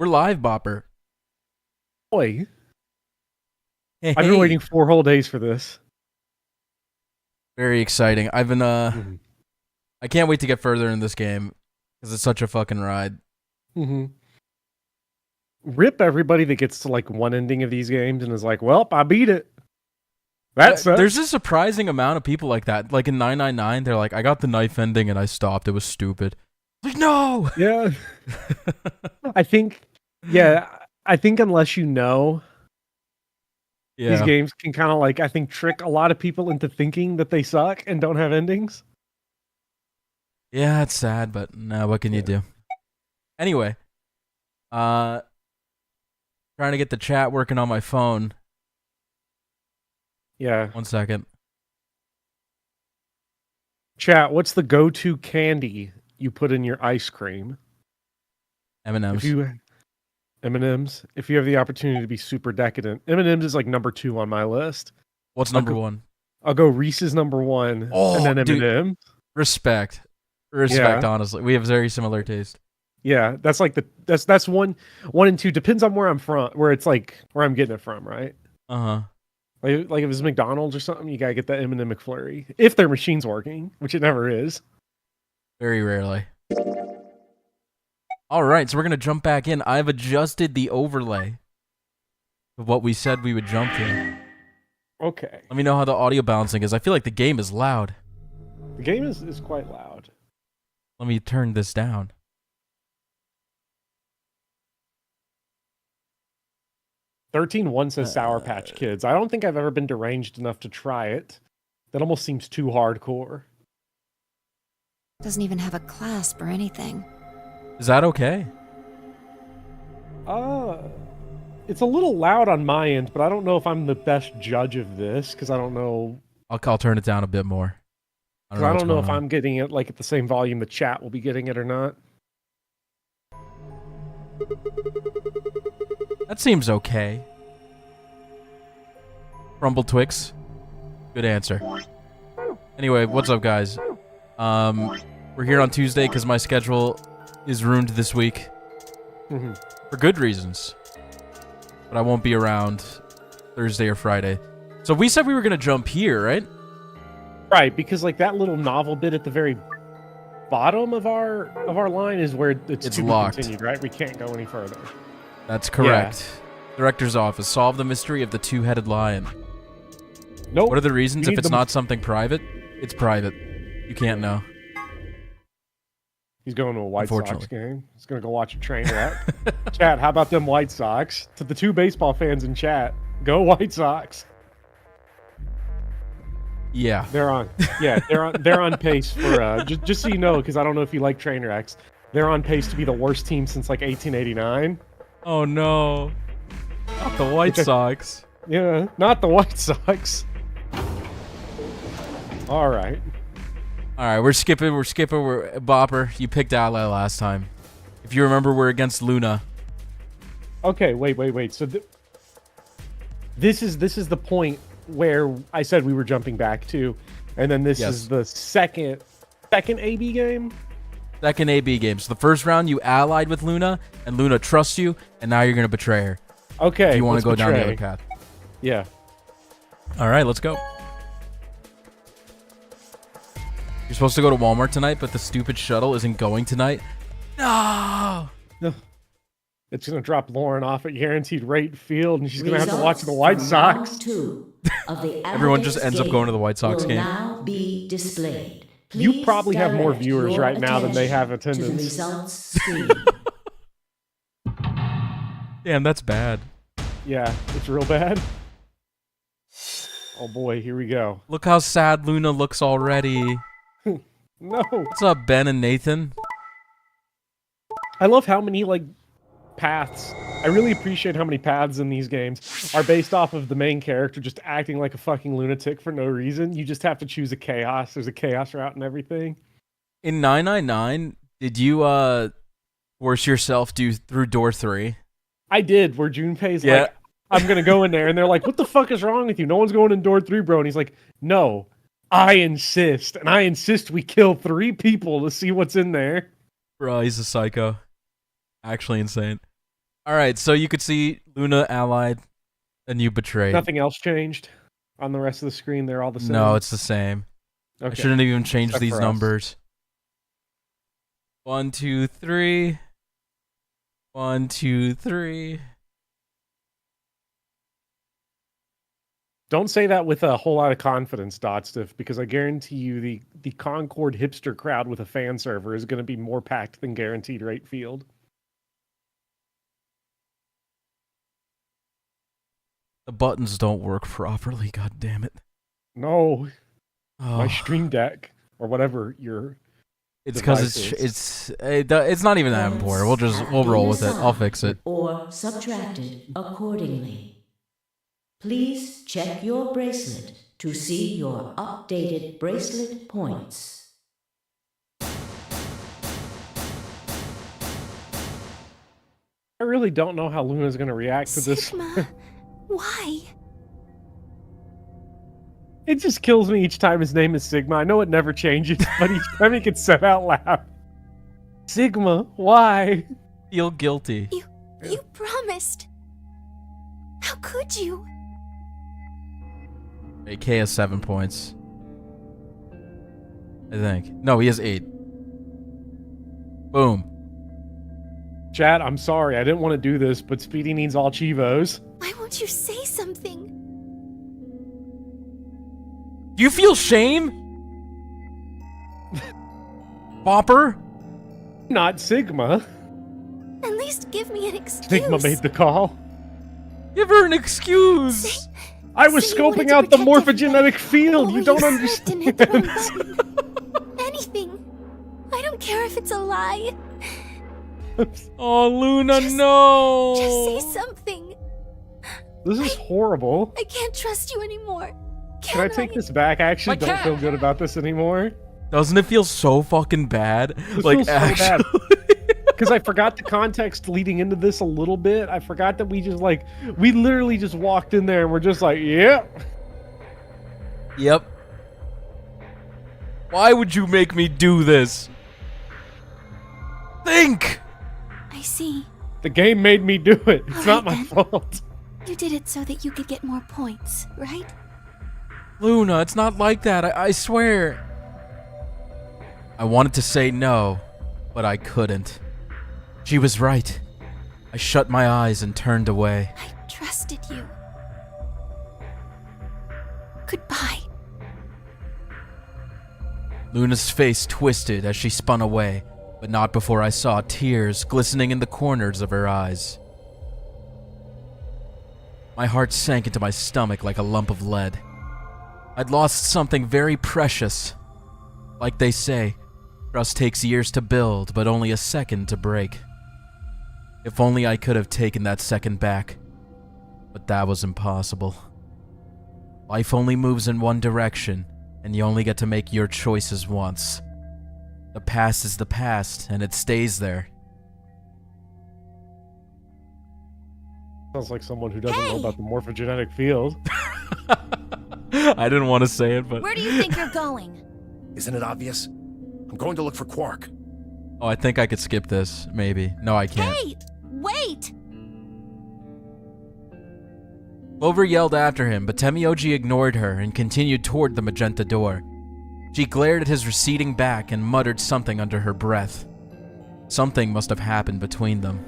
We're live, Bopper. Boy, Hey, I've been waiting 4 whole days for this. Very exciting. I've been Mm-hmm. I can't wait to get further in this game because it's such a fucking ride. Mm-hmm. Rip everybody that gets to like one ending of these games and is like, "Well, I beat it." That sucks. There's a surprising amount of people like that. Like in 999, they're like, I got the knife ending and I stopped. It was stupid. Like, no. Yeah. I think. Yeah, I think unless you know, these games can kind of like I think trick a lot of people into thinking that they suck and don't have endings. Yeah, it's sad, but no, what can you do? Anyway, trying to get the chat working on my phone. Yeah. 1 second. Chat, what's the go-to candy you put in your ice cream? M&M's. M&M's. If you have the opportunity to be super decadent, M&M's is like number 2 on my list. What's number 1? I'll go Reese's number 1, and then M&M's. Respect, Yeah. honestly. We have very similar taste. Yeah, that's like that's one and 2. Depends on where I'm from, where it's like where I'm getting it from, right? Uh-huh. Like if it's McDonald's or something, you gotta get that M&M McFlurry. If their machine's working, which it never is. Very rarely. All right, so we're going to jump back in. I've adjusted the overlay of what we said we would jump to. Okay. Let me know how the audio balancing is. I feel like the game is loud. The game is quite loud. Let me turn this down. $13.1 says Sour Patch Kids. I don't think I've ever been deranged enough to try it. That almost seems too hardcore. Doesn't even have a clasp or anything. Is that okay? It's a little loud on my end, but I don't know if I'm the best judge of this because I don't know. I'll turn it down a bit more. I don't know if I'm getting it like at the same volume the chat will be getting it or not. That seems okay. Rumble Twix. Good answer. Anyway, what's up, guys? We're here on Tuesday because my schedule is ruined this week. For good reasons. But I won't be around Thursday or Friday. So we said we were going to jump here, right? Right, because like that little novel bit at the very bottom of our line is where it's to locked. Be continued, right? We can't go any further. That's correct. Yeah. Director's office. Solve the mystery of the two-headed lion. Nope. What are the reasons? If it's not something private, it's private. You can't know. He's going to a White Sox game. He's going to go watch a train wreck. Chat, how about them White Sox? To the 2 baseball fans in chat, go White Sox. Yeah. They're on. Yeah, they're on pace for just so you know, because I don't know if you like train wrecks. They're on pace to be the worst team since like 1889. Oh no. Not the White Sox. Yeah, not the White Sox. All right. All right, we're skipping. We're Bopper. You picked Ally last time. If you remember, we're against Luna. Okay, wait. So this is the point where I said we were jumping back to, and then this is the second AB game. Second AB game. So the first round you allied with Luna, and Luna trusts you, and now you're gonna betray her. Okay. If you want to go down the other path. Yeah. All right, let's go. You're supposed to go to Walmart tonight, but the stupid shuttle isn't going tonight. No. It's going to drop Lauren off at guaranteed rate field, and she's going to have to watch the White Sox. Everyone just ends up going to the White Sox game. Now be displayed. You probably have more viewers right now than they have attendance. Damn, that's bad. Yeah, it's real bad. Oh boy, here we go. Look how sad Luna looks already. No. What's up, Ben and Nathan? I love how many, like, paths. I really appreciate how many paths in these games are based off of the main character just acting like a fucking lunatic for no reason. You just have to choose a chaos. There's a chaos route and everything. In 999, did you force yourself through door 3? I did, where Junpei's like, I'm going to go in there. And they're like, what the fuck is wrong with you? No one's going in door 3, bro. And he's like, no, I insist. And I insist we kill 3 people to see what's in there. Bro, he's a psycho. Actually insane. All right, so you could see Luna allied, and you betrayed. Nothing else changed on the rest of the screen. They're all the same. No, it's the same. Okay. I shouldn't even change Except these for us. numbers. 1, 2, 3. 1, 2, 3. Don't say that with a whole lot of confidence, Dotstiff, because I guarantee you the Concord hipster crowd with a fan server is going to be more packed than Guaranteed Rate Field. The buttons don't work properly, god damn it. No, Oh, my Stream Deck or whatever your it's because device it's not even that important. We'll roll with it. I'll fix it. Or subtracted accordingly. Please check your bracelet to see your updated bracelet points. I really don't know how Luna's going to react to this. Sigma, why? It just kills me each time his name is Sigma. I know it never changes, but each time he gets said out loud. Sigma, why? Feel guilty. You promised. How could you? AK has 7 points. I think. No, he has 8. Boom. Chat, I'm sorry. I didn't want to do this, but Speedy needs all Chivos. Why won't you say something? Do you feel shame? Bopper? Not Sigma. At least give me an excuse. Sigma made the call. Give her an excuse. I was Say you wanted scoping to out the protect morphogenetic field. Or You don't you slipped and hit the wrong understand. button. Anything. I don't care if it's a lie. Oh, Luna, Just no. Just say something. This is horrible. I can't trust you anymore. Can I take this back? I actually don't feel good about this anymore. Doesn't it feel so fucking bad? This Like, feels so actually. bad. Because I forgot the context leading into this a little bit. I forgot that we literally just walked in there and we're just like, yep. Yep. Why would you make me do this? Think! I see. The game made me do it. It's not Alright my then. fault. You did it so that you could get more points, right? Luna, it's not like that. I swear. I wanted to say no, but I couldn't. She was right. I shut my eyes and turned away. I trusted you. Goodbye. Luna's face twisted as she spun away, but not before I saw tears glistening in the corners of her eyes. My heart sank into my stomach like a lump of lead. I'd lost something very precious. Like they say, trust takes years to build, but only a second to break. If only I could have taken that second back. But that was impossible. Life only moves in one direction, and you only get to make your choices once. The past is the past, and it stays there. Sounds like someone who doesn't know about the morphogenetic field. I didn't want to say it, but... Where do you think you're going? Isn't it obvious? I'm going to look for Quark. Oh, I think I could skip this, maybe. No, I can't. Hey! Wait! Clover yelled after him, but Temioji ignored her and continued toward the magenta door. She glared at his receding back and muttered something under her breath. Something must have happened between them.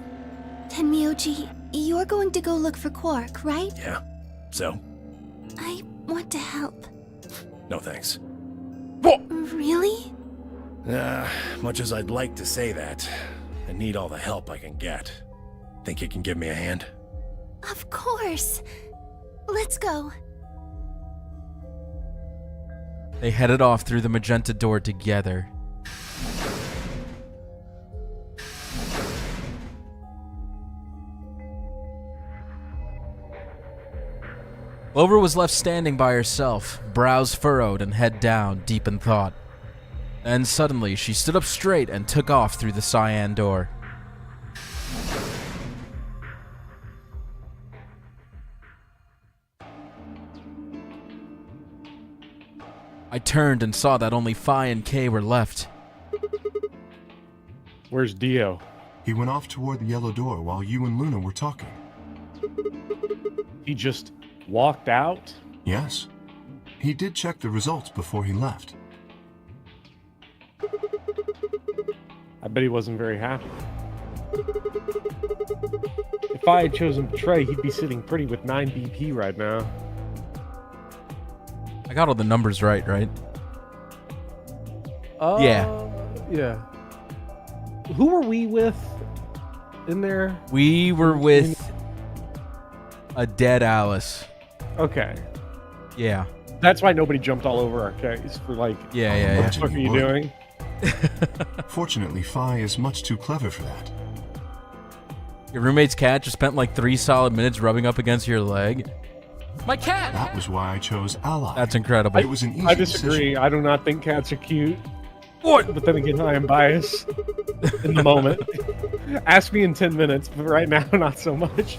Tenmyoji, you're going to go look for Quark, right? Yeah. So? I want to help. No thanks. Really? Much as I'd like to say that, I need all the help I can get. Think you can give me a hand? Of course. Let's go. They headed off through the magenta door together. Clover was left standing by herself, brows furrowed and head down, deep in thought. Then suddenly, she stood up straight and took off through the cyan door. I turned and saw that only Phi and K were left. Where's Dio? He went off toward the yellow door while you and Luna were talking. He just walked out? Yes. He did check the results before he left. I bet he wasn't very happy. If I had chosen Betray, he'd be sitting pretty with 9 BP right now. I got all the numbers right? Yeah. Yeah. Who were we with in there? We were with a dead Alice. Okay. Yeah. That's why nobody jumped all over our case for like, Yeah. what the fuck are you doing? Fortunately, Phi is much too clever for that. Your roommate's cat just spent like 3 solid minutes rubbing up against your leg. My cat! That was why I chose Ally. That's incredible. It was an easy I disagree. decision. I do not think cats are cute. What? But then again, I am biased in the moment. Ask me in 10 minutes, but right now, not so much.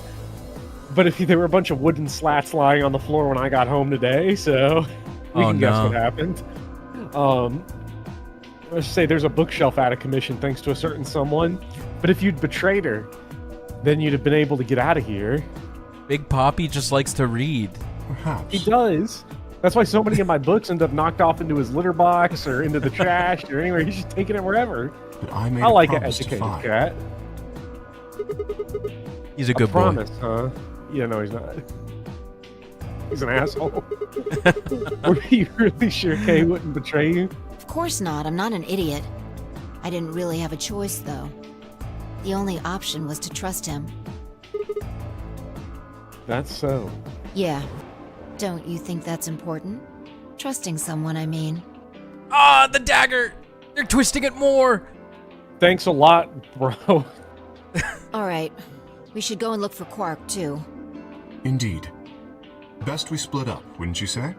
But if there were a bunch of wooden slats lying on the floor when I got home today, so we can guess what happened. Let's say there's a bookshelf out of commission thanks to a certain someone. But if you'd betrayed her, then you'd have been able to get out of here. Big Poppy just likes to read. Perhaps. He does. That's why so many of my books end up knocked off into his litter box or into the trash or anywhere. He's just taking it wherever. But I made I like a an promise to educated Phi. cat. He's a good Promise, huh? Yeah, no, he's not. He's an asshole. Were you really sure Kay wouldn't betray you? Of course not. I'm not an idiot. I didn't really have a choice, though. The only option was to trust him. That's so. Yeah. Don't you think that's important? Trusting someone, I mean. Ah, the dagger! They're twisting it more! Thanks a lot, bro. All right. We should go and look for Quark, too. Indeed. Best we split up, wouldn't you say?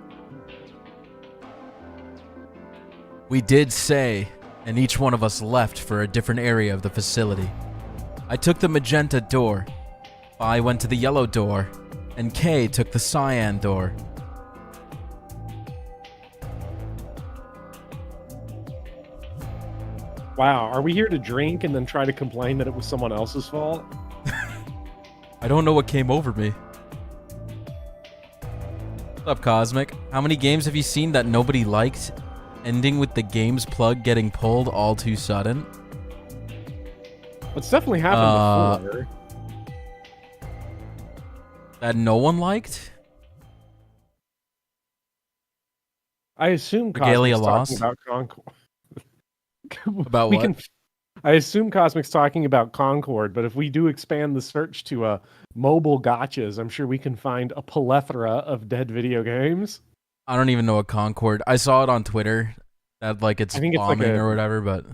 We did say, and each one of us left for a different area of the facility. I took the magenta door. I went to the yellow door, and Kay took the cyan door. Wow, are we here to drink and then try to complain that it was someone else's fault? I don't know what came over me. What's up, Cosmic? How many games have you seen that nobody liked, ending with the game's plug getting pulled all too sudden? It's definitely happened before. That no one liked? I assume Regalia Cosmic's loss? talking about Concord. About what? I assume Cosmic's talking about Concord, but if we do expand the search to mobile gotchas, I'm sure we can find a plethora of dead video games. I don't even know what Concord. I saw it on Twitter that like it's I think it's like bombing a- or whatever, but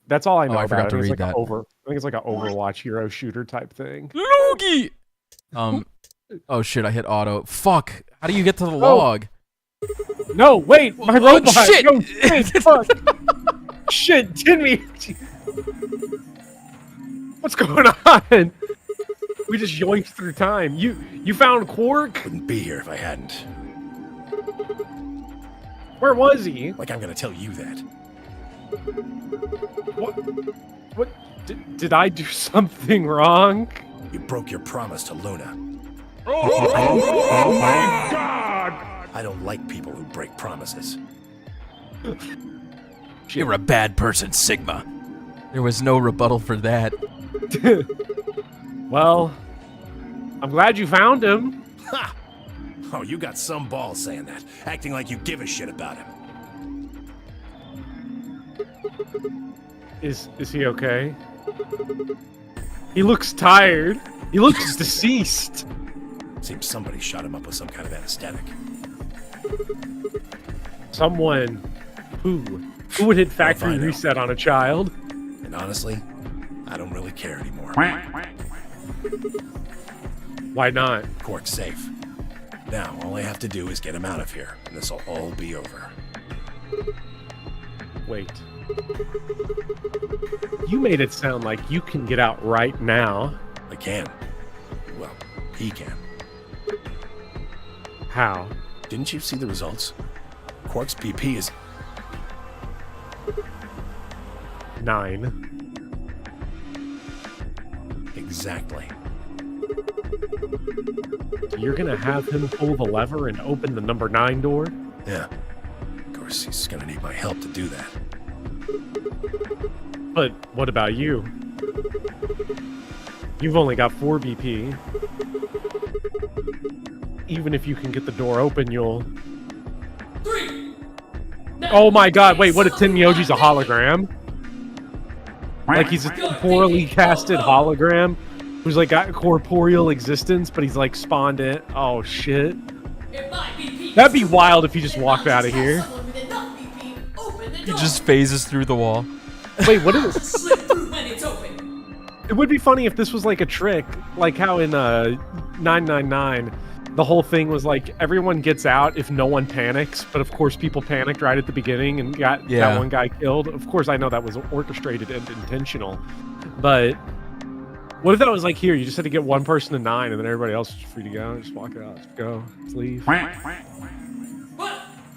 That's all I know I about forgot it. to I think read it's like that. I think it's like an Overwatch hero shooter type thing. Loogie! Oh shit, I hit auto. Fuck. How do you get to the log? No, wait, my Oh, robot. shit! No, shit, fuck. Shit, Timmy. What's going on? We just yoinked through time. You found Quark? Wouldn't be here if I hadn't. Where was he? Like I'm gonna tell you that. What? Did I do something wrong? You broke your promise to Luna. Oh my god! I don't like people who break promises. You're a bad person, Sigma. There was no rebuttal for that. Well, I'm glad you found him. Ha! Oh, you got some balls saying that, acting like you give a shit about him. Is he okay? He looks tired. He looks deceased. Seems somebody shot him up with some kind of anesthetic. Someone who would hit factory I know. reset on a child? And honestly, I don't really care anymore. Why not? Quark's safe. Now, all I have to do is get him out of here, and this'll all be over. Wait. You made it sound like you can get out right now. I can. Well, he can. How? Didn't you see the results? Quark's BP is 9. Exactly. You're gonna have him pull the lever and open the number 9 door? Yeah. Of course, he's gonna need my help to do that. But what about you? You've only got 4 BP. Even if you can get the door open, you'll... Oh my god, wait, what if Tenmyoji's a hologram? Like he's a poorly casted hologram who's like got corporeal existence, but he's like spawned it. Oh shit. That'd be wild if he just walked out of here. He just phases through the wall. Wait, what is it? It would be funny if this was like a trick, like how in 999, the whole thing was like everyone gets out if no one panics, but of course people panicked right at the beginning and got that one guy killed. Of course, I know that was orchestrated and intentional, but what if that was like here? You just had to get one person to 9, and then everybody else was free to go. Just walk out, just go, just leave. But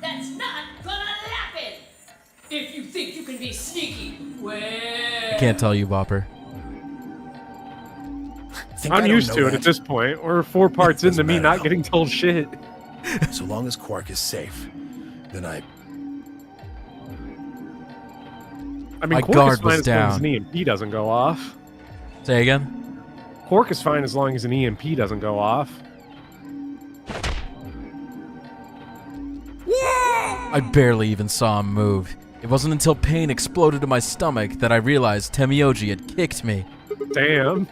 that's not gonna happen. If you think you can be sneaky, well, I can't tell you, Bopper. I'm used to it at this point. We're 4 parts into me not how. getting told shit. So long as Quark is safe, then I mean, My Quark guard is fine was as long as down. an EMP doesn't go off. Say again? Quark is fine as long as an EMP doesn't go off. I barely even saw him move. It wasn't until pain exploded in my stomach that I realized Tenmyoji had kicked me. Damn.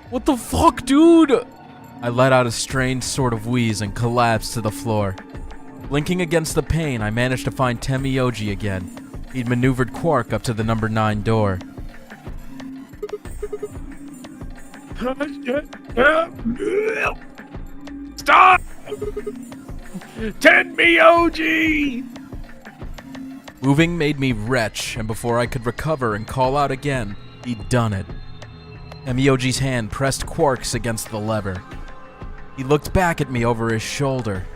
What the fuck, dude? I let out a strange sort of wheeze and collapsed to the floor. Blinking against the pain, I managed to find Tenmyoji again. He'd maneuvered Quark up to the number 9 door. Stop! Tenmyoji! Moving made me retch, and before I could recover and call out again, he'd done it. Tenmyoji's hand pressed Quark's against the lever. He looked back at me over his shoulder.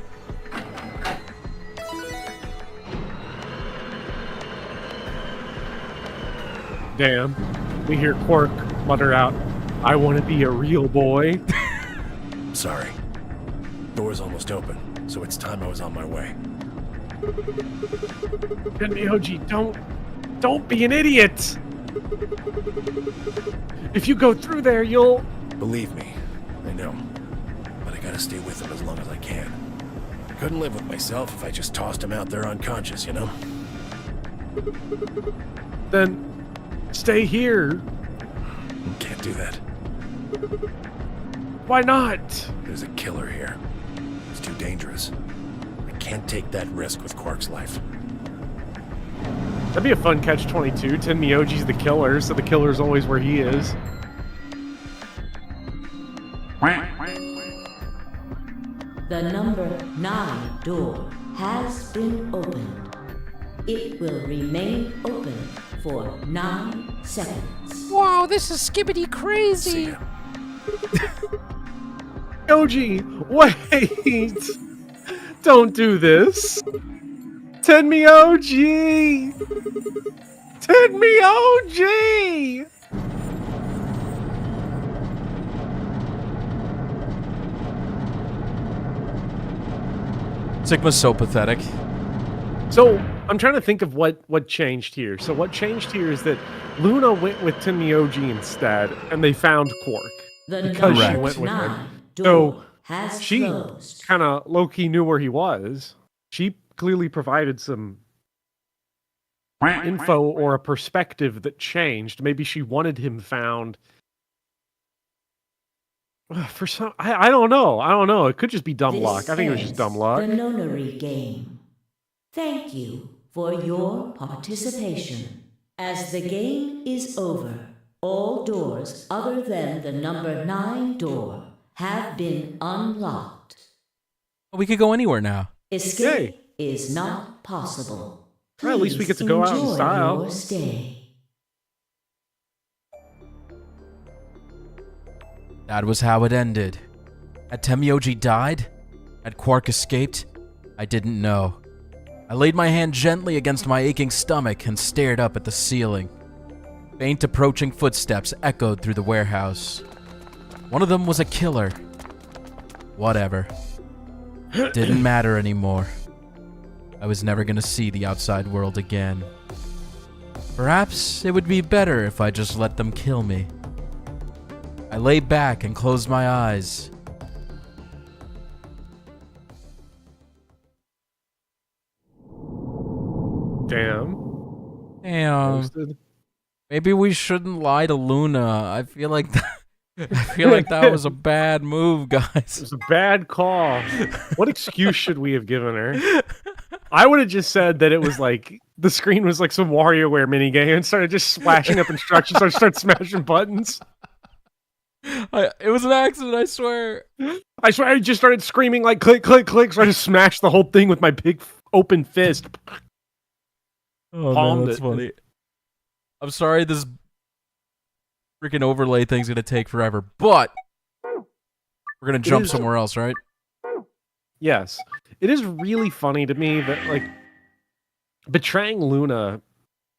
Damn. We hear Quark mutter out, "I want to be a real boy." sorry. Door's almost open, so it's time I was on my way. Tenmyoji, don't be an idiot! If you go through there, you'll... Believe me, I know. But I gotta stay with him as long as I can. Couldn't live with myself if I just tossed him out there unconscious, you know? Then stay here. Can't do that. Why not? There's a killer here. It's too dangerous. I can't take that risk with Quark's life. That'd be a fun catch-22. Tenmyoji's the killer, so the killer's always where he is. The number 9 door has been opened. It will remain open for 9 seconds. Wow, this is skibbity crazy. See ya. Yoji, wait! Don't do this! Tenmyoji! Tenmyoji! Sigma's so pathetic. So, I'm trying to think of what changed here. So what changed here is that Luna went with Tenmyoji instead, and they found Quark. The Because she number went with him. 9 So, door has She closed. kind of low-key knew where he was. She clearly provided some info or a perspective that changed. Maybe she wanted him found. For some, I don't know. I don't know. It could just be dumb This luck. I think it was just ends dumb luck. The nonary game. Thank you for your participation. As the game is over, all doors other than the number 9 door have been unlocked. We could go anywhere now. Escape is not possible. Well, at least we get to go out in Enjoy style. your stay. That was how it ended. Had Tenmyoji died? Had Quark escaped? I didn't know. I laid my hand gently against my aching stomach and stared up at the ceiling. Faint approaching footsteps echoed through the warehouse. One of them was a killer. Whatever. Didn't matter anymore. I was never gonna see the outside world again. Perhaps it would be better if I just let them kill me. I lay back and closed my eyes. Damn. Posted. Maybe we shouldn't lie to Luna. I feel like that was a bad move, guys. It was a bad call. What excuse should we have given her? I would have just said that it was like the screen was like some WarioWare minigame and started just splashing up instructions. So I started smashing buttons. It was an accident, I swear. I swear I just started screaming like click, click, click. So I just smashed the whole thing with my big open fist. Oh, man, that's funny. I'm sorry this freaking overlay thing's gonna take forever, but we're gonna jump somewhere else, right? Yes. It is really funny to me that, like, betraying Luna,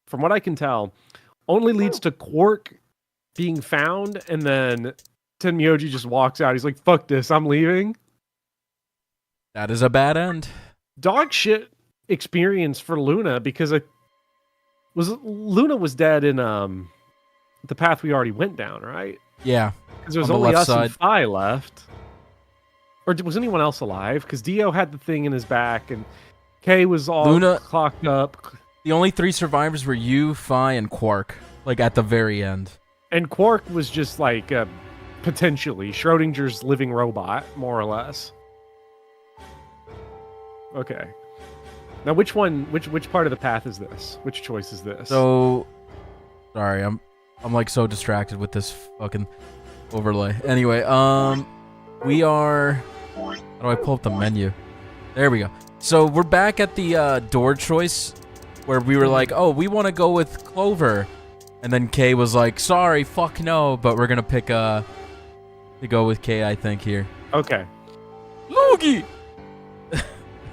from what I can tell, only leads to Quark being found, and then Tenmyoji just walks out. He's like, fuck this, I'm leaving. That is a bad end. Dog shit experience for Luna, because Luna was dead in the path we already went down, right? Yeah. Because there was only us and Phi left. Or was anyone else alive? Because Dio had the thing in his back, and Kay was all clocked up. The only 3 survivors were you, Phi, and Quark, like at the very end. And Quark was just like potentially Schrodinger's living robot, more or less. Okay. Now, which part of the path is this? Which choice is this? So, sorry, I'm like so distracted with this fucking overlay. Anyway, we are. How do I pull up the menu? There we go. So we're back at the door choice, where we were like, oh, we want to go with Clover, and then Kay was like, sorry, fuck no, but we're gonna pick to go with Kay, I think here. Okay. Loogie.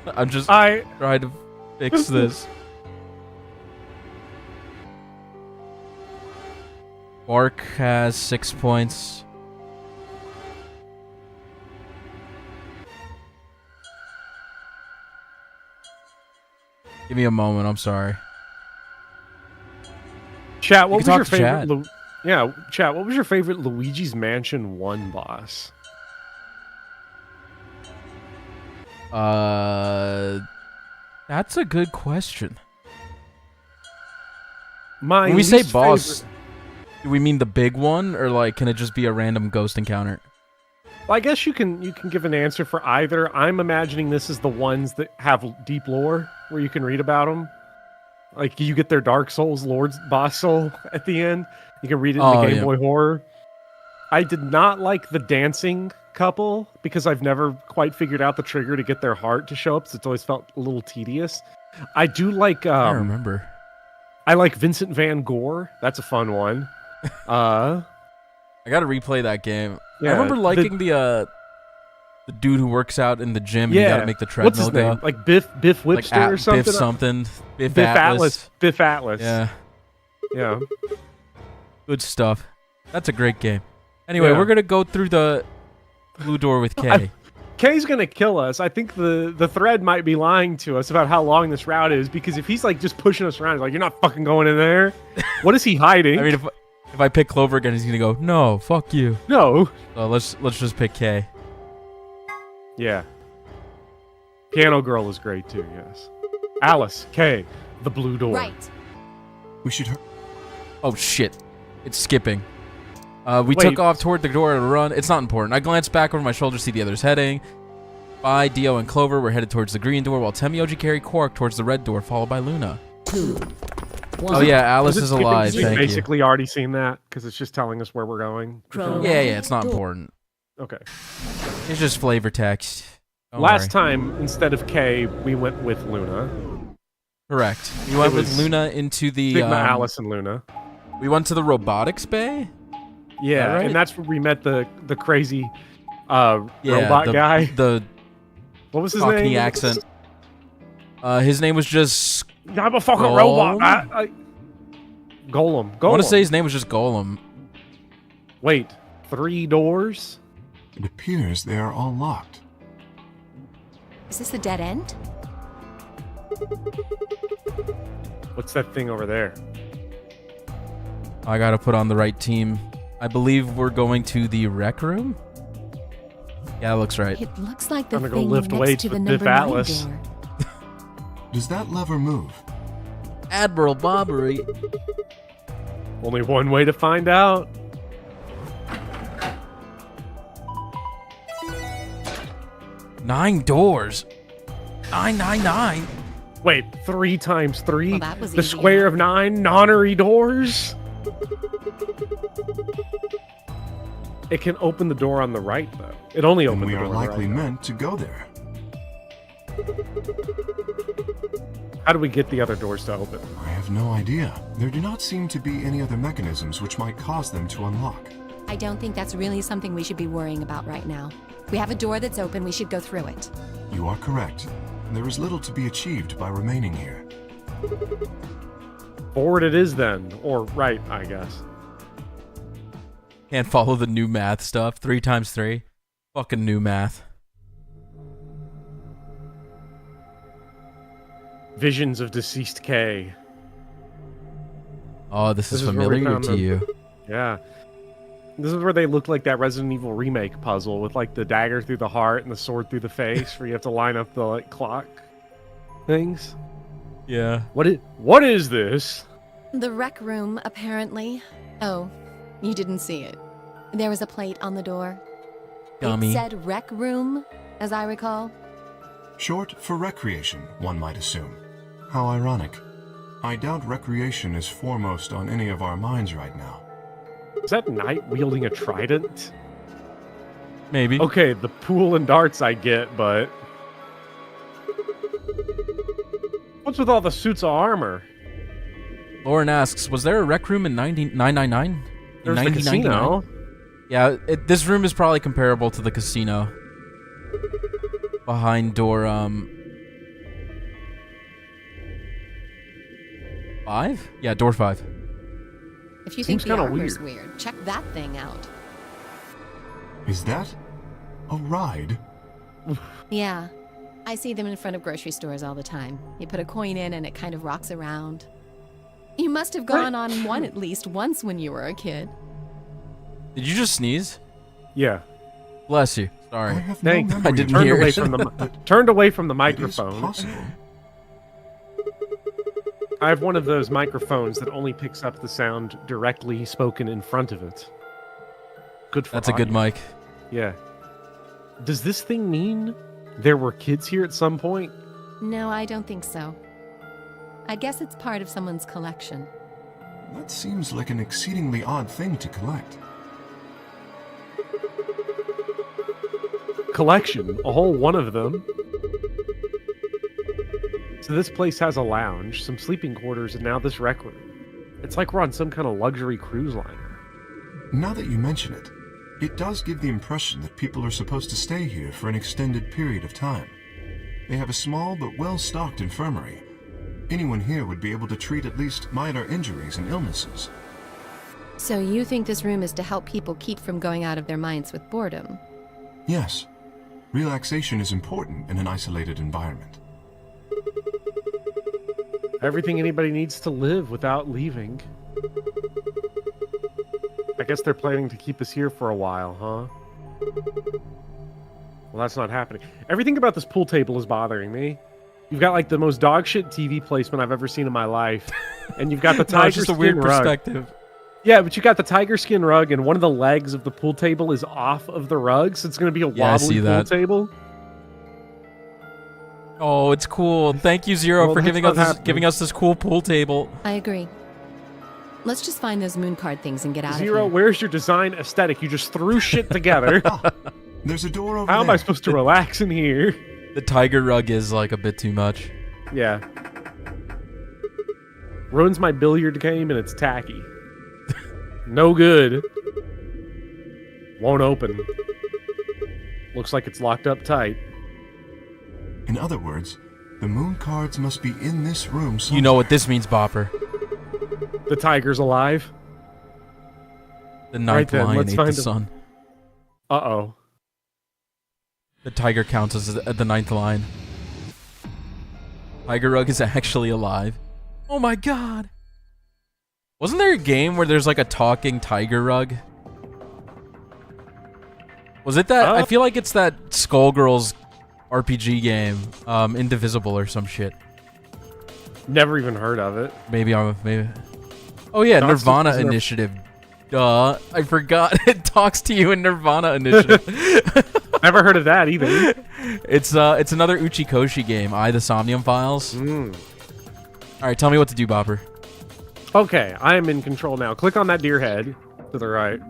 I'm just trying to fix this. Quark has 6 points. Give me a moment, I'm sorry. Chat, what was your favorite? Chat, what was your favorite Luigi's Mansion 1 boss? That's a good question. When we say boss, do we mean the big one, or like can it just be a random ghost encounter? Well, I guess you can give an answer for either. I'm imagining this is the ones that have deep lore, where you can read about them. Like, you get their Dark Souls Lord's boss soul at the end. You can read it in the Game Boy Horror. I did not like the dancing couple, because I've never quite figured out the trigger to get their heart to show up, so it's always felt a little tedious. I do like... I remember. I like Vincent Van Gogh. That's a fun one. I gotta replay that game. Yeah, I remember liking the dude who works out in the gym and you gotta make the treadmill What's his name? Like Biff Whipster or something? Biff something. Biff Atlas. Biff Atlas. Yeah. Yeah. Good stuff. That's a great game. Anyway, we're gonna go through the blue door with Kay. Kay's gonna kill us. I think the thread might be lying to us about how long this route is, because if he's like just pushing us around, he's like, you're not fucking going in there. What is he hiding? I mean, if I pick Clover again, he's gonna go, no, fuck you. No. So let's just pick Kay. Yeah. Piano Girl is great too, yes. Alice, Kay, the blue door. Right. We should... Oh shit. It's skipping. We took off toward the door to run. It's not important. I glanced back over my shoulder to see the others heading. By Dio and Clover were headed towards the green door, while Tenmyoji carried Quark towards the red door, followed by Luna. 2, 1. Oh yeah, Alice is alive. We've Thank basically already seen that, because it's just telling us where we're going. Yeah, it's not important. Okay. It's just flavor text. Last time, instead of Kay, we went with Luna. Correct. We went with Luna into the... Sigma, Alice, and Luna. We went to the robotics bay? Yeah, and that's where we met the crazy robot guy. The what was his Cockney name? accent. His name was just I'm a fucking Golem? robot. Golem. I want to say his name was just Golem. Wait, 3 doors? It appears they are all locked. Is this a dead end? What's that thing over there? I gotta put on the right team. I believe we're going to the rec room. Yeah, that looks right. It looks like the I'm gonna thing go lift next weights to the with number Biff 9 Atlas. door. Does that lever move? Admiral Bobbery. Only one way to find out. Nine doors. 999. Wait, 3 times 3? Well, that was the easy square enough. of 9 nonary doors? It can open the door on the right, though. It only Then opens we the are door on the likely right. meant to go there. How do we get the other doors to open? I have no idea. There do not seem to be any other mechanisms which might cause them to unlock. I don't think that's really something we should be worrying about right now. We have a door that's open, we should go through it. You are correct. There is little to be achieved by remaining here. Forward it is then. Or right, I guess. Can't follow the new math stuff. 3 times 3. Fucking new math. Visions of Deceased K. Oh, this is This is where we familiar found to the- you. Yeah. This is where they look like that Resident Evil remake puzzle with like the dagger through the heart and the sword through the face, where you have to line up the like clock things. Yeah. What is this? The rec room, apparently. Oh, you didn't see it. There was a plate on the door. Dummy. It said rec room, as I recall. Short for recreation, one might assume. How ironic. I doubt recreation is foremost on any of our minds right now. Is that Knight wielding a trident? Maybe. Okay, the pool and darts I get, but what's with all the suits of armor? Lauren asks, was there a rec room in 999? There's the casino. Yeah, this room is probably comparable to the casino. Behind door, 5? Yeah, door 5. If you Seems think the kinda armor's weird, check that thing out. Is that a ride? Yeah, I see them in front of grocery stores all the time. You put a coin in and it kind of rocks around. You must have gone on one at least once when you were a kid. Did you just sneeze? Yeah. Bless you. I Sorry. have no Thank memory I didn't of hear Turned away it. from the but turned away from the it is microphone. possible. I have one of those microphones that only picks up the sound directly spoken in front of it. Good for That's a good audio. mic. Yeah. Does this thing mean there were kids here at some point? No, I don't think so. I guess it's part of someone's collection. That seems like an exceedingly odd thing to collect. Collection, a whole one of them. So this place has a lounge, some sleeping quarters, and now this rec room. It's like we're on some kind of luxury cruise liner. Now that you mention it, it does give the impression that people are supposed to stay here for an extended period of time. They have a small but well-stocked infirmary. Anyone here would be able to treat at least minor injuries and illnesses. So you think this room is to help people keep from going out of their minds with boredom? Yes, relaxation is important in an isolated environment. Everything anybody needs to live without leaving. I guess they're planning to keep us here for a while, huh? Well, that's not happening. Everything about this pool table is bothering me. You've got like the most dog shit TV placement I've ever seen in my life, and you've got the No, tiger it's just a skin weird rug. perspective. Yeah, but you got the tiger skin rug, and one of the legs of the pool table is off of the rug, so it's going to be a Yeah, I wobbly see pool that. table. Oh, it's cool. Thank you, Zero, Well, for that's giving not us this, happening. giving us this cool pool table. I agree. Let's just find those moon card things and get out Zero, of here. where's your design aesthetic? You just threw shit together. There's a door over How there. am I supposed to relax in here? The tiger rug is like a bit too much. Yeah. Ruins my billiard game and it's tacky. No good. Won't open. Looks like it's locked up tight. In other words, The moon cards must be in this room somewhere. You know what this means, Bopper. The tiger's alive. The ninth then, lion let's ate find the him. sun. Uh-oh. The tiger counts as the ninth lion. Tiger Rug is actually alive. Oh my god. Wasn't there a game where there's like a talking Tiger Rug? Was it that? I feel like it's that Skullgirls RPG game, Indivisible or some shit. Never even heard of it. Maybe. Oh yeah, No, it's Nirvana just- Initiative. Duh, I forgot. It talks to you in Nirvana Initiative. Never heard of that either. It's another Uchikoshi game. The Somnium Files. All right, tell me what to do, Bopper. Okay, I am in control now. Click on that deer head to the right.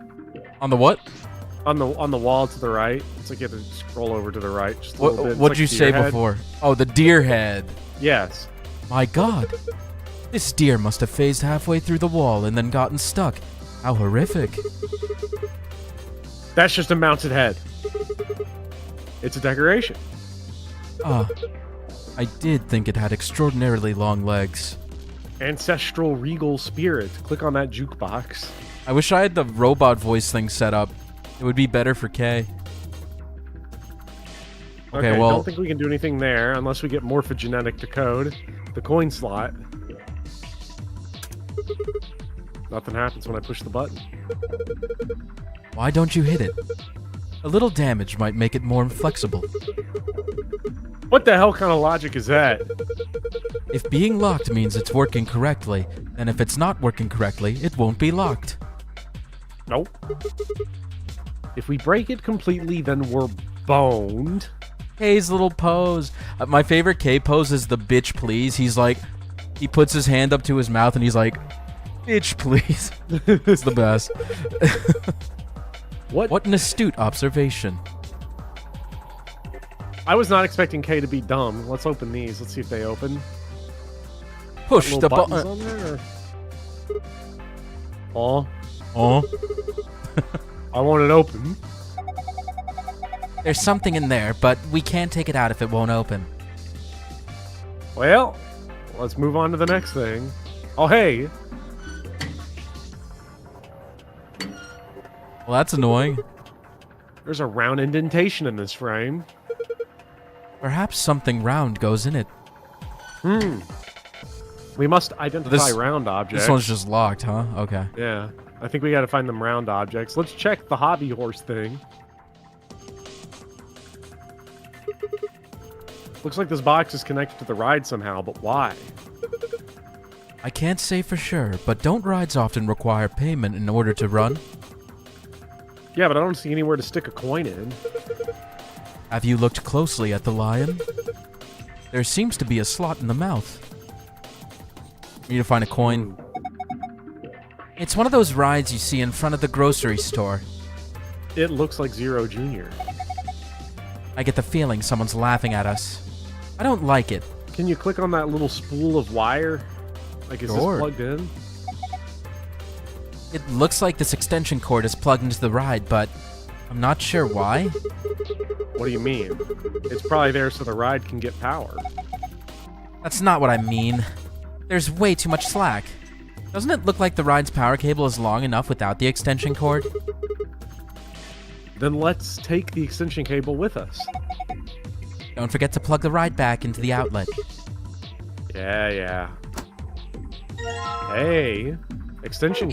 On the what? On the wall to the right. It's like you have to scroll over to the right just a little bit. It's What'd like you deer say head. before? Oh, the deer head. Yes. My god. This deer must have phased halfway through the wall and then gotten stuck. How horrific. That's just a mounted head. It's a decoration. I did think it had extraordinarily long legs. Ancestral regal spirit. Click on that jukebox. I wish I had the robot voice thing set up. It would be better for Kay. Okay, well, I don't think we can do anything there unless we get morphogenetic to code the coin slot. Nothing happens when I push the button. why don't you hit it? A little damage might make it more flexible. What the hell kind of logic is that? If being locked means it's working correctly, then if it's not working correctly, it won't be locked. Nope. If we break it completely, then we're boned. Kay's little pose. My favorite K pose is the bitch please. He's like, he puts his hand up to his mouth and he's like, bitch please. It's the best. What an astute observation. I was not expecting K to be dumb. Let's open these. Let's see if they open. Push Little the buttons button. on there, or- Oh. I want it open. There's something in there, but we can't take it out if it won't open. Well, let's move on to the next thing. Oh, hey. Well, that's annoying. There's a round indentation in this frame. Perhaps something round goes in it. We must identify This- round objects. This one's just locked, huh? Okay. Yeah. I think we gotta find them round objects. Let's check the hobby horse thing. Looks like this box is connected to the ride somehow, but why? I can't say for sure, but don't rides often require payment in order to run? Yeah, but I don't see anywhere to stick a coin in. Have you looked closely at the lion? There seems to be a slot in the mouth. We need to find a coin. It's one of those rides you see in front of the grocery store. It looks like Zero Jr. I get the feeling someone's laughing at us. I don't like it. Can you click on that little spool of wire? Like, is Sure. this plugged in? It looks like this extension cord is plugged into the ride, but I'm not sure why. What do you mean? It's probably there so the ride can get power. That's not what I mean. There's way too much slack. Doesn't it look like the ride's power cable is long enough without the extension cord? Then let's take the extension cable with us. Don't forget to plug the ride back into the outlet. Yeah. Hey. Extension.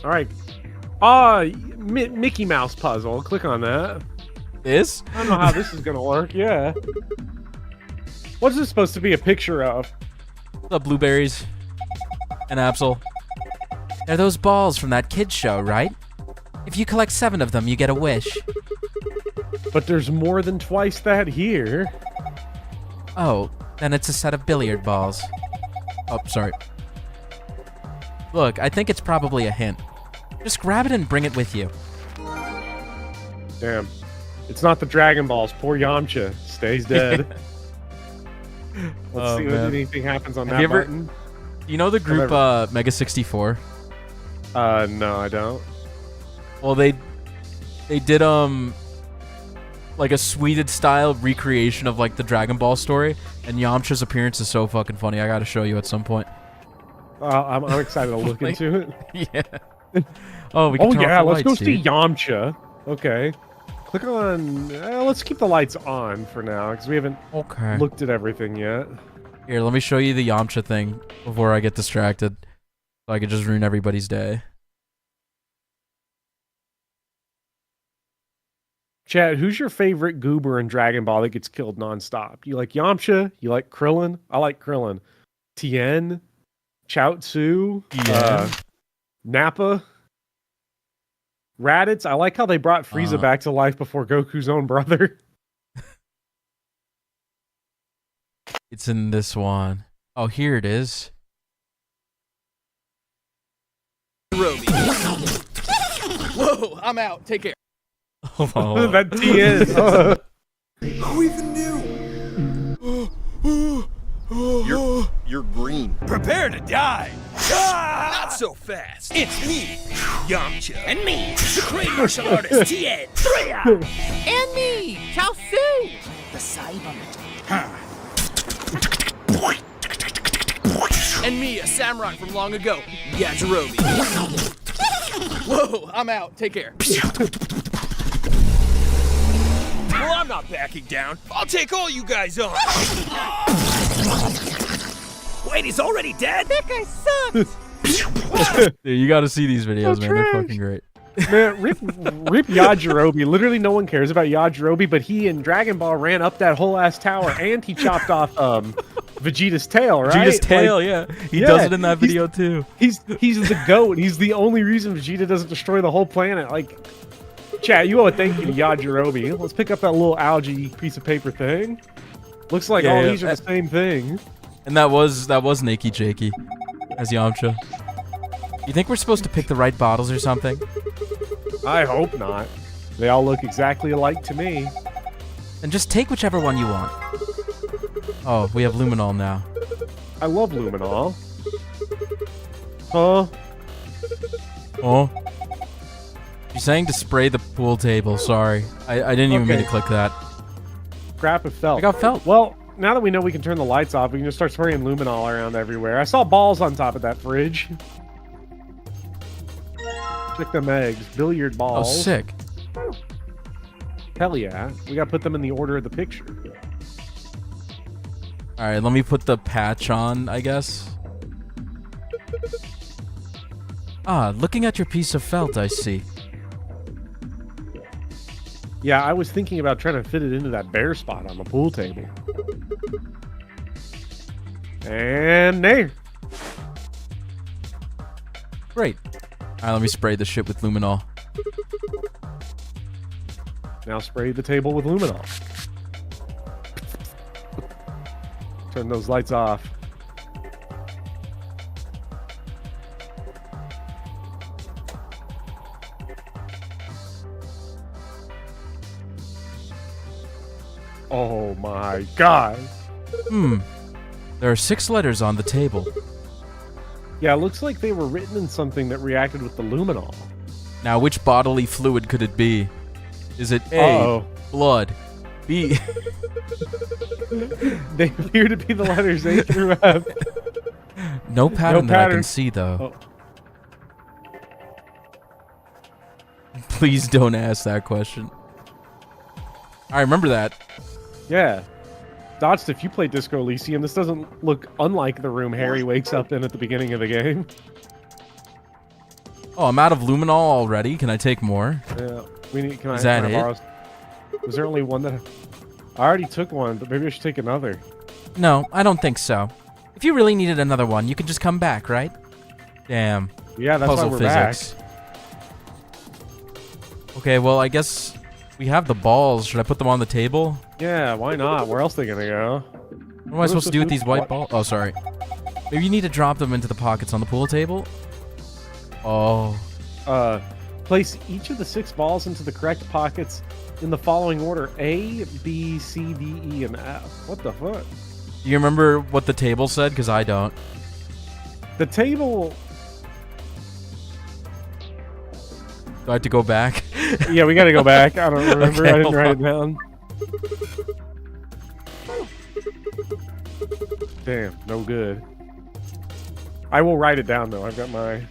Alright. Mickey Mouse puzzle. Click on that. This? I don't know how this is gonna work. Yeah. What's this supposed to be a picture of? The blueberries. An apple. They're those balls from that kid's show, right? If you collect 7 of them, you get a wish. But there's more than twice that here. Oh, then it's a set of billiard balls. Oh, sorry. Look, I think it's probably a hint. Just grab it and bring it with you. Damn. It's not the Dragon Balls. Poor Yamcha stays dead. Let's see if anything happens on Have that you ever- button. You know the group Mega 64? No, I don't. Well, they did like a Swedish style recreation of like the Dragon Ball story, and Yamcha's appearance is so fucking funny. I gotta show you at some point. I'm excited to look into it. Yeah. Oh, we can turn yeah, off the let's go lights, see dude. Yamcha. Okay. Click on... let's keep the lights on for now, because we haven't looked at everything yet. Here, let me show you the Yamcha thing before I get distracted, so I could just ruin everybody's day. Chad, who's your favorite goober in Dragon Ball that gets killed nonstop? You like Yamcha? You like Krillin? I like Krillin. Tien? Chaozu? Nappa? Raditz? I like how they brought Frieza back to life before Goku's own brother. It's in this one. Oh, here it is. Whoa, I'm out. Take care. Oh, that Tien. Who even knew? You're green. Prepare to die. Ah! Not so fast. It's me, Yamcha. And me, the great martial artist, Tien. And me, Chaozu. The Cyberman. And me, a samurai from long ago, Yajirobe. Whoa, I'm out. Take care. Well, I'm not backing down. I'll take all you guys on. Wait, he's already dead? That guy sucks. Dude, you gotta see these videos, man. They're fucking great. Man, rip Yajirobe. Literally no one cares about Yajirobe, but he in Dragon Ball ran up that whole ass tower and he chopped off Vegeta's tail, right? Vegeta's tail, yeah. He does it in that video too. He's the GOAT. He's the only reason Vegeta doesn't destroy the whole planet. Like, chat, you owe a thank you to Yajirobe. Let's pick up that little algae piece of paper thing. Looks like all these are the same thing. And that was Nakey Jakey as Yamcha. You think we're supposed to pick the right bottles or something? I hope not. They all look exactly alike to me. And just take whichever one you want. Oh, we have luminol now. I love luminol. Huh? Oh. You're saying to spray the pool table. Sorry. I didn't even mean to click that. Scrap of felt. I got felt. Well, now that we know we can turn the lights off, we can just start spraying luminol around everywhere. I saw balls on top of that fridge. Check them eggs. Billiard balls. Oh, sick. Hell yeah. We gotta put them in the order of the picture. Alright, let me put the patch on, I guess. Ah, looking at your piece of felt, I see. Yeah, I was thinking about trying to fit it into that bare spot on the pool table. And there. Great. Alright, let me spray the shit with luminol. Now spray the table with luminol. Turn those lights off. Oh my god. There are 6 letters on the table. Yeah, it looks like they were written in something that reacted with the luminol. Now, which bodily fluid could it be? Is it A, blood, B... They appear to be the letters A through F. No pattern that I can see, though. Please don't ask that question. I remember that. Yeah. Dotst, if you play Disco Elysium, this doesn't look unlike the room Harry wakes up in at the beginning of the game. Oh, I'm out of luminol already. Can I take more? Yeah. Can I that borrow? Was there only one that... I already took one, but maybe I should take another. No, I don't think so. If you really needed another one, you could just come back, right? Damn. Yeah, that's Puzzle why we're physics. back. Okay, well, I guess we have the balls. Should I put them on the table? Yeah, why not? Where else are they gonna go? What am I supposed to do with these white balls? Oh, sorry. Maybe you need to drop them into the pockets on the pool table? Oh. Place each of the 6 balls into the correct pockets in the following order: A, B, C, D, E, and F. What the fuck? Do you remember what the table said? Because I don't. The table... Do I have to go back? Yeah, we gotta go back. I don't remember. Okay, I didn't hold write on. it down. Damn, no good. I will write it down though. I've got my.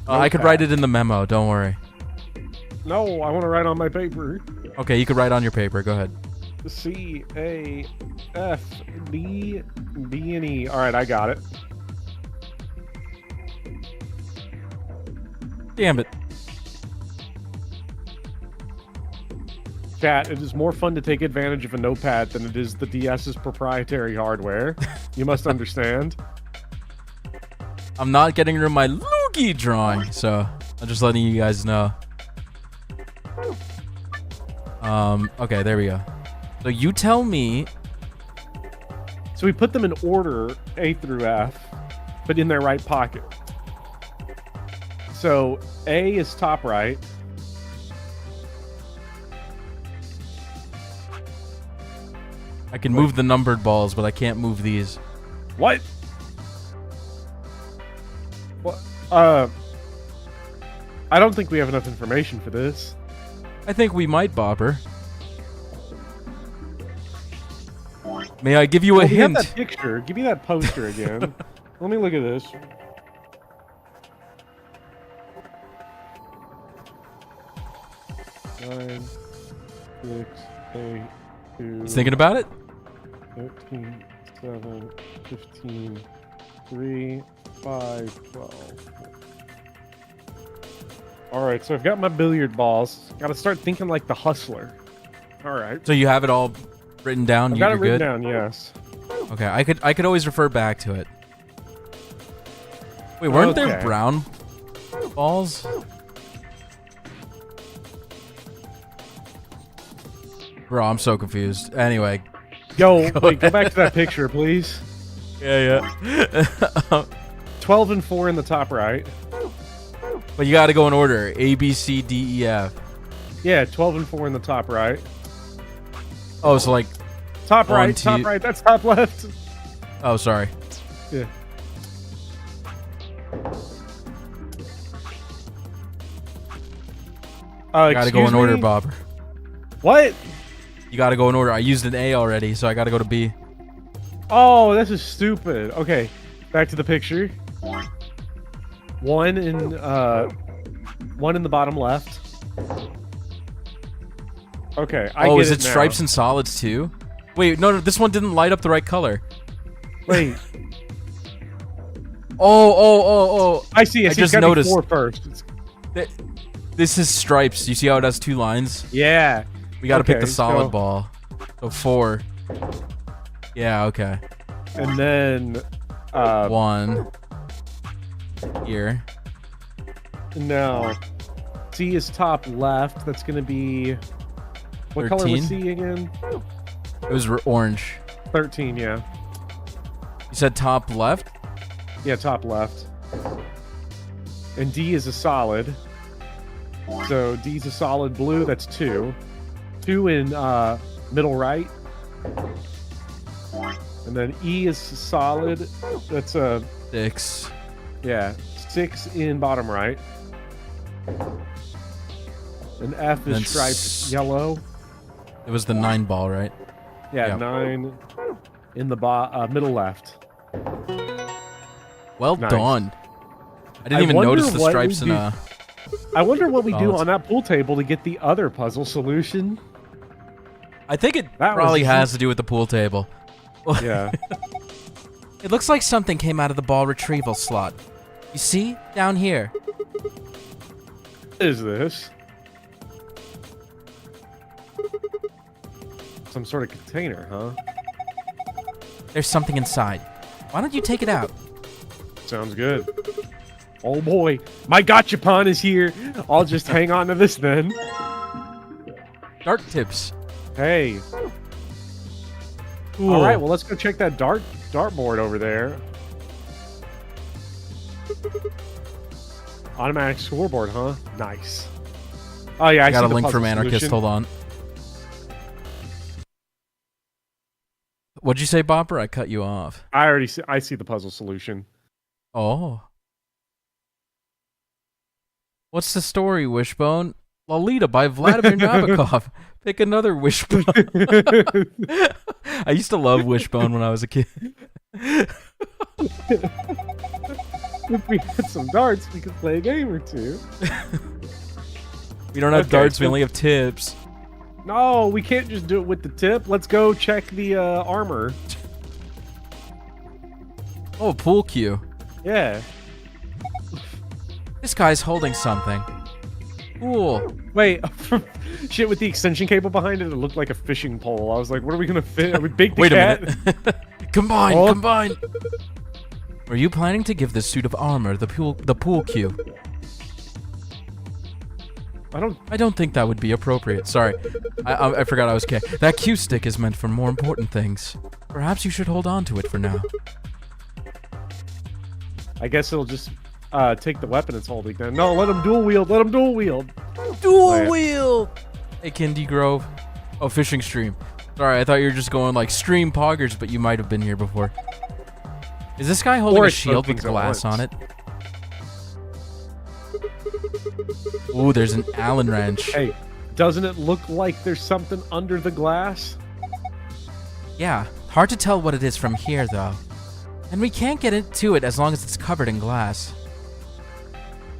I could write it in the memo. Don't worry. No, I want to write on my paper. Okay, you could write on your paper. Go ahead. C A F B B and E. All right, I got it. Damn it. Chat, it is more fun to take advantage of a notepad than it is the DS's proprietary hardware. You must understand. I'm not getting rid of my loogie drawing, so I'm just letting you guys know. Okay, there we go. So you tell me. So we put them in order, A through F, but in their right pocket. So A is top right. I can move the numbered balls, but I can't move these. What? What? I don't think we have enough information for this. I think we might, Bopper. May I give you a Well, we have hint? that picture. Give me that poster again. Let me look at this. Nine, 6, 8, 2. He's thinking about it? 13, 7, 15, 3, 5, 12. Alright, so I've got my billiard balls. Gotta start thinking like the hustler. Alright. So you have it all written down? I've got it You're written good? down, yes. Okay, I could always refer back to it. Wait, weren't there Okay. brown balls? Bro, I'm so confused. Anyway. Yo, wait, go back to that picture, please. Yeah. 12 and 4 in the top right. But you gotta go in order. A, B, C, D, E, F. Yeah, 12 and 4 in the top right. Oh, so like... Top one, right, two- top right, that's top left. Oh, sorry. Yeah. Gotta go excuse in order, me? Bopper. What? You gotta go in order. I used an A already, so I gotta go to B. Oh, this is stupid. Okay, back to the picture. One in the bottom left. Okay, I Oh, get is it now. stripes and solids too? Wait, no, this one didn't light up the right color. Wait, Oh. I see. I It's just gotta be noticed. 4 first. This is stripes. You see how it has 2 lines? Yeah. We gotta pick Okay, the solid so- ball. So 4. Yeah, okay. And then 1. Here. no. C is top left. That's gonna be what color 13? was C again? It was orange. 13. Yeah. You said top left? Yeah, top left. And D is a solid. So D's a solid blue. That's 2. 2 in middle right. And then E is solid. That's a 6. yeah. 6 in bottom right. And F is Then striped yellow. It was the 9 ball, right? Yeah, Yeah. 9 in the middle left. Well Nice. done. I didn't I even wonder notice the what stripes we in do- I wonder what we do Solids. on that pool table to get the other puzzle solution. I think it That was probably easy. has to do with the pool table. Yeah. It looks like something came out of the ball retrieval slot. You see? Down here. What is this? Some sort of container, huh? There's something inside. Why don't you take it out? Sounds good. Oh boy, my gotcha pun is here. I'll just hang on to this then. Dart tips. Hey. Cool. All right, well let's go check that dartboard over there. Automatic scoreboard, huh? Nice. Oh yeah, I got see a the link puzzle from Anarchist. solution. Hold on. What'd you say, Bopper? I cut you off. I see the puzzle solution. Oh. What's the story, Wishbone? Lolita by Vladimir Nabokov. Pick another Wishbone. I used to love Wishbone when I was a kid. If we had some darts, we could play a game or two. We don't have Okay, darts, we so- only have tips. No, we can't just do it with the tip. Let's go check the armor. Oh, pool cue. Yeah. This guy's holding something. Cool. Wait, shit, with the extension cable behind it, it looked like a fishing pole. I was like, what are we gonna fit? Are we big the Wait cat? a minute. Combine, Oh. combine. Were you planning to give this suit of armor the pool cue? I don't think that would be appropriate. Sorry. I forgot I was K. That cue stick is meant for more important things. Perhaps you should hold on to it for now. I guess it'll just take the weapon it's holding then. No, let him dual wield. Let him dual wield. Dual wield! Hey, Kindy Grove. Oh, fishing stream. Sorry, I thought you were just going like stream poggers, but you might have been here before. Is this guy holding Or a it's both shield with things at glass once. on it? Ooh, there's an Allen wrench. Hey, doesn't it look like there's something under the glass? Yeah, hard to tell what it is from here, though. And we can't get into it as long as it's covered in glass.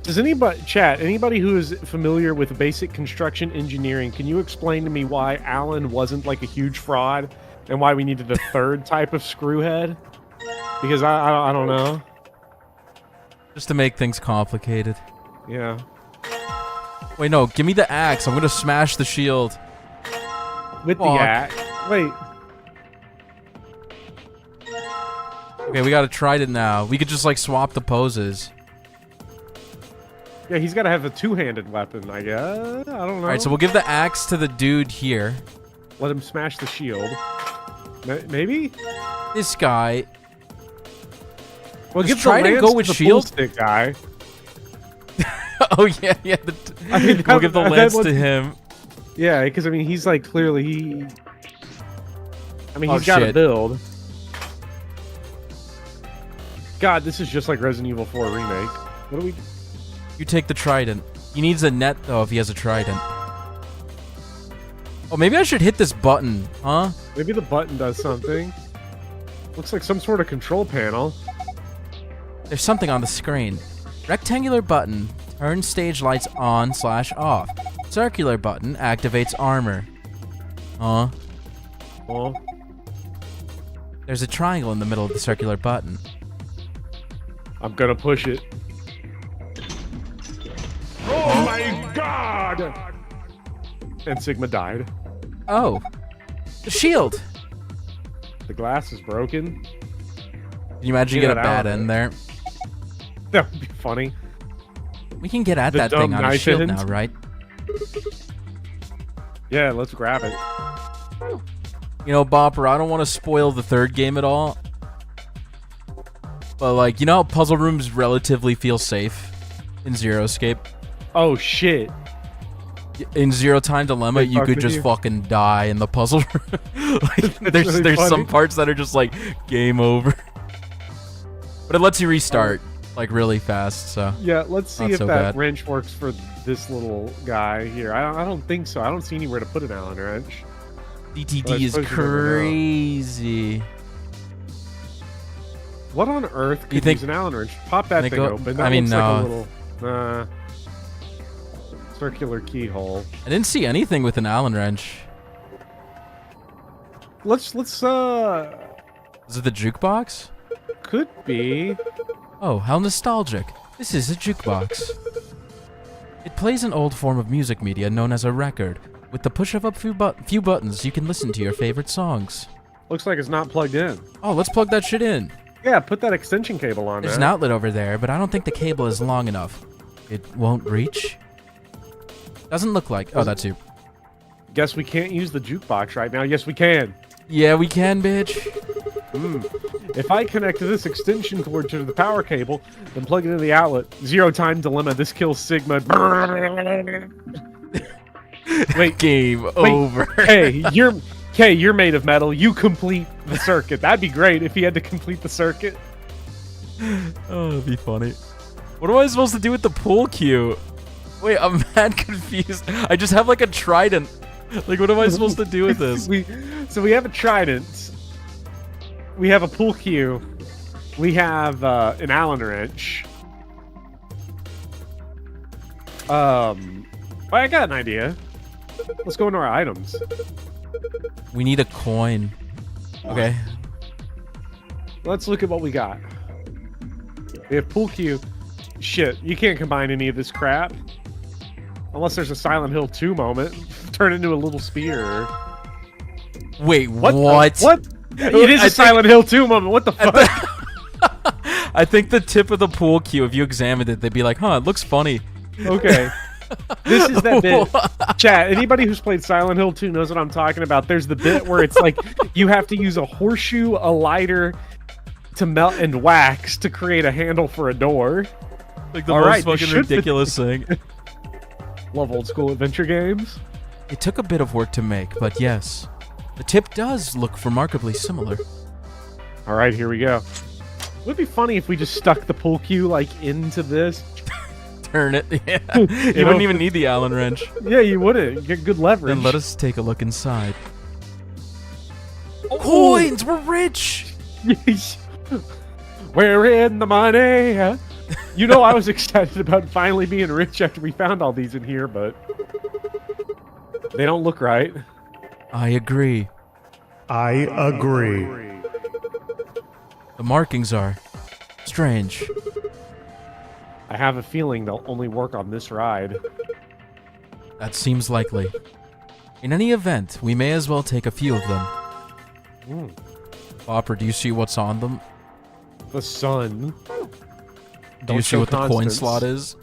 Does anybody who is familiar with basic construction engineering, can you explain to me why Allen wasn't like a huge fraud and why we needed a third type of screw head? Because I don't know. Just to make things complicated. Yeah. Wait, no, give me the axe. I'm gonna smash the shield. With the Fuck. axe. Wait. Okay, we gotta try it now. We could just like swap the poses. Yeah, he's got to have a two-handed weapon, I guess. I don't know. Alright, so we'll give the axe to the dude here. Let him smash the shield. Maybe? This guy. Well, Just give try the to lance go to with the shield. pool stick guy. Oh, yeah. I mean, We'll give the that lance was- to him. Yeah, because I mean, he's like clearly. I mean, Oh, he's got a shit. build. God, this is just like Resident Evil 4 remake. What do we? You take the trident. He needs a net, though, if he has a trident. Oh, maybe I should hit this button, huh? Maybe the button does something. Looks like some sort of control panel. There's something on the screen. Rectangular button, turn stage lights on/off. Circular button activates armor. Huh? Oh, There's a triangle in the middle of the circular button. I'm gonna push it. Oh my God! And Sigma died. Oh. The shield! The glass is broken. Can you imagine you Get get a it out bad of end there? That would be funny. We can get at The that dumb thing on a knife shield end. now, right? Yeah, let's grab it. You know, Bopper, I don't want to spoil the third game at all. But, like, you know how puzzle rooms relatively feel safe in Zero Escape? Oh shit! In Zero Time Dilemma, They you fuck could with just you? fucking die in the puzzle room. Like, there's really there's some funny. parts that are just like game over. But it lets you restart like really fast, so Yeah, let's see Not if so that bad. wrench works for this little guy here. I don't think so. I don't see anywhere to put an Allen wrench. DTD Well, I is suppose you never know. crazy. What on earth could You think- use an Allen wrench? Pop that They thing go- open. I That mean, looks like no. a little circular keyhole. I didn't see anything with an Allen wrench. Let's Is it the jukebox? could be. Oh, how nostalgic. This is a jukebox. It plays an old form of music media known as a record. With the push of a few buttons, you can listen to your favorite songs. Looks like it's not plugged in. Oh, let's plug that shit in. Yeah, put that extension cable on There's there. an outlet over there, but I don't think the cable is long enough. It won't reach? Doesn't look like... Oh, that's you. Guess we can't use the jukebox right now. Yes, we can. Yeah, we can, bitch. If I connect this extension cord to the power cable, then plug it into the outlet. Zero Time Dilemma. This kills Sigma. Wait, Game wait. over. You're made of metal. You complete the circuit. That'd be great if he had to complete the circuit. Oh, that'd be funny. What am I supposed to do with the pool cue? Wait, I'm mad confused. I just have like a trident. Like, what am I supposed to do with this? So we have a trident. We have a pool cue. We have an Allen wrench. Well, I got an idea. Let's go into our items. We need a coin. Okay. Let's look at what we got. We have pool cue. Shit, you can't combine any of this crap. Unless there's a Silent Hill 2 moment. Turn into a little spear. Wait, what? What? It is a Silent Hill 2 moment. What the fuck? I think the tip of the pool cue, if you examined it, they'd be like, huh, it looks funny. Okay. This is that bit. Chat, anybody who's played Silent Hill 2 knows what I'm talking about. There's the bit where it's like you have to use a horseshoe, a lighter to melt and wax to create a handle for a door. Like the most fucking ridiculous thing. Love old school adventure games. It took a bit of work to make, but yes. The tip does look remarkably similar. All right, here we go. It would be funny if we just stuck the pool cue like into this. Turn it. Yeah. You wouldn't even need the Allen wrench. Yeah, you wouldn't. You get good leverage. Then let us take a look inside. Oh. Coins! We're rich! We're in the money. You know, I was excited about finally being rich after we found all these in here, but they don't look right. I agree. I agree. The markings are strange. I have a feeling they'll only work on this ride. That seems likely. In any event, we may as well take a few of them. Bopper, do you see what's on them? The sun. Do you see what the coin slot is?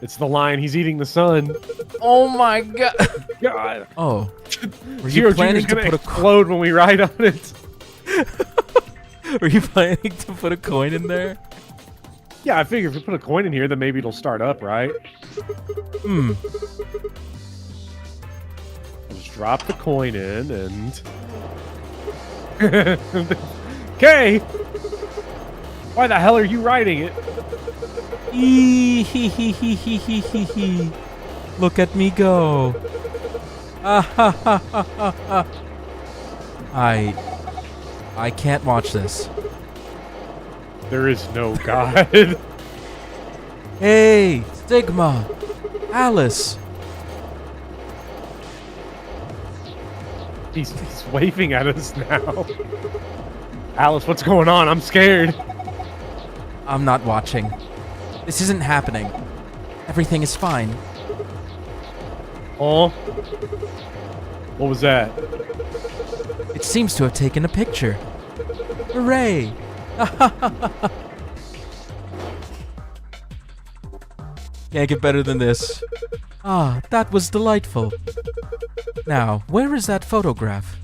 It's the line. He's eating the sun. Oh my god! God. Oh, were Zero you planning Jr.'s to put a explode when we ride on it? Were you planning to put a coin in there? Yeah, I figure if we put a coin in here, then maybe it'll start up, right? Just drop the coin in and. Okay. Why the hell are you riding it? Look at me go. I can't watch this. There is no God. Hey, Stigma. Alice. He's waving at us now. Alice, what's going on? I'm scared. I'm not watching. This isn't happening. Everything is fine. Oh? What was that? It seems to have taken a picture. Hooray! Can't get better than this. Ah, that was delightful. Now, where is that photograph?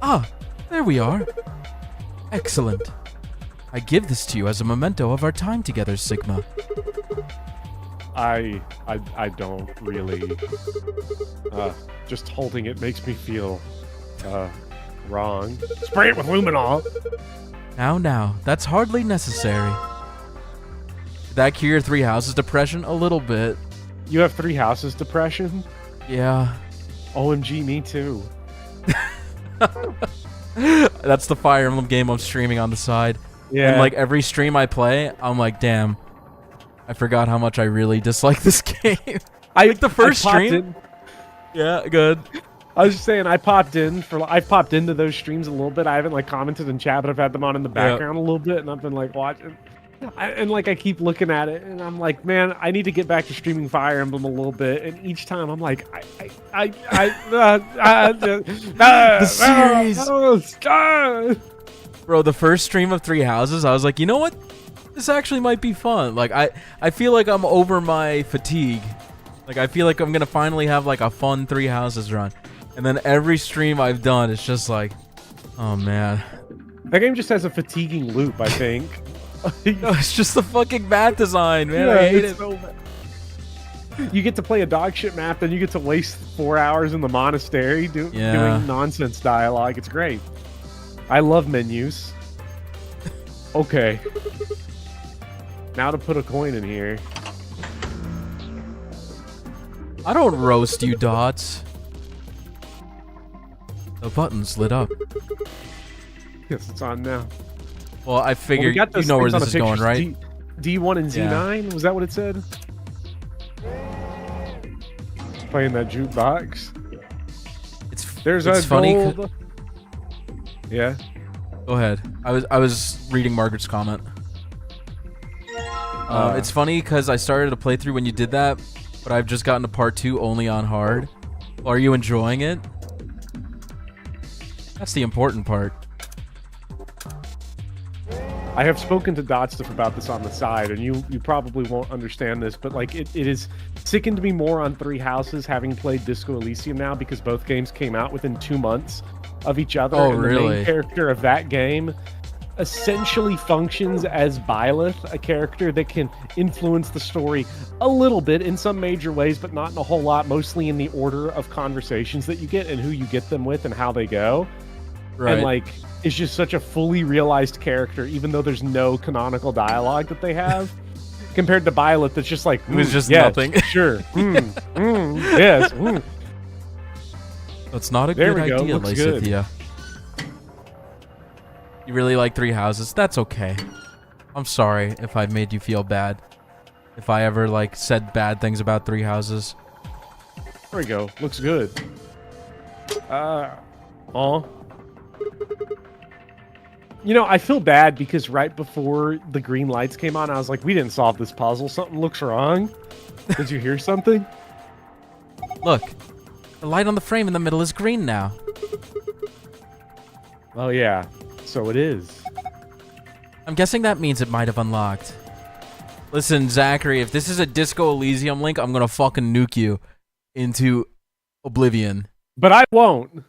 Ah, there we are. Excellent. I give this to you as a memento of our time together, Sigma. I don't really. Just holding it makes me feel wrong. Spray it with luminol. Now, that's hardly necessary. Did that cure your three houses depression? A little bit. You have three houses depression? Yeah. OMG, me too. That's the Fire Emblem game I'm streaming on the side. Yeah. And like every stream I play, I'm like, damn, I forgot how much I really dislike this game. Like the first stream. Yeah, good. I was just saying, I've popped into those streams a little bit. I haven't like commented in chat, but I've had them on in the background a little bit, and I've been like watching. I keep looking at it, and I'm like, man, I need to get back to streaming Fire Emblem a little bit. And each time, I'm like, the series. Bro, the first stream of Three Houses, I was like, you know what? This actually might be fun. Like, I feel like I'm over my fatigue. Like, I feel like I'm gonna finally have like a fun Three Houses run. And then every stream I've done, it's just like, oh man. That game just has a fatiguing loop, I think. No, it's just the fucking map design, man. Yeah, I hate it. So bad. You get to play a dog shit map, then you get to waste 4 hours in the monastery doing nonsense dialogue. It's great. I love menus. Okay. Now to put a coin in here. I don't roast you, Dots. The button's lit up. Yes, it's on now. Well, I figured you know where this is going, right? D1 and Z9? Was that what it said? Playing that jukebox. There's it's a funny. gold. Yeah. Go ahead. I was reading Margaret's comment. It's funny because I started a playthrough when you did that, but I've just gotten to part 2 only on hard. Are you enjoying it? That's the important part. I have spoken to Dotstuff about this on the side, and you probably won't understand this, but like it is sickened me more on Three Houses having played Disco Elysium now because both games came out within 2 months of each other. Oh, and the really? main character of that game essentially functions as Byleth, a character that can influence the story a little bit in some major ways, but not in a whole lot, mostly in the order of conversations that you get and who you get them with and how they go. Right. And like, it's just such a fully realized character, even though there's no canonical dialogue that they have, compared to Byleth that's just like, it was just yes, nothing. Sure. Yes. That's not a There good we go. idea, Looks good. Lysithia. You really like Three Houses? That's okay. I'm sorry if I made you feel bad. If I ever, like, said bad things about Three Houses. There we go. Looks good. You know, I feel bad because right before the green lights came on, I was like, we didn't solve this puzzle. Something looks wrong. Did you hear something? Look. The light on the frame in the middle is green now. Oh, yeah. So it is. I'm guessing that means it might have unlocked. Listen, Zachary, if this is a Disco Elysium link, I'm gonna fucking nuke you into oblivion. But I won't.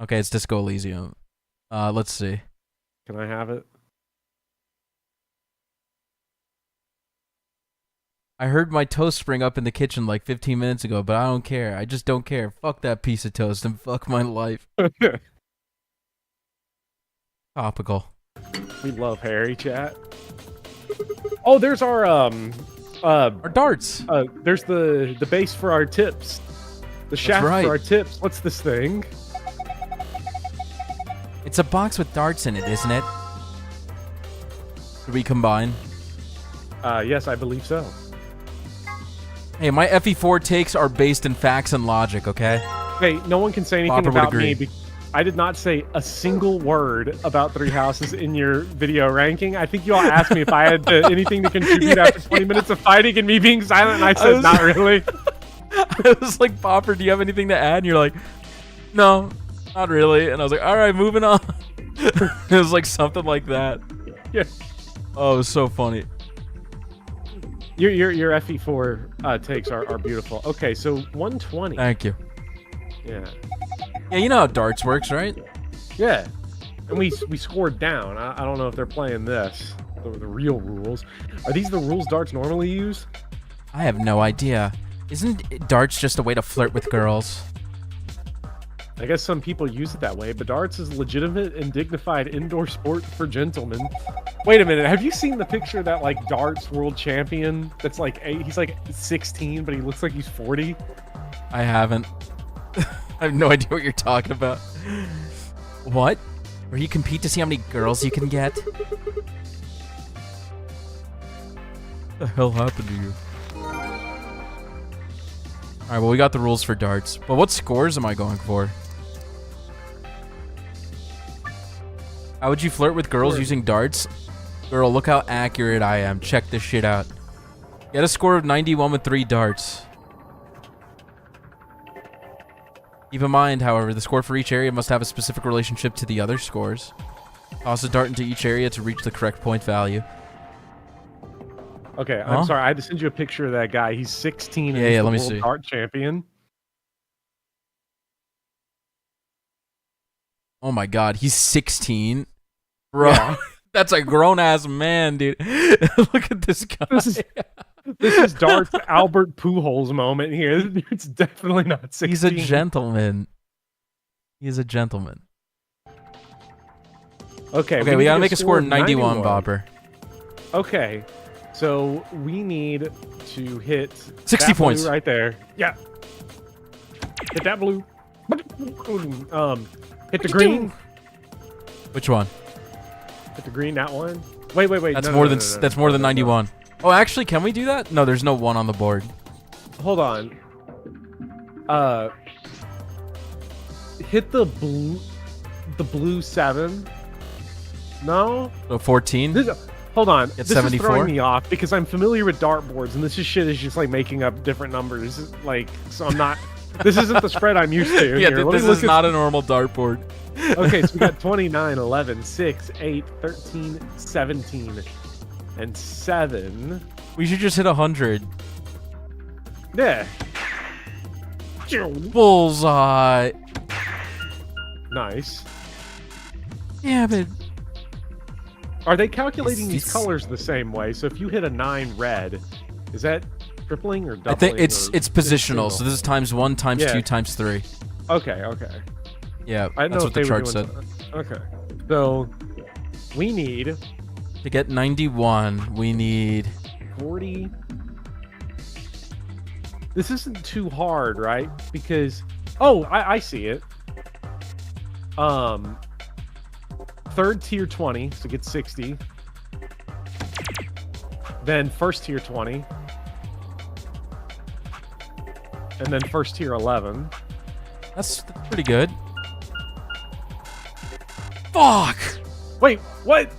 Okay, it's Disco Elysium. Let's see. Can I have it? I heard my toast spring up in the kitchen like 15 minutes ago, but I don't care. I just don't care. Fuck that piece of toast and fuck my life. Topical. We love Harry, chat. Oh, there's our darts. There's the base for our tips. The shaft for our tips. What's this thing? It's a box with darts in it, isn't it? Do we combine? Yes, I believe so. Hey, my FE4 takes are based in facts and logic, okay? Hey, no one can say anything Bopper would about agree. me. I did not say a single word about Three Houses in your video ranking. I think you all asked me if I had anything to contribute after 20 minutes of fighting and me being silent, and I said, not really. I was like, Bopper, do you have anything to add? And you're like, no, not really. And I was like, all right, moving on. It was like something like that. Yeah. Oh, it was so funny. Your FE4 takes are beautiful. Okay, so 120. Thank you. Yeah. Yeah, you know how darts works, right? Yeah. And we scored down. I don't know if they're playing this. The real rules. Are these the rules darts normally use? I have no idea. Isn't darts just a way to flirt with girls? I guess some people use it that way, but darts is a legitimate and dignified indoor sport for gentlemen. Wait a minute, have you seen the picture of that like darts world champion that's like he's like 16, but he looks like he's 40? I haven't. I have no idea what you're talking about. What? Where you compete to see how many girls you can get? What the hell happened to you? Alright, well, we got the rules for darts. But what scores am I going for? How would you flirt with girls using darts? Girl, look how accurate I am. Check this shit out. Get a score of 91 with 3 darts. Keep in mind, however, the score for each area must have a specific relationship to the other scores. Toss a dart into each area to reach the correct point value. Okay, I'm sorry. I had to send you a picture of that guy. He's 16 and he's the world dart champion. Oh my god, he's 16? Bro, Yeah. that's a grown-ass man, dude. Look at this guy. This is darts Albert Pujols moment here. This dude's definitely not 16. He's a gentleman. He's a gentleman. Okay, we gotta make a score of 91, Bopper. Okay, so we need to hit 60 that blue points. right there. Yeah. Hit that blue. Hit the green. Which one? Hit the green. That one. Wait. That's that's more than 91. Oh, actually, can we do that? No, there's no 1 on the board. Hold on. Hit the blue 7. No. So 14. Hold on. Get This 74? is throwing me off because I'm familiar with dartboards, and this shit is just like making up different numbers. Like, so I'm not. This isn't the spread I'm used to. Yeah, Here, this is not a normal dartboard. Okay, so we got 29, 11, 6, 8, 13, 17, and 7. We should just hit 100. Yeah. Bullseye. Nice. Yeah, but are they calculating these colors the same way? So if you hit a 9 red, is that tripling or doubling? I think it's positional. So this is ×1, ×2, ×3. Okay. Yeah, I that's know what the chart said. Okay. So we need to get 91. We need 40. This isn't too hard, right? Because I see it. Third tier 20, so get 60. Then first tier 20. And then first tier 11. That's pretty good. Fuck! Wait, what?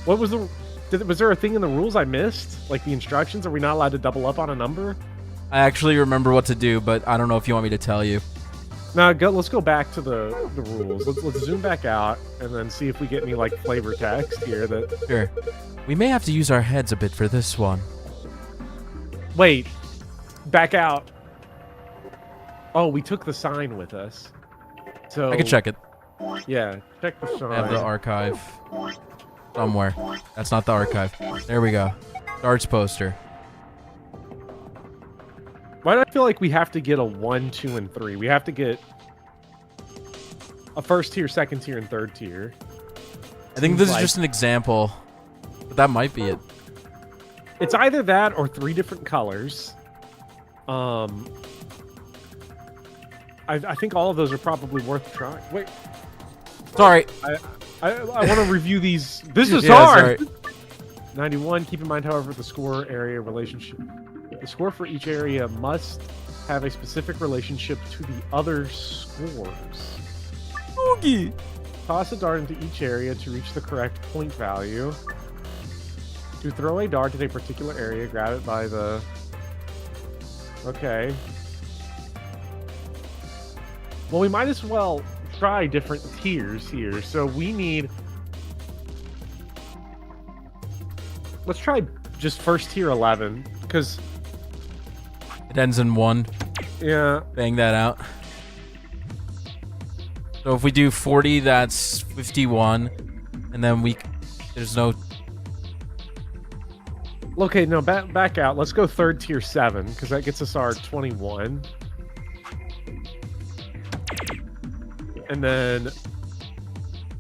What was was there a thing in the rules I missed? Like the instructions? Are we not allowed to double up on a number? I actually remember what to do, but I don't know if you want me to tell you. Now, let's go back to the rules. Let's zoom back out and then see if we get any like flavor text here. Sure. We may have to use our heads a bit for this one. Wait, back out. Oh, we took the sign with us. So I can check it. Yeah, check the sign. I have the archive somewhere. That's not the archive. There we go. Darts poster. Why do I feel like we have to get a 1, 2, and 3? We have to get a first tier, second tier, and third tier. I think this is just an example, but that might be it. It's either that or 3 different colors. I think all of those are probably worth trying. Wait. Sorry. I want to review these. This is yeah, hard. Sorry. 91. Keep in mind, however, the score area relationship. The score for each area must have a specific relationship to the other scores. Oogie. Toss a dart into each area to reach the correct point value. To throw a dart at a particular area, grab it by the... Okay. Well, we might as well try different tiers here. So we need... Let's try just first tier 11, because... It ends in 1. Yeah. Bang that out. So if we do 40, that's 51. And then there's no... Okay, no, back out. Let's go third tier 7, because that gets us our 21. And then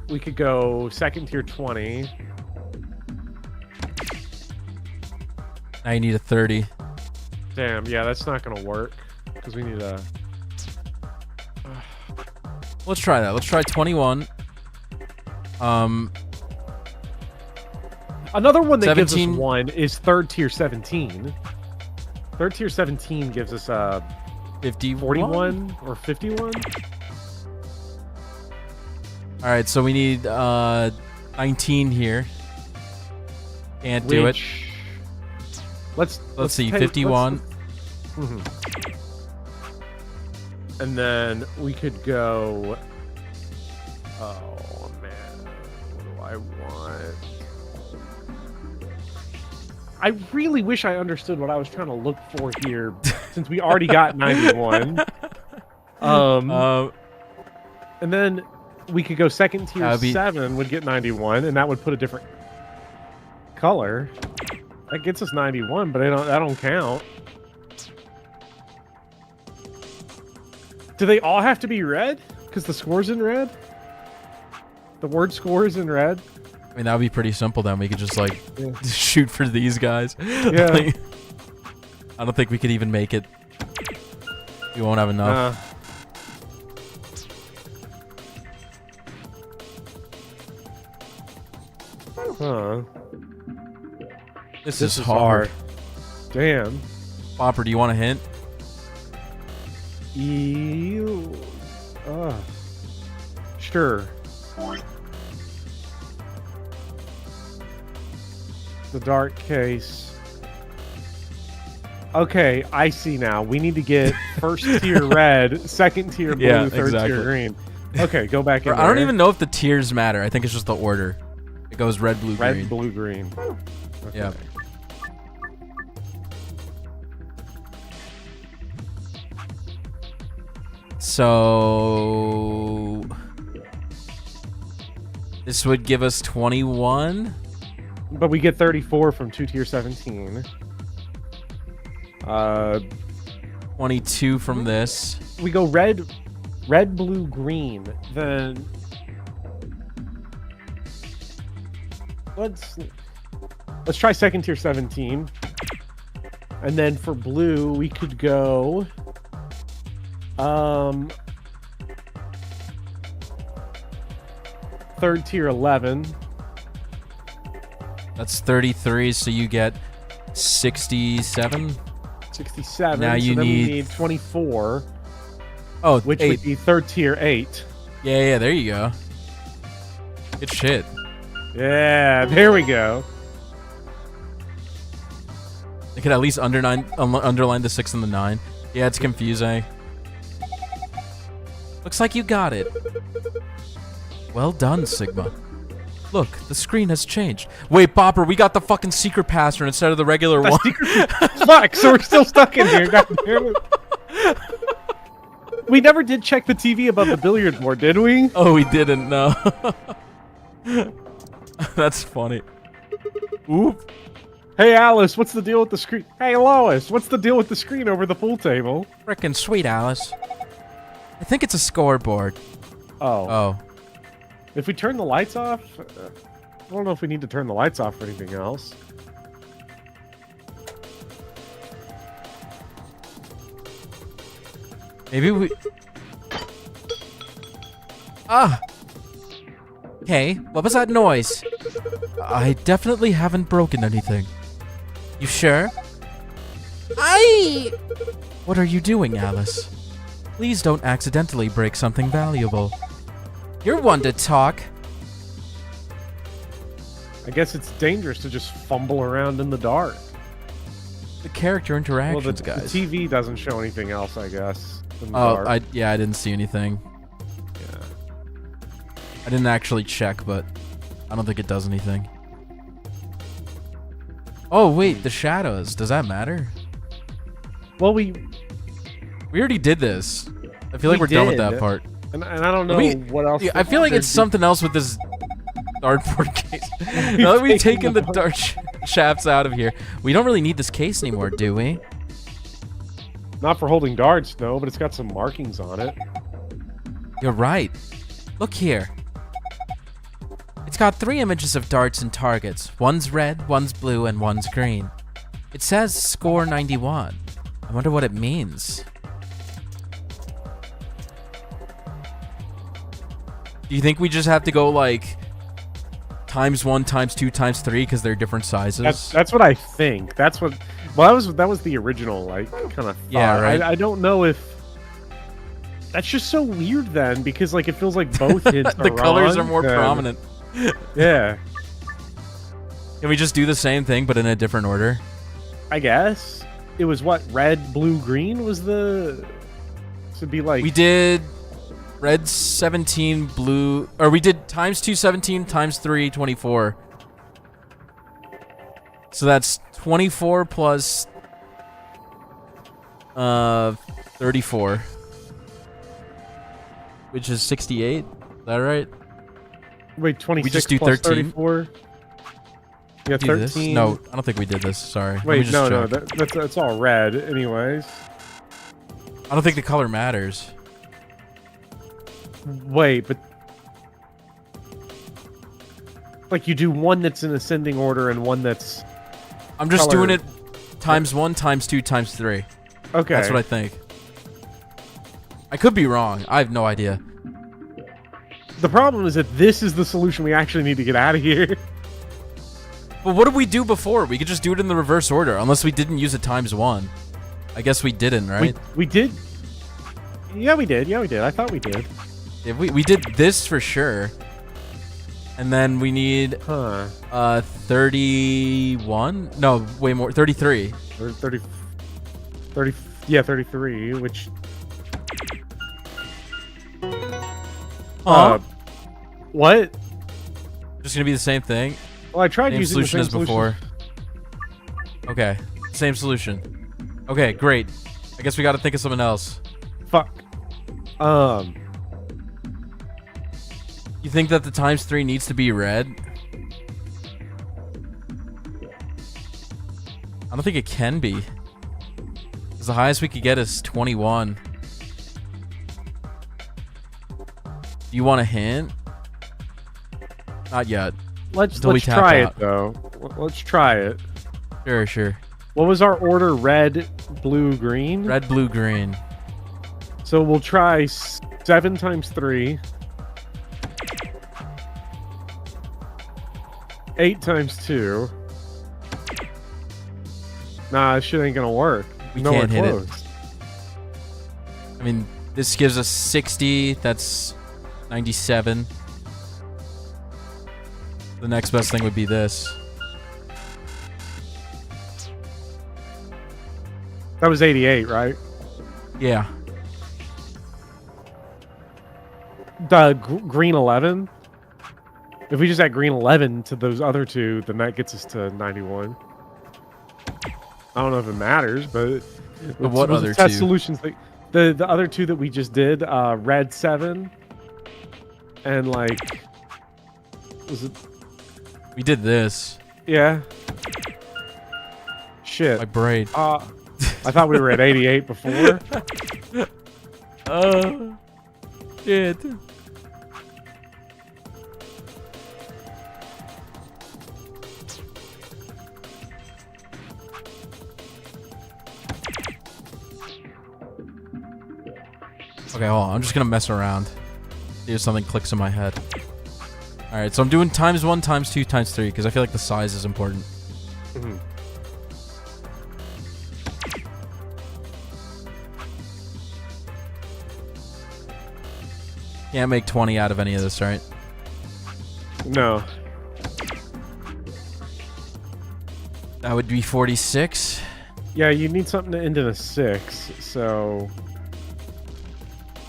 we could go second tier 20. Now you need a 30. Damn, yeah, that's not going to work, because we need a... Let's try that. Let's try 21. Another one that 17. gives us 1 is third tier 17. Third tier 17 gives us a 41 or 51. All right, so we need 19 here. Can't do it. Let's see, 51. And then we could go... Oh, man. What do I want? I really wish I understood what I was trying to look for here, since we already got 91. And then we could go second tier 7 would get 91, and that would put a different color. That gets us 91, but that don't count. Do they all have to be red? Because the score's in red? The word score is in red? I mean, that would be pretty simple then. We could just, like, shoot for these guys. Yeah. Like, I don't think we could even make it. We won't have enough. Huh. This is hard. Damn. Bopper, do you want a hint? Ew. Sure. The dark case. Okay, I see now. We need to get first tier red, second tier blue, Yeah, third exactly. tier green. Okay, go back in I don't there. even know if the tiers matter. I think it's just the order. It goes red, blue, green. Red, blue, green. Okay. Yeah. So this would give us 21. But we get 34 from 2 tier 17. 22 from this. We go red, blue, green. Then let's try second tier 17. And then for blue, we could go third tier 11. That's 33, so you get 67. 67. Now you so then need... we need 24. Oh, which 8. would be third tier 8. Yeah, there you go. Good shit. Yeah, there we go. They could at least underline the 6 and the 9. Yeah, it's confusing. Looks like you got it. Well done, Sigma. Look, the screen has changed. Wait, Bopper, we got the fucking secret password instead of the regular one. Fuck, so we're still stuck in here. God damn it. We never did check the TV above the billiard board, did we? Oh, we didn't, no. That's funny. Oop. Hey, Alice, what's the deal with the screen? Hey, Lois, what's the deal with the screen over the pool table? Frickin' sweet, Alice. I think it's a scoreboard. Oh. If we turn the lights off, I don't know if we need to turn the lights off for anything else. Maybe we... Ah! Hey, what was that noise? I definitely haven't broken anything. You sure? What are you doing, Alice? Please don't accidentally break something valuable. You're one to talk. I guess it's dangerous to just fumble around in the dark. The character interactions, Well, guys. the TV doesn't show anything else, I guess. In the Oh, dark. I didn't see anything. Yeah. I didn't actually check, but I don't think it does anything. Oh, wait, the shadows. Does that matter? Well, we already did this. I feel like we're done with that part. And I don't know what else. Yeah, I feel like it's something else with this dartboard case. Now that we've taken the dart shafts out of here, we don't really need this case anymore, do we? Not for holding darts, no, but it's got some markings on it. You're right. Look here. It's got 3 images of darts and targets. One's red, one's blue, and one's green. It says score 91. I wonder what it means. Do you think we just have to go like ×1, ×2, ×3 because they're different sizes? That's what I think. That's what. Well, that was the original like kind of. Yeah, right. I don't know if. That's just so weird then, because like it feels like both hits the are colors are wrong, more then- prominent. Yeah, Can we just do the same thing but in a different order? I guess it was what red, blue, green was the. To be like We did red 17, blue, or we did ×2 17, ×3 24. So that's 24 plus 34, which is 68. Is that right? Wait, 26 We just do plus 13? 34. Yeah, Do this? 13. No, I don't think we did this. Sorry. Let me Wait, just no, check. that's all red, anyways. I don't think the color matters. Wait, but Like you do one that's in ascending order and one that's. I'm just doing it times 1, times 2, times 3. Okay. That's what I think. I could be wrong. I have no idea. The problem is that this is the solution we actually need to get out of here. But what did we do before? We could just do it in the reverse order, unless we didn't use it times 1. I guess we didn't, right? We did. Yeah, we did. Yeah, we did. I thought we did. Yeah, we did this for sure. And then we need 31? No, way more. 33. 30, yeah, 33, which... What? Just gonna be the same thing? Well, I tried same using solution the same as before. Okay, same solution. Okay, great. I guess we gotta think of something else. Fuck. You think that the times 3 needs to be red? I don't think it can be. Because the highest we could get is 21. Do you want a hint? Not yet. Let's try it, though. Let's try it. Sure, sure. What was our order? Red, blue, green? Red, blue, green. So we'll try 7 times 3. 8 times 2. Nah, this shit ain't gonna work. We Nowhere can't hit close. it. I mean, this gives us 60. That's 97. The next best thing would be this. That was 88, right? Yeah. Green 11. If we just add green 11 to those other two, then that gets us to 91. I don't know if it matters, but what other test two? Solutions? The other two that we just did, red 7, and like, was it? We did this. Yeah. Shit. My brain. I thought we were at 88 before. Shit. Okay, hold on. I'm just gonna mess around. See if something clicks in my head. Alright, so I'm doing times 1, times 2, times 3, because I feel like the size is important. Mm-hmm. Can't make 20 out of any of this, right? No. That would be 46. Yeah, you need something to end in a 6, so...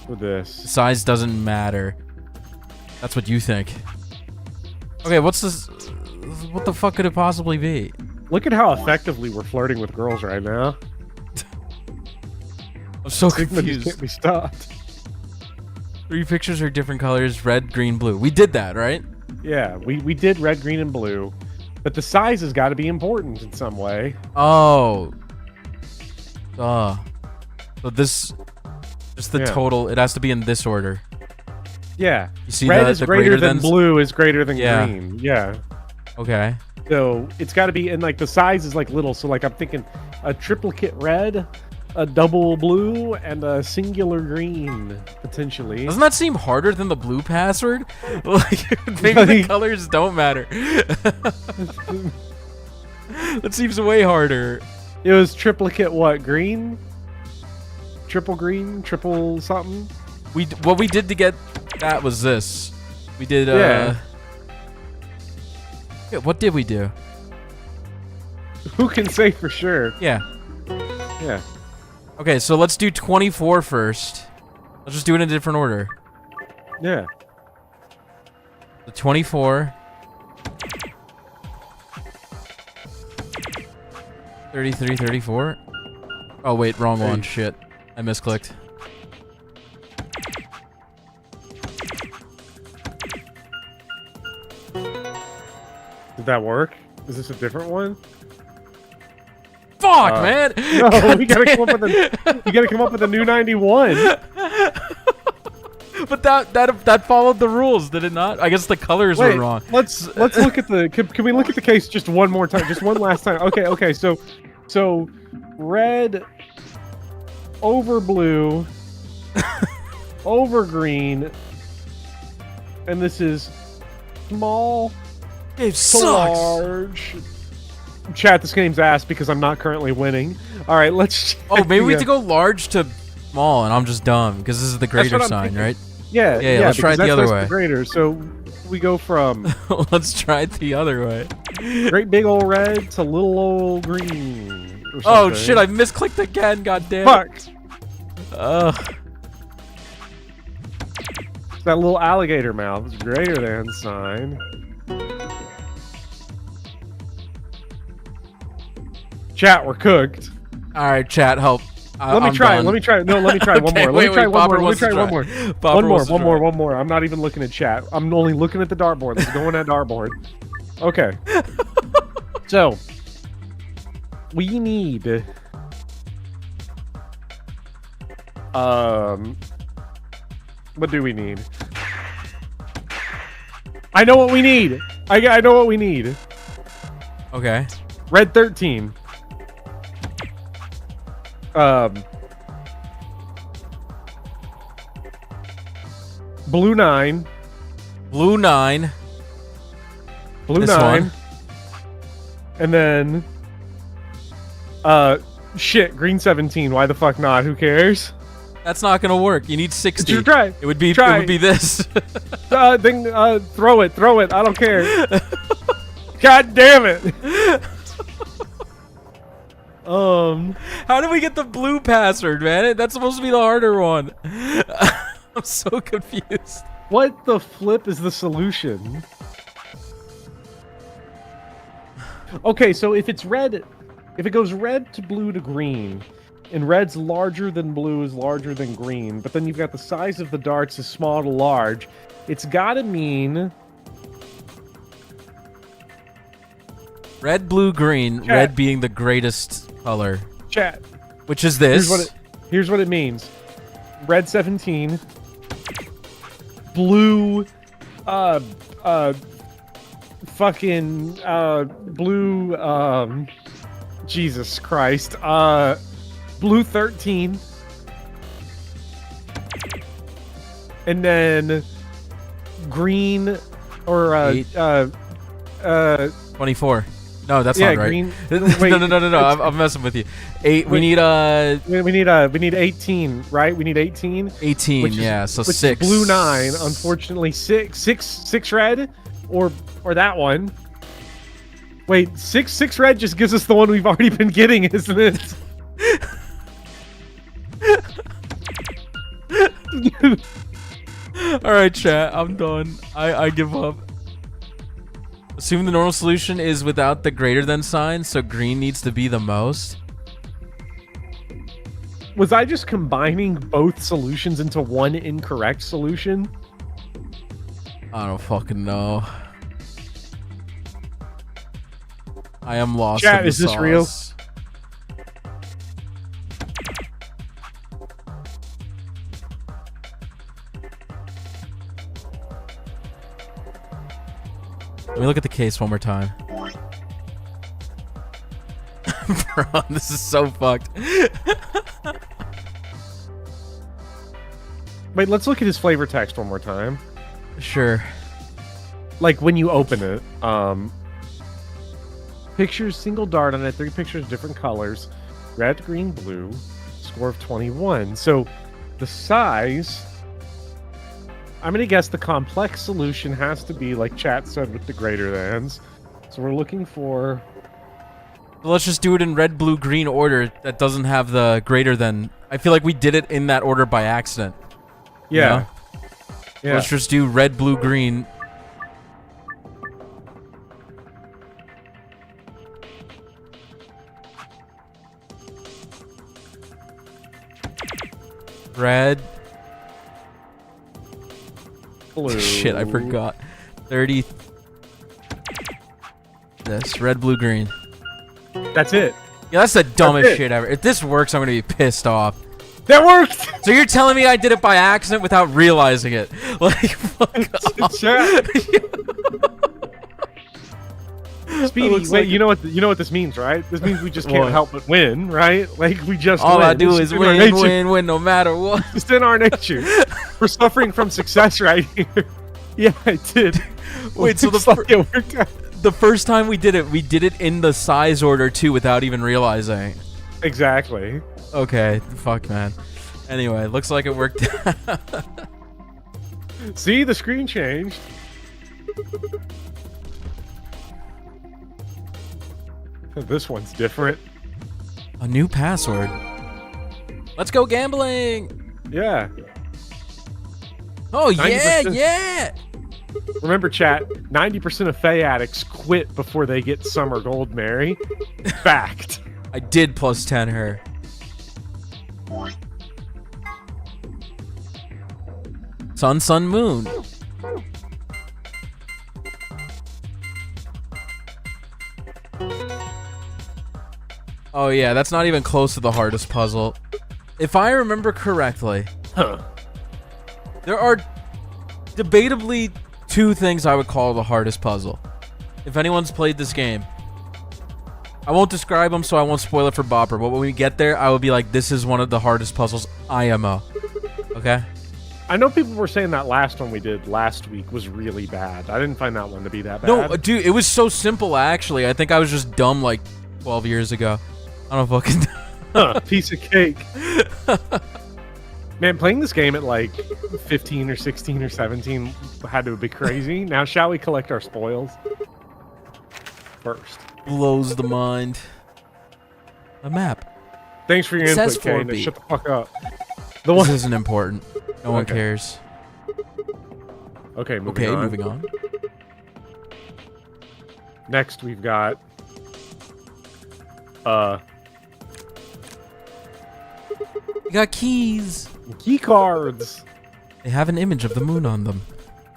for this. Size doesn't matter. That's what you think. Okay, what's this? What the fuck could it possibly be? Look at how effectively we're flirting with girls right now. I'm so Sigma just confused. can't be stopped. 3 pictures are different colors, red, green, blue. We did that, right? Yeah, we did red, green, and blue. But the size has got to be important in some way. Oh. So this... Just the total. It has to be in this order. Yeah. You see red the, is the greater than thans? blue is greater than green. Yeah. Okay. So it's got to be, and like the size is like little. So like I'm thinking a triplicate red, a double blue, and a singular green potentially. Doesn't that seem harder than the blue password? Like maybe the colors don't matter. That seems way harder. It was triplicate what? Green? Triple green? Triple something? What we did to get that was this. We did yeah, what did we do? Who can say for sure? Yeah. Yeah. Okay, so let's do 24 first. Let's just do it in a different order. Yeah. The 24. 33, 34. Oh wait, wrong one. Shit. I misclicked. Did that work? Is this a different one? Fuck, man! No, we gotta come up with a new 91. But that followed the rules, did it not? I guess the colors were wrong. Let's look at the. Can we look at the case just one more time? Just one last time. Okay. So red over blue over green, and this is small to large. Chat, this game's ass because I'm not currently winning. All right, let's. Oh, maybe we have to go large to small, and I'm just dumb because this is the greater sign, thinking. right? Yeah. Let's try it the other way. The greater. So we go from. Let's try it the other way. Great big old red to little old green. Oh shit! I misclicked again. God damn. Fuck. Ugh. That little alligator mouth is greater than sign. Chat, we're cooked. All right, chat, help. Let me try. Let me try. No, let me try one more. Let me try one more. Let me try one more. One more. I'm not even looking at chat. I'm only looking at the dartboard. Let's go on that dartboard. Okay. So we need what do we need? I know what we need. I know what we need. Okay. Red 13. Blue 9. Blue 9. Blue This 9. one. And then shit, green 17. Why the fuck not? Who cares? That's not gonna work. You need 60. Just try. It would be this. Throw it. I don't care. God damn it. How did we get the blue password, man? That's supposed to be the harder one. I'm so confused. What the flip is the solution? Okay, so if it's red, if it goes red to blue to green, and red's larger than blue is larger than green, but then you've got the size of the darts is small to large, it's gotta mean red, blue, green, Chat. red being the greatest color. Chat. Which is this. Here's what it means. Red 17. Blue fucking blue Jesus Christ. Blue 13. And then green or 24. No, that's yeah, not right. Green, wait, no. I'm messing with you. We need 18, right? We need 18. 18, yeah. So 6. Blue 9. Unfortunately, six red, or that one. Wait, six red just gives us the one we've already been getting, isn't it? All right, chat. I'm done. I give up. Assuming the normal solution is without the greater than sign, so green needs to be the most. Was I just combining both solutions into one incorrect solution? I don't fucking know. I am lost. Chat, in the is this sauce. real? Let me look at the case one more time. Bro, this is so fucked. Wait, let's look at his flavor text one more time. Sure. Like when you open it, pictures, single dart on it, 3 pictures, different colors, red, green, blue, score of 21. So the size, I'm gonna guess the complex solution has to be like chat said with the greater thans. So we're looking for. Let's just do it in red, blue, green order that doesn't have the greater than. I feel like we did it in that order by accident. Yeah. You know? Yeah. Let's just do red, blue, green. Red. Blue. Shit, I forgot. 30. This red, blue, green. That's it. Yeah, that's the dumbest That's it. shit ever. If this works, I'm gonna be pissed off. That worked! So you're telling me I did it by accident without realizing it? Like, fuck off. Speedy, wait, you know what this means, right? This means we just can't help but win, right? Like, we just all win. I do is win, no matter what. It's in our nature. We're suffering from success right here. Yeah, I did. Wait, so the first time we did it in the size order too, without even realizing. Exactly. Okay, fuck, man. Anyway, looks like it worked. See, the screen changed. This one's different. A new password. Let's go gambling. Yeah. Oh, yeah, 90%. yeah. Remember, chat, 90% of Fae addicts quit before they get Summer Gold, Mary. Fact. I did plus 10 her. Sun, sun, moon. Oh yeah, that's not even close to the hardest puzzle. If I remember correctly, there are debatably 2 things I would call the hardest puzzle. If anyone's played this game, I won't describe them, so I won't spoil it for Bopper, but when we get there, I will be like, this is one of the hardest puzzles IMO. Okay? I know people were saying that last one we did last week was really bad. I didn't find that one to be that bad. No, dude, it was so simple, actually. I think I was just dumb like 12 years ago. I don't fucking... Piece of cake. Man, playing this game at like 15 or 16 or 17 had to be crazy. Now, shall we collect our spoils? First. Blows the mind. A map. Thanks for your It input, says Kane. 4B. Shut the fuck up. This isn't important. No one Okay. cares. Okay, moving on. Next, we've got... We got keys. Key cards. They have an image of the moon on them.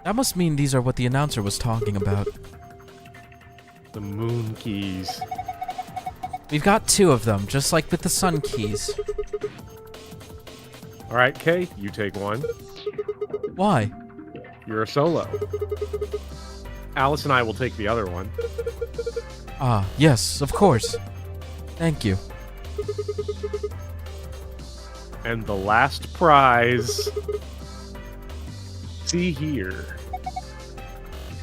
That must mean these are what the announcer was talking about. The moon keys. We've got 2 of them, just like with the sun keys. Alright, Kay, you take one. Why? You're a solo. Alice and I will take the other one. Ah, yes, of course. Thank you. And the last prize. See here.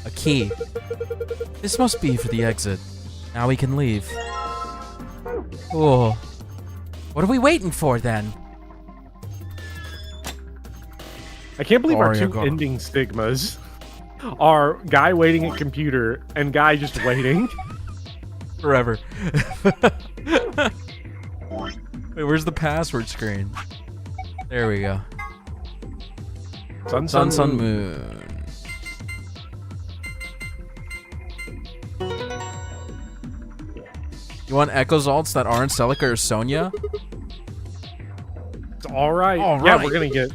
A key. This must be for the exit. Now we can leave. Oh. What are we waiting for, then? I can't believe our Sorry, 2 ending stigmas are guy waiting at computer and guy just waiting. Forever. Wait, where's the password screen? There we go. Sun, Sun, sun, sun, moon. moon. You want Echo Zalts that aren't Celica or Sonya? It's alright. All Yeah, right. we're gonna get...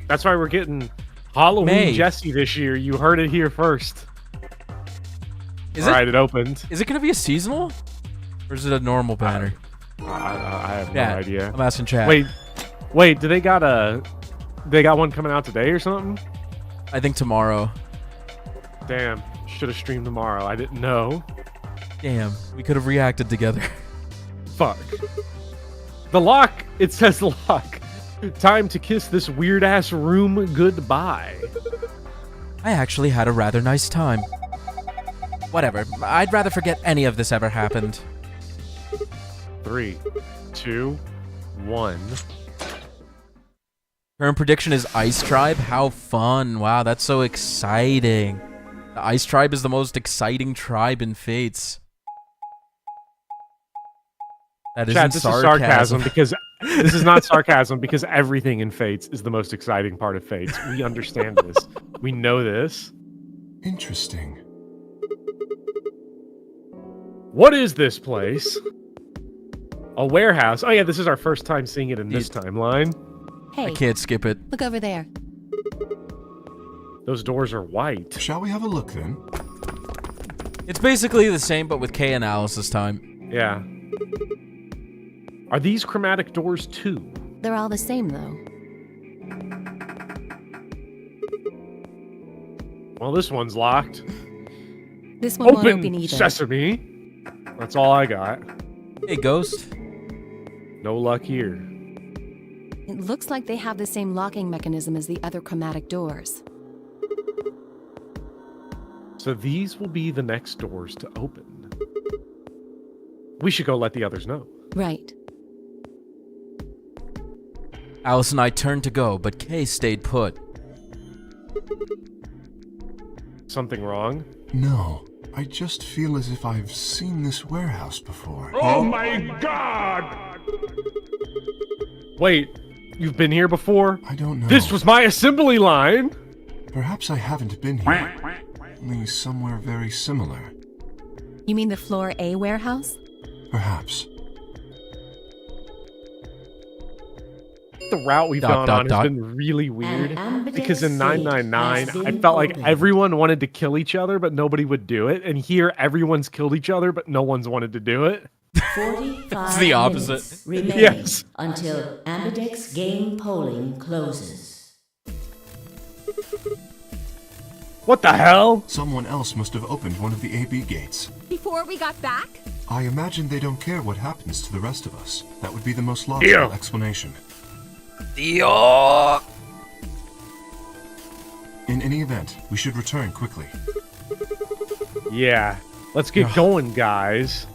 That's why we're getting Halloween May. Jessie this year. You heard it here first. Is Alright, it opened. Is it gonna be a seasonal? Or is it a normal banner? I have no Yeah, idea. I'm asking chat. Wait, do they got one coming out today or something? I think tomorrow. Damn, should have streamed tomorrow. I didn't know. Damn, we could have reacted together. Fuck. The lock, it says lock. Time to kiss this weird ass room goodbye. I actually had a rather nice time. Whatever, I'd rather forget any of this ever happened. 3, 2, 1. Current prediction is Ice Tribe. How fun. Wow, that's so exciting. The Ice Tribe is the most exciting tribe in Fates. That isn't Chad, this sarcasm. is sarcasm because this is not sarcasm because everything in Fates is the most exciting part of Fates. We understand this. We know this. Interesting. What is this place? A warehouse. Oh yeah, this is our first time seeing it in this timeline. Hey, I can't skip it. look over there. Those doors are white. Shall we have a look then? It's basically the same, but with Kay and Alice this time. Yeah. Are these chromatic doors too? They're all the same, though. Well, this one's locked. This one won't open either. Sesame. That's all I got. Hey, Ghost. No luck here. It looks like they have the same locking mechanism as the other chromatic doors. So these will be the next doors to open. We should go let the others know. Right. Alice and I turned to go, but Kay stayed put. Something wrong? No, I just feel as if I've seen this warehouse before. Oh my god! Wait, you've been here before? I don't know. This was my assembly line! Perhaps I haven't been here. Only somewhere very similar. You mean the Floor A warehouse? Perhaps. The route we've gone on has been really weird. Because in 999, I felt like everyone wanted to kill each other, but nobody would do it. And here, everyone's killed each other, but no one's wanted to do it. 45 It's the opposite. minutes remain Yes. until Ambidex game polling closes. What the hell? Someone else must have opened one of the AB gates. Before we got back? I imagine they don't care what happens to the rest of us. That would be the most logical explanation. Dio! In any event, we should return quickly. Yeah. Let's get going, guys.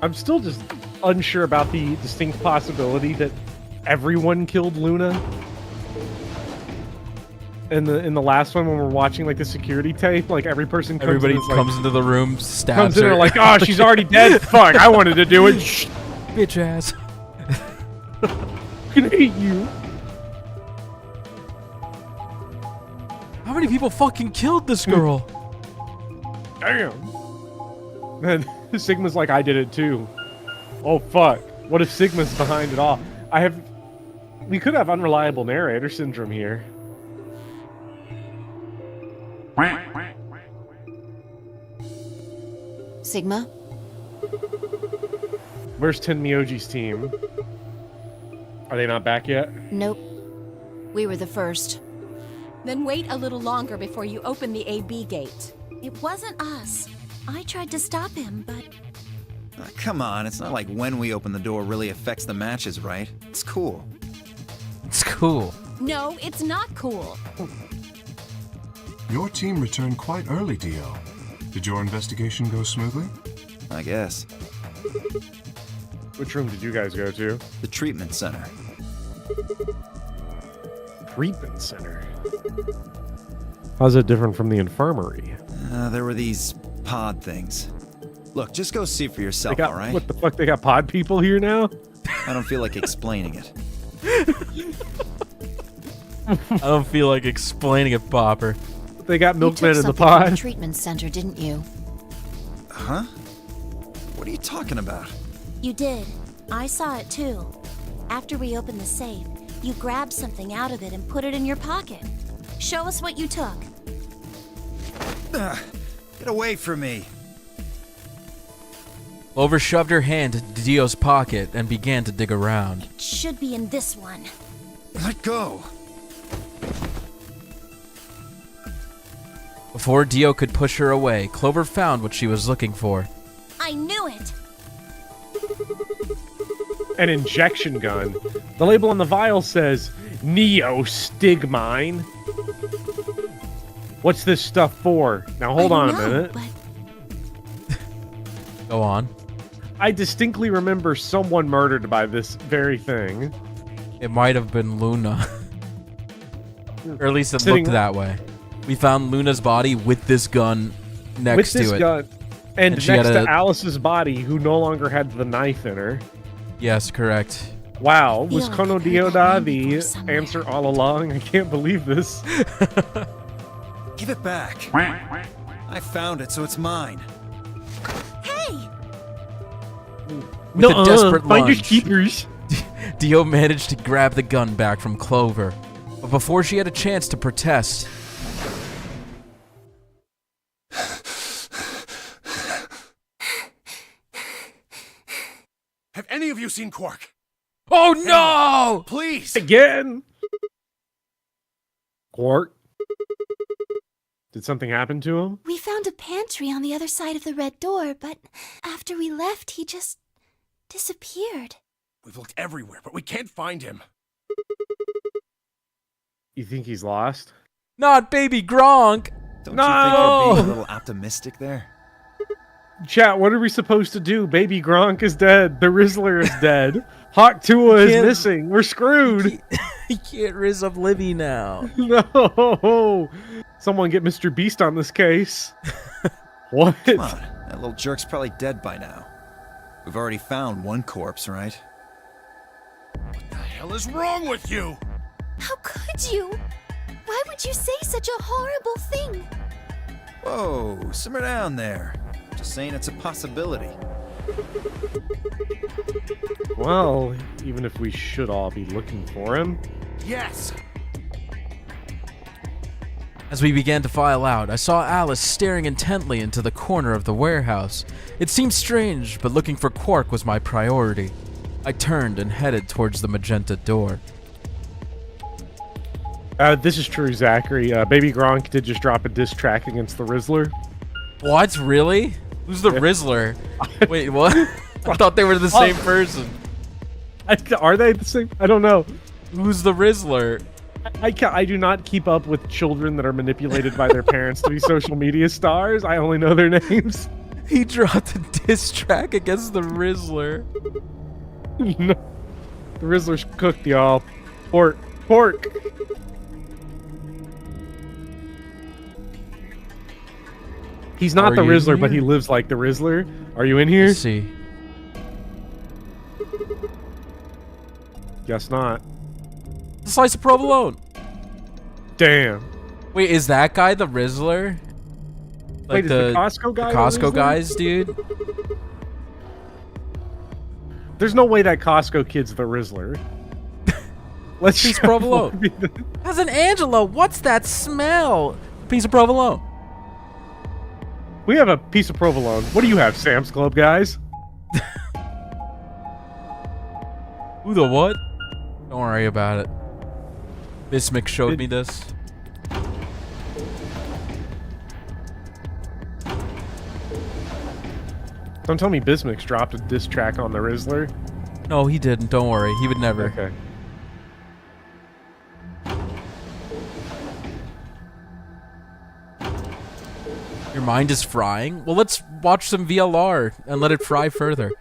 I'm still just unsure about the distinct possibility that everyone killed Luna. In the last one, when we're watching like the security tape, like every person comes Everybody in, comes into the room, stabs comes in her. and like, oh, she's already dead. Fuck, I wanted to do it. Shh. Bitch ass. I can hate you. How many people fucking killed this girl? Damn. And Sigma's like, I did it too. Oh fuck. What if Sigma's behind it all? We could have unreliable narrator syndrome here. Sigma? Where's Tenmyoji's team? Are they not back yet? Nope. We were the first. Then wait a little longer before you open the AB gate. It wasn't us. I tried to stop him, but... Come on, it's not like when we open the door really affects the matches, right? It's cool. It's cool. No, it's not cool. Your team returned quite early, Dio. Did your investigation go smoothly? I guess. Which room did you guys go to? The treatment center. Treatment center? How's it different from the infirmary? There were these pod things. Look, just go see for yourself, all right? What the fuck, they got pod people here now? I don't feel like explaining it. I don't feel like explaining it, Bopper. They got milkman in the From the pod. treatment center, didn't you? Huh? What are you talking about? You did. I saw it too. After we opened the safe, you grabbed something out of it and put it in your pocket. Show us what you took. Get away from me. Clover shoved her hand into Dio's pocket and began to dig around. It should be in this one. Let go. Before Dio could push her away, Clover found what she was looking for. I knew it! An injection gun. The label on the vial says Neostigmine. What's this stuff for? Now hold on a minute. Go on. I distinctly remember someone murdered by this very thing. It might have been Luna. Or at least it looked that way. We found Luna's body with this gun next to it. With this gun. And she next had to Alice's body, who no longer had the knife in her. Yes, correct. Wow, was Kono Dioda the answer all along? I can't believe this. Give it back. I found it, so it's mine. Hey! With a desperate find your lunge, keepers. Dio managed to grab the gun back from Clover. But before she had a chance to protest... Have any of you seen Quark? Oh no! Please! Again! Quark? Did something happen to him? We found a pantry on the other side of the red door, but after we left, he just disappeared. We've looked everywhere, but we can't find him. You think he's lost? Not baby Gronk! Don't you think you're being a little optimistic there? Chat, what are we supposed to do? Baby Gronk is dead. The Rizzler is dead. Hawk Tua is missing. We're screwed. He can't rizz up Livy now. No. Someone get Mr. Beast on this case. What? Come on. That little jerk's probably dead by now. We've already found one corpse, right? What the hell is wrong with you? How could you? Why would you say such a horrible thing? Whoa, simmer down there. Just saying it's a possibility. Well, even if we should all be looking for him. Yes! As we began to file out, I saw Alice staring intently into the corner of the warehouse. It seemed strange, but looking for Quark was my priority. I turned and headed towards the magenta door. This is true, Zachary. Baby Gronk did just drop a diss track against the Rizzler. What? Really? Who's the Rizzler? Wait, what? I thought they were the same person. Are they the same? I don't know. Who's the Rizzler? I do not keep up with children that are manipulated by their parents to be social media stars. I only know their names. He dropped a diss track against the Rizzler. No. The Rizzler's cooked, y'all. Pork. He's not the Rizzler, but he lives like the Rizzler. Are you in here? Let's see. Guess not. A slice of provolone. Damn. Wait, is that guy the Rizzler? Like Wait, is the Costco guy the Costco Rizzler? guys, dude? There's no way that Costco kid's the Rizzler. Let's Piece of provolone. Cousin Angela, what's that smell? Piece of provolone. We have a piece of provolone. What do you have, Sam's Club, guys? Who the what? Don't worry about it. Bismick showed me this. Don't tell me Bismick's dropped a diss track on the Rizzler. No, he didn't. Don't worry. He would never. Okay. Your mind is frying? Well, let's watch some VLR and let it fry further.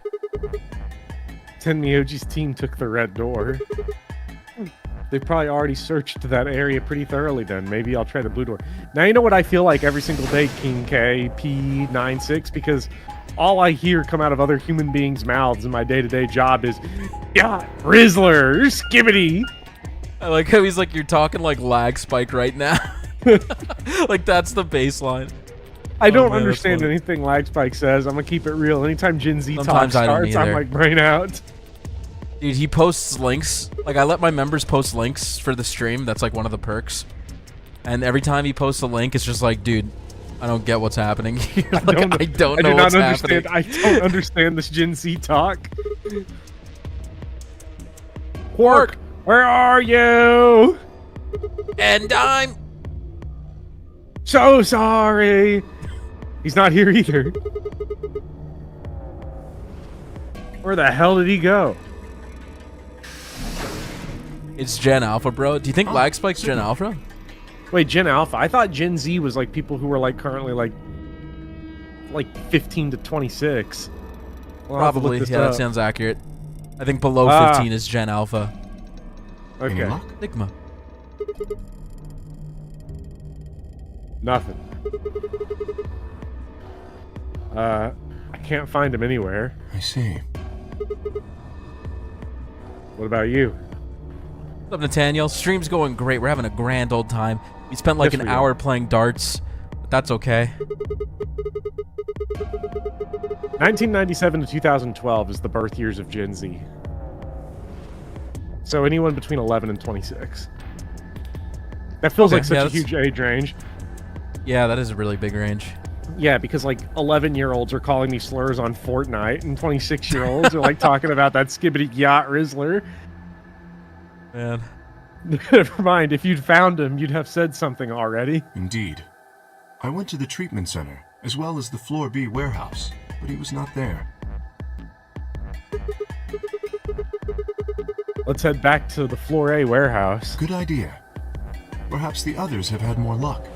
Tenmyoji's team took the red door. They probably already searched that area pretty thoroughly then. Maybe I'll try the blue door. Now you know what I feel like every single day, King K, P96, because all I hear come out of other human beings' mouths in my day-to-day job is, yeah, Rizzler, skibbity. I like how he's like, you're talking like lag spike right now. Like that's the baseline. I don't understand anything Lag Spike says. I'm gonna keep it real. Anytime Gen Z talk starts, I'm like brain out. Dude, he posts links. Like I let my members post links for the stream. That's like one of the perks. And every time he posts a link, it's just like, dude, I don't get what's happening here. Like, I don't know what's happening. I don't understand this Gen Z talk. Quark, where are you? And I'm so sorry. He's not here either. Where the hell did he go? It's Gen Alpha, bro. Do you think Lag Spike's Gen Alpha? Wait, Gen Alpha? I thought Gen Z was like people who were like currently like 15 to 26. Probably, yeah, that sounds accurate. I think below 15 is Gen Alpha. Okay. Enigma. Nothing. I can't find him anywhere. I see. What about you? What's up, Nathaniel? Stream's going great. We're having a grand old time. We spent like an hour playing darts with that's okay. 1997 to 2012 is the birth years of Gen Z. So anyone between 11 and 26. That feels like such a huge age range. Yeah, that is a really big range. Yeah, because like 11-year-olds are calling me slurs on Fortnite, and 26-year-olds are like talking about that skibbity yacht Rizzler. Man. Never mind, if you'd found him, you'd have said something already. Indeed. I went to the treatment center, as well as the Floor B warehouse, but he was not there. Let's head back to the Floor A warehouse. Good idea. Perhaps the others have had more luck.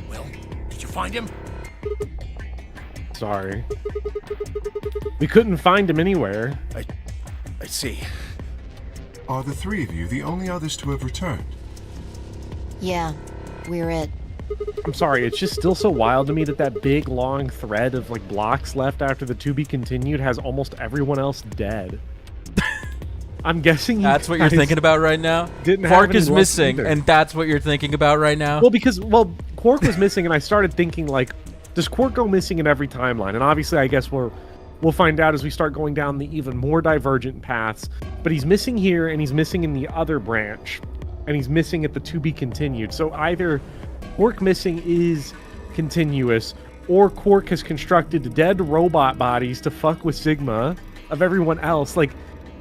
Well, did you find him? Sorry. We couldn't find him anywhere. I see. Are the three of you the only others to have returned? Yeah, we're it. I'm sorry, it's just still so wild to me that that big long thread of like blocks left after the to be continued has almost everyone else dead. I'm guessing that's what you're thinking about right now? Quark is missing, and that's what you're thinking about right now? Well, Quark was missing, and I started thinking, like, does Quark go missing in every timeline? And obviously, I guess we'll find out as we start going down the even more divergent paths. But he's missing here, and he's missing in the other branch, and he's missing at the to be continued. So either Quark missing is continuous, or Quark has constructed dead robot bodies to fuck with Sigma of everyone else. Like,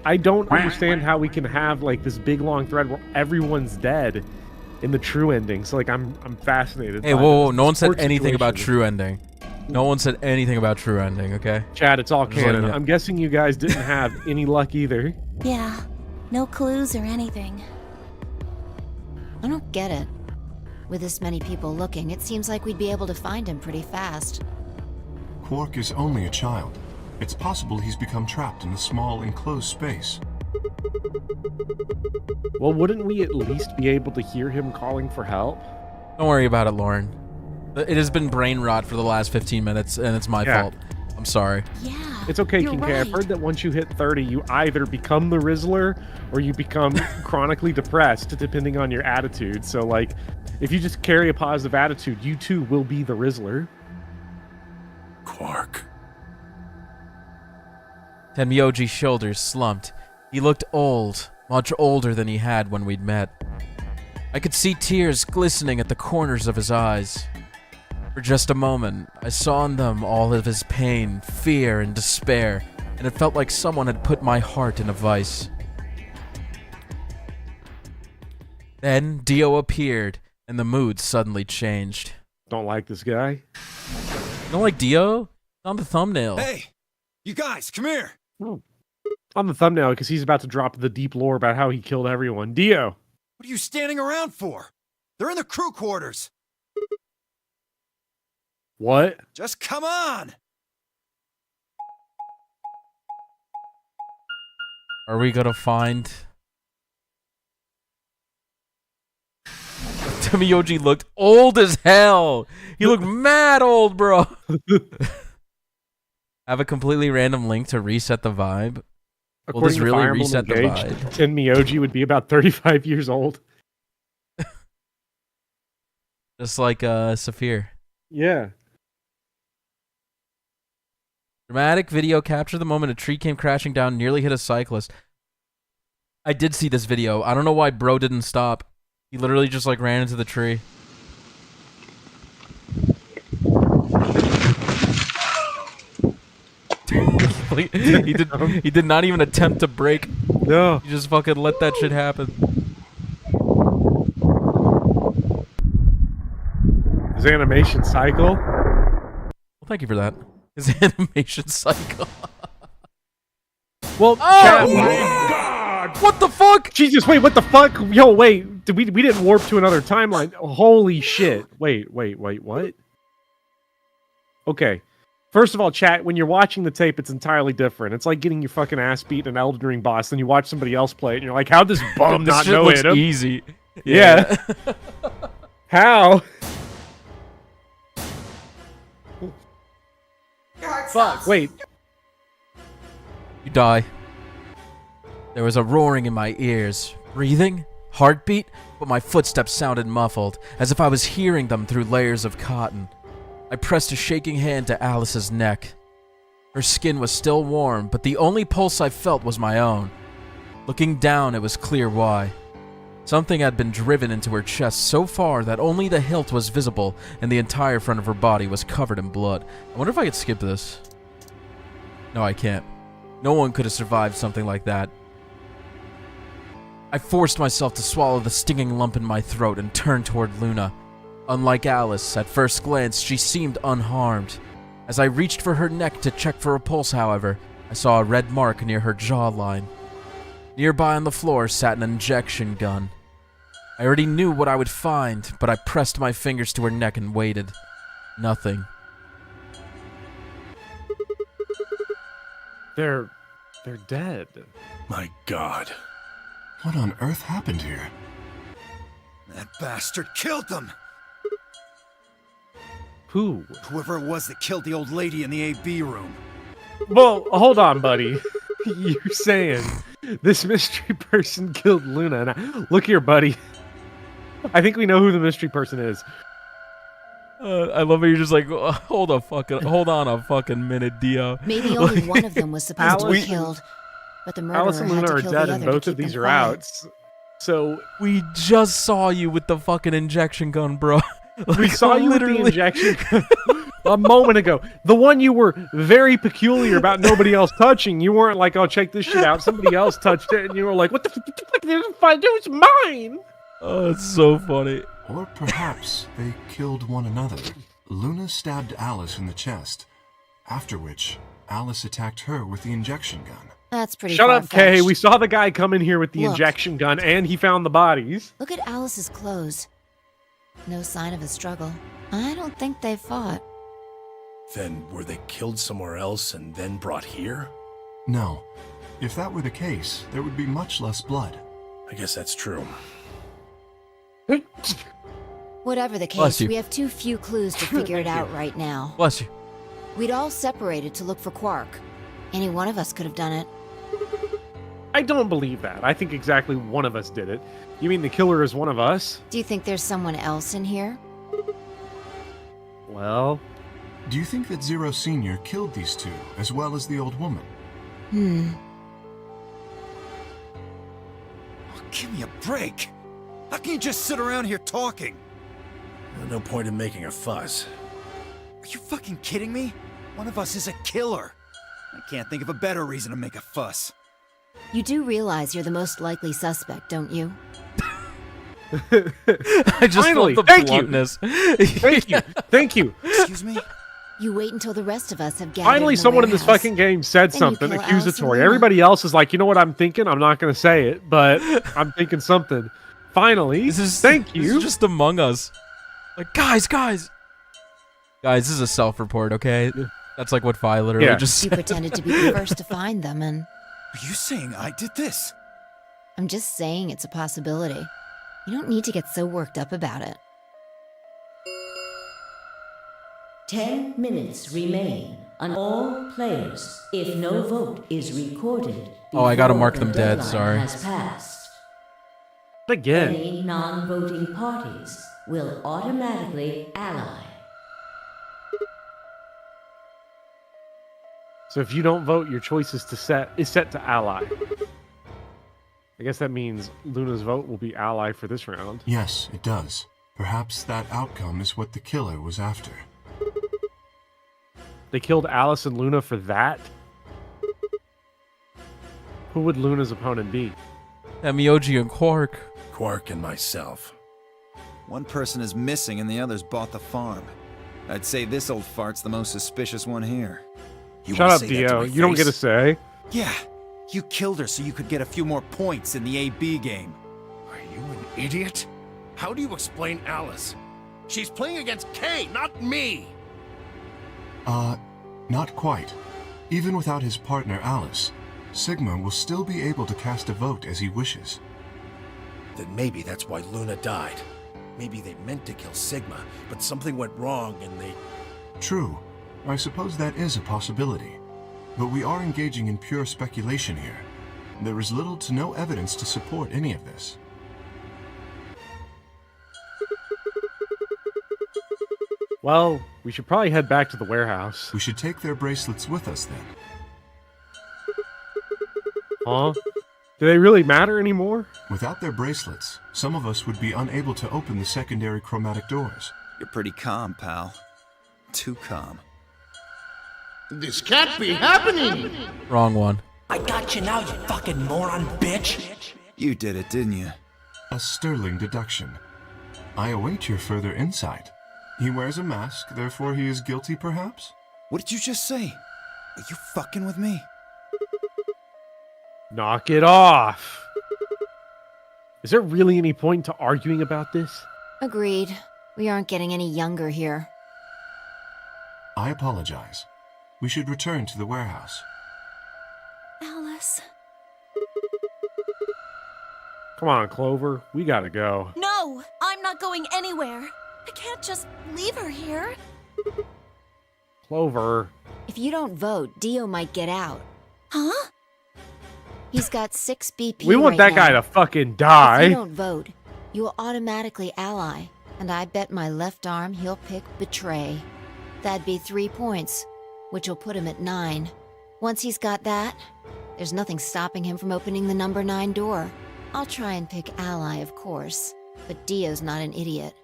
I don't understand how we can have like this big long thread where everyone's dead in the true ending. So like I'm fascinated. Hey, whoa, no one said anything about true ending. No one said anything about true ending, okay? Chad, it's all canon. I'm guessing you guys didn't have any luck either. Yeah, no clues or anything. I don't get it. With this many people looking, it seems like we'd be able to find him pretty fast. Quark is only a child. It's possible he's become trapped in a small, enclosed space. Well, wouldn't we at least be able to hear him calling for help? Don't worry about it, Lauren. It has been brain rot for the last 15 minutes, and it's my fault. I'm sorry. Yeah, it's okay, King K. I've heard that once you hit 30, you either become the Rizzler or you become chronically depressed, depending on your attitude. So, like, if you just carry a positive attitude, you too will be the Rizzler. Quark. Tenmyoji's shoulders slumped. He looked old, much older than he had when we'd met. I could see tears glistening at the corners of his eyes. For just a moment, I saw in them all of his pain, fear, and despair, and it felt like someone had put my heart in a vice. Then Dio appeared, and the mood suddenly changed. Don't like this guy? You don't like Dio? It's on the thumbnail. Hey! You guys, come here! On the thumbnail, because he's about to drop the deep lore about how he killed everyone. Dio! What are you standing around for? They're in the crew quarters! What? Just come on! Are we gonna find... Tenmyoji looked old as hell! He looked mad old, bro! Have a completely random link to reset the vibe. Will this really reset the vibe? Tenmyoji would be about 35 years old. Just like Saphir. Yeah. Dramatic video capture the moment a tree came crashing down, nearly hit a cyclist. I did see this video. I don't know why bro didn't stop. He literally just like ran into the tree. he did not even attempt to brake. No. He just fucking let that shit happen. His animation cycle. Well, thank you for that. His animation cycle. Well, oh my God! What the fuck? Jesus, wait, what the fuck? Yo, wait, we didn't warp to another timeline. Holy shit. Wait, what? Okay. First of all, chat, when you're watching the tape, it's entirely different. It's like getting your fucking ass beat in an Elden Ring boss, then you watch somebody else play it, and you're like, how'd this bum this not shit know looks it? Easy. Yeah. How? Fuck, wait. You die. There was a roaring in my ears. Breathing? heartbeat, but my footsteps sounded muffled, as if I was hearing them through layers of cotton. I pressed a shaking hand to Alice's neck. Her skin was still warm, but the only pulse I felt was my own. Looking down, it was clear why. Something had been driven into her chest so far that only the hilt was visible, and the entire front of her body was covered in blood. I wonder if I could skip this. No, I can't. No one could have survived something like that. I forced myself to swallow the stinging lump in my throat and turned toward Luna. Unlike Alice, at first glance, she seemed unharmed. As I reached for her neck to check for a pulse, however, I saw a red mark near her jawline. Nearby on the floor sat an injection gun. I already knew what I would find, but I pressed my fingers to her neck and waited. Nothing. They're dead. My God. What on earth happened here? That bastard killed them! Who? Whoever it was that killed the old lady in the AB room. Well, hold on, buddy. You're saying this mystery person killed Luna. And look here, buddy. I think we know who the mystery person is. I love how you're just like, hold on a fucking minute, Dio. Maybe only one of them was supposed to be killed, but the murderer Alice and had Luna to are kill dead, the and other both to of keep these them are quiet. out. So we just saw you with the fucking injection gun, bro. we saw you with the injection gun a moment ago. The one you were very peculiar about nobody else touching. You weren't like, oh, check this shit out. Somebody else touched it, and you were like, what the fuck? It was mine. Oh, it's so funny. Or perhaps they killed one another. Luna stabbed Alice in the chest, after which Alice attacked her with the injection gun. That's pretty Shut up, Kay. far-fetched. We saw the guy come in here with the Look. injection gun, and he found the bodies. Look at Alice's clothes. No sign of a struggle. I don't think they fought. Then were they killed somewhere else and then brought here? No. If that were the case, there would be much less blood. I guess that's true. Whatever the Bless case, you. we have too few clues to figure it out right now. Bless you. We'd all separated to look for Quark. Any one of us could have done it. I don't believe that. I think exactly one of us did it. You mean the killer is one of us? Do you think there's someone else in here? Well... Do you think that Zero Sr. killed these two, as well as the old woman? Oh, give me a break! How can you just sit around here talking? No point in making a fuss. Are you fucking kidding me? One of us is a killer. I can't think of a better reason to make a fuss. You do realize you're the most likely suspect, don't you? I just Finally, love the thank you. bluntness. Thank you. Excuse me? You wait until the rest of us have gathered. Finally, someone in this warehouse. fucking game said Then you something kill Alice and accusatory. Luna. Everybody else is like, you know what I'm thinking? I'm not going to say it, but I'm thinking something. Finally, thank you. This is just Among Us. Like, guys, this is a self-report, okay? That's like what Vi literally just You said. pretended to be the first to find them, and Are you saying I did this? I'm just saying it's a possibility. You don't need to get so worked up about it. 10 minutes remain on all players if no vote is recorded. Oh, I gotta before mark the them dead, deadline sorry. Has passed. Again. Any non-voting parties will automatically ally. So if you don't vote, your choice is set to ally. I guess that means Luna's vote will be ally for this round. Yes, it does. Perhaps that outcome is what the killer was after. They killed Alice and Luna for that? Who would Luna's opponent be? Miyoji and Quark. Quark and myself. One person is missing and the others bought the farm. I'd say this old fart's the most suspicious one here. You Shut wanna up, say that to Dio. my You don't get a face? say. Yeah, you killed her so you could get a few more points in the AB game. Are you an idiot? How do you explain Alice? She's playing against Kay, not me! Not quite. Even without his partner Alice, Sigma will still be able to cast a vote as he wishes. Then maybe that's why Luna died. Maybe they meant to kill Sigma, but something went wrong and they... True. I suppose that is a possibility. But we are engaging in pure speculation here. There is little to no evidence to support any of this. Well, we should probably head back to the warehouse. We should take their bracelets with us then. Huh? Do they really matter anymore? Without their bracelets, some of us would be unable to open the secondary chromatic doors. You're pretty calm, pal. Too calm. This can't be happening! Wrong one. I got you now, you fucking moron bitch! You did it, didn't you? A sterling deduction. I await your further insight. He wears a mask, therefore he is guilty, perhaps? What did you just say? Are you fucking with me? Knock it off! Is there really any point to arguing about this? Agreed. We aren't getting any younger here. I apologize. We should return to the warehouse. Alice. Come on, Clover. We gotta go. No! I'm not going anywhere! I can't just leave her here. Clover. If you don't vote, Dio might get out. Huh? He's got 6 BP We want right that guy now. to fucking die. If you don't vote, you will automatically ally, and I bet my left arm he'll pick Betray. That'd be 3 points, which will put him at 9. Once he's got that, there's nothing stopping him from opening the number 9 door. I'll try and pick Ally, of course, but Dio's not an idiot.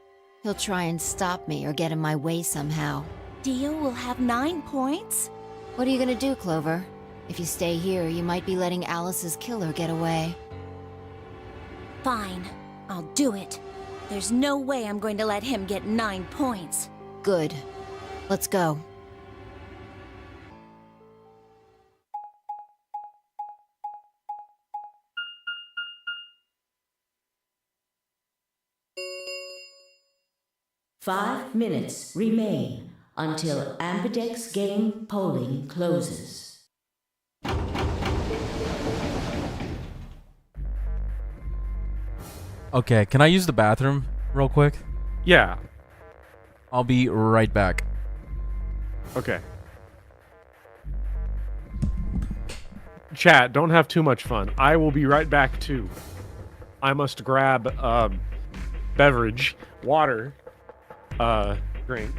He'll try and stop me or get in my way somehow. Dio will have 9 points? What are you gonna do, Clover? If you stay here, you might be letting Alice's killer get away. Fine. I'll do it. There's no way I'm going to let him get 9 points. Good. Let's go. Five minutes remain until Ambidex game polling closes. Okay, can I use the bathroom real quick? Yeah. I'll be right back. Okay. Chat, don't have too much fun. I will be right back too. I must grab beverage, water, drink.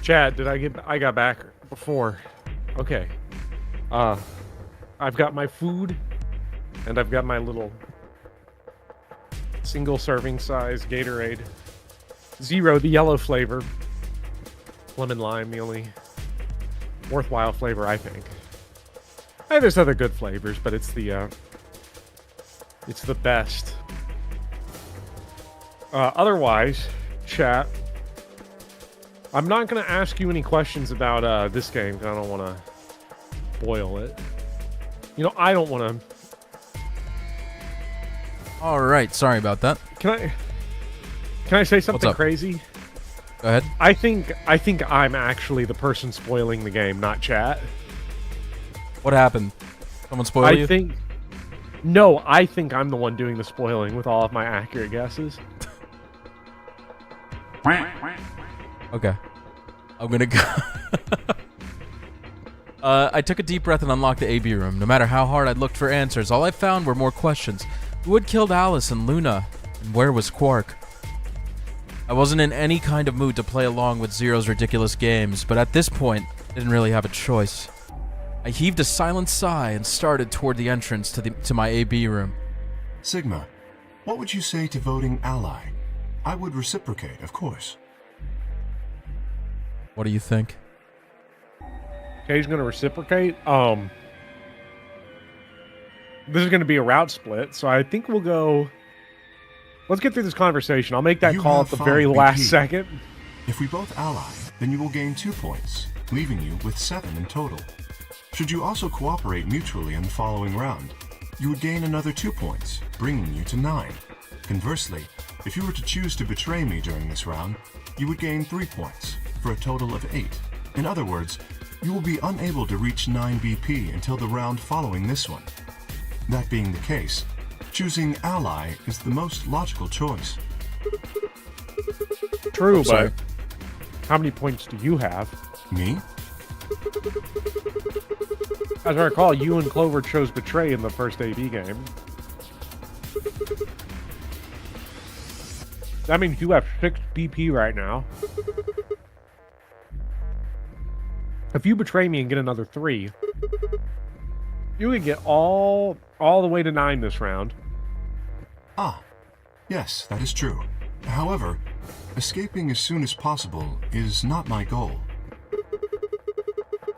Chad, I got back before. Okay. I've got my food, and I've got my little single serving size Gatorade. Zero, the yellow flavor. Lemon lime, the only worthwhile flavor, I think. Hey, there's other good flavors, but it's the best. Otherwise, chat, I'm not going to ask you any questions about this game, because I don't want to spoil it. You know, I don't want to... All right, sorry about that. Can I say something crazy? Go ahead. I think I'm actually the person spoiling the game, not chat. What happened? Someone spoiled you? No, I think I'm the one doing the spoiling with all of my accurate guesses. Okay. I'm gonna go... I took a deep breath and unlocked the AB room. No matter how hard I looked for answers, all I found were more questions. Who had killed Alice and Luna? And where was Quark? I wasn't in any kind of mood to play along with Zero's ridiculous games, but at this point, I didn't really have a choice. I heaved a silent sigh and started toward the entrance to my AB room. Sigma, what would you say to voting ally? I would reciprocate, of course. What do you think? Kay's gonna reciprocate. This is gonna be a route split, so I think we'll go... Let's get through this conversation. I'll make that call at the very last second. If we both ally, then you will gain 2 points, leaving you with 7 in total. Should you also cooperate mutually in the following round, you would gain another 2 points, bringing you to 9. Conversely, if you were to choose to betray me during this round, you would gain 3 points, for a total of 8. In other words, you will be unable to reach 9 BP until the round following this one. That being the case, choosing ally is the most logical choice. True, but how many points do you have? Me? As I recall, you and Clover chose Betray in the first AB game. That means you have 6 BP right now. If you betray me and get another 3, you can get all the way to 9 this round. Ah, yes, that is true. However, escaping as soon as possible is not my goal.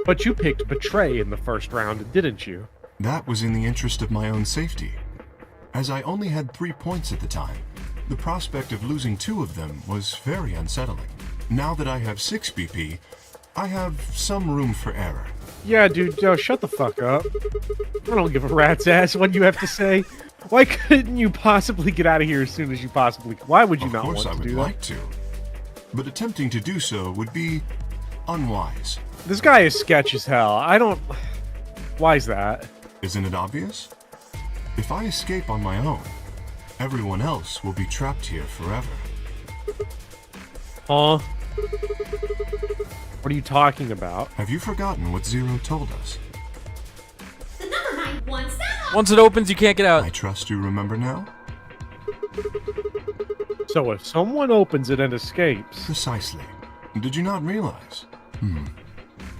But you picked Betray in the first round, didn't you? That was in the interest of my own safety. As I only had 3 points at the time, the prospect of losing 2 of them was very unsettling. Now that I have 6 BP, I have some room for error. Yeah, dude, shut the fuck up. I don't give a rat's ass what you have to say. Why couldn't you possibly get out of here as soon as you possibly... Why would you not want to do that? Of course I would like to. But attempting to do so would be unwise. This guy is sketch as hell. I don't... Why is that? Isn't it obvious? If I escape on my own, everyone else will be trapped here forever. Huh? What are you talking about? Have you forgotten what Zero told us? The number 9 wants that. Once it opens, you can't get out. I trust you remember now? So if someone opens it and escapes... Precisely. Did you not realize?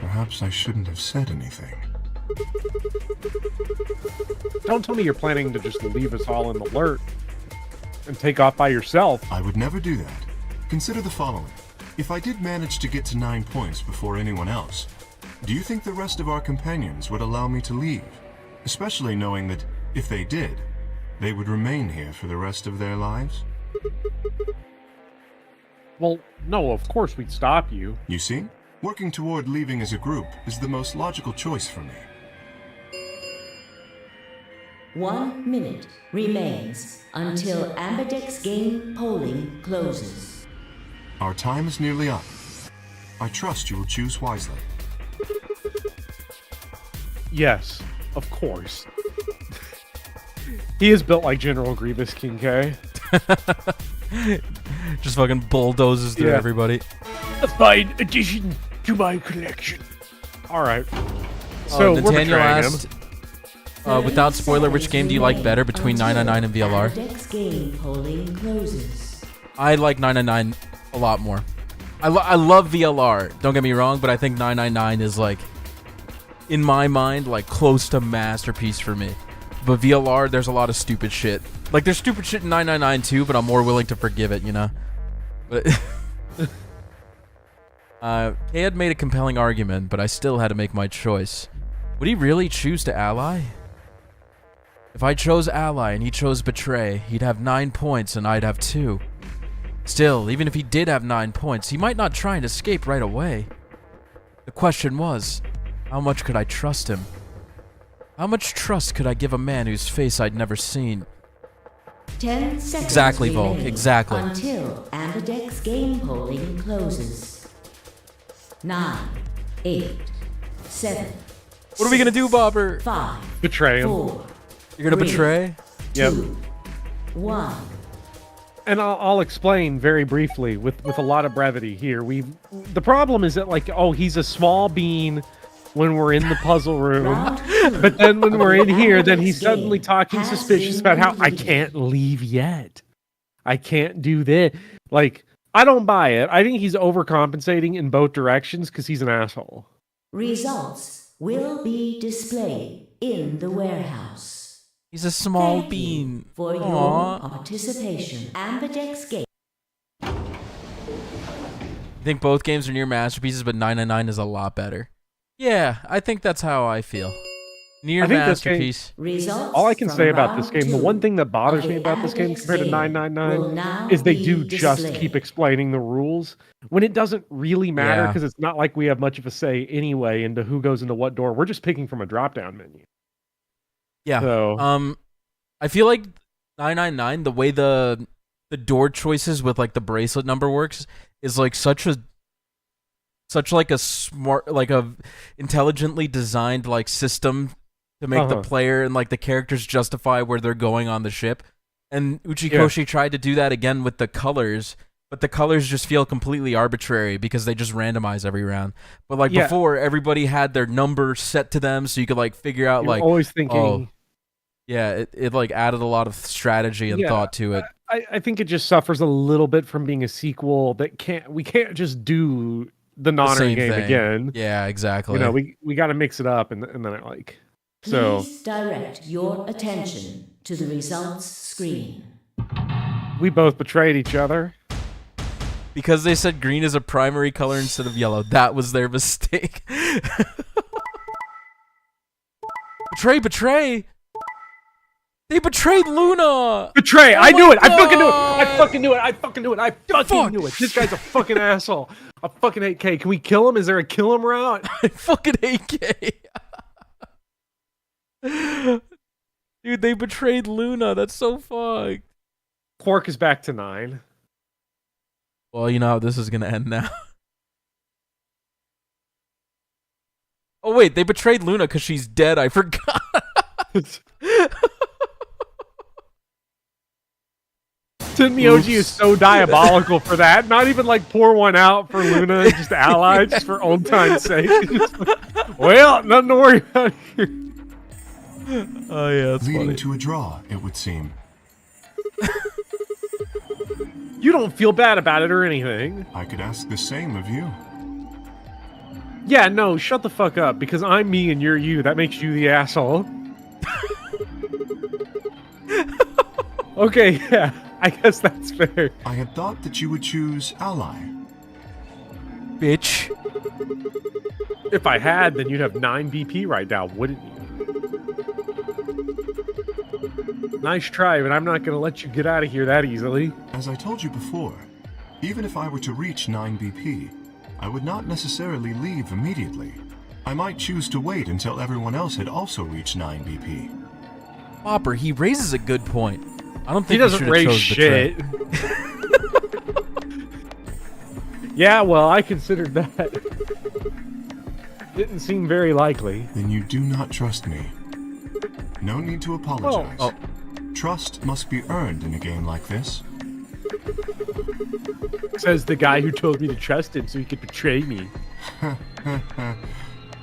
Perhaps I shouldn't have said anything. Don't tell me you're planning to just leave us all in the lurch and take off by yourself. I would never do that. Consider the following. If I did manage to get to 9 points before anyone else, do you think the rest of our companions would allow me to leave? Especially knowing that, if they did, they would remain here for the rest of their lives? Well, no, of course we'd stop you. You see? Working toward leaving as a group is the most logical choice for me. 1 minute remains until Ambidex game polling closes. Our time is nearly up. I trust you will choose wisely. Yes, of course. He is built like General Grievous King K. Just fucking bulldozes through everybody. A fine addition to my collection. Alright. So, Nathaniel asked, without spoiler, which game do you like better between 999 and VLR? Ambidex game polling closes. I like 999 a lot more. I love VLR. Don't get me wrong, but I think 999 is like, in my mind, like close to masterpiece for me. But VLR, there's a lot of stupid shit. Like there's stupid shit in 999 too, but I'm more willing to forgive it, you know. But Kay had made a compelling argument, but I still had to make my choice. Would he really choose to ally? If I chose ally and he chose betray, he'd have 9 points and I'd have 2. Still, even if he did have 9 points, he might not try and escape right away. The question was, how much could I trust him? How much trust could I give a man whose face I'd never seen? 10 seconds Exactly, Volk, remain exactly. Until Ambidex's game polling closes. 9, 8, 7. What are we gonna do, Bopper? 5. Betray him. 4. You're gonna betray? Yep. 2, 1. And I'll explain very briefly with a lot of brevity here. The problem is that like, oh, he's a small bean when we're in the puzzle room, but then when we're in here, then he's suddenly talking suspicious about how I can't leave yet. I can't do this. Like, I don't buy it. I think he's overcompensating in both directions because he's an asshole. Results will be displayed in the warehouse. He's a small Thank bean. you for Aww. your participation. Ambidex's game. I think both games are near masterpieces, but 999 is a lot better. Yeah, I think that's how I feel. Near masterpiece. All I can say about this game, the one thing that bothers me about this game compared to 999 is they do just keep explaining the rules when it doesn't really matter because it's not like we have much of a say anyway into who goes into what door. We're just picking from a drop-down menu. Yeah. So, I feel like 999, the way the door choices with like the bracelet number works is like such like a smart, like a intelligently designed like system to make the player and like the characters justify where they're going on the ship. And Uchikoshi tried to do that again with the colors, but the colors just feel completely arbitrary because they just randomize every round. But like before, everybody had their number set to them, so you could like figure out like always thinking. Oh, yeah, it like added a lot of strategy and thought to it. I think it just suffers a little bit from being a sequel that we can't just do the non game again. Yeah, exactly. You know, we got to mix it up and then like so. Please direct your attention to the results screen. We both betrayed each other. Because they said green is a primary color instead of yellow. That was their mistake. Betray! They betrayed Luna! Betray! I knew it! I fucking knew it! I fucking knew it! This guy's a fucking asshole. I fucking hate K. Can we kill him? Is there a kill him route? I fucking hate K. Dude, they betrayed Luna. That's so fucked. Quark is back to 9. Well, you know how this is gonna end now. Oh wait, they betrayed Luna because she's dead. I forgot. Tenmyoji is so diabolical for that. Not even like pour one out for Luna, just allies, just for old time's sake. Well, nothing to worry about here. Oh yeah, that's leading funny. to a draw, it would seem. You don't feel bad about it or anything. I could ask the same of you. Yeah, no, shut the fuck up, because I'm me and you're you. That makes you the asshole. Okay, yeah, I guess that's fair. I had thought that you would choose ally. Bitch. If I had, then you'd have 9 BP right now, wouldn't you? Nice try, but I'm not going to let you get out of here that easily. As I told you before, even if I were to reach 9 BP, I would not necessarily leave immediately. I might choose to wait until everyone else had also reached 9 BP. Bopper, he raises a good point. I don't think he doesn't raise shit. Yeah, well, I considered that. Didn't seem very likely. Then you do not trust me. No need to apologize. Well, trust must be earned in a game like this. Says the guy who told me to trust him so he could betray me.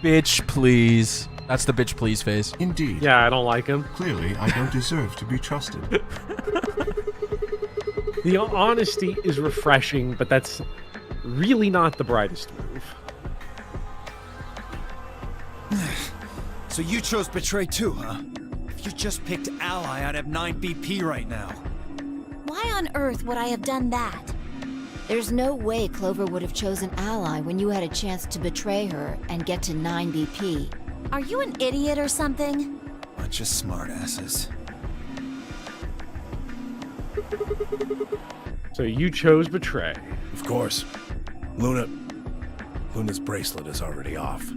Bitch, please. That's the bitch, please face. Indeed. Yeah, I don't like him. Clearly, I don't deserve to be trusted. The honesty is refreshing, but that's Really not the brightest move. So you chose Betray too, huh? If you just picked Ally, I'd have 9 BP right now. Why on earth would I have done that? There's no way Clover would have chosen Ally when you had a chance to betray her and get to 9 BP. Are you an idiot or something? Bunch of smartasses. So you chose Betray. Of course. Luna's bracelet is already off.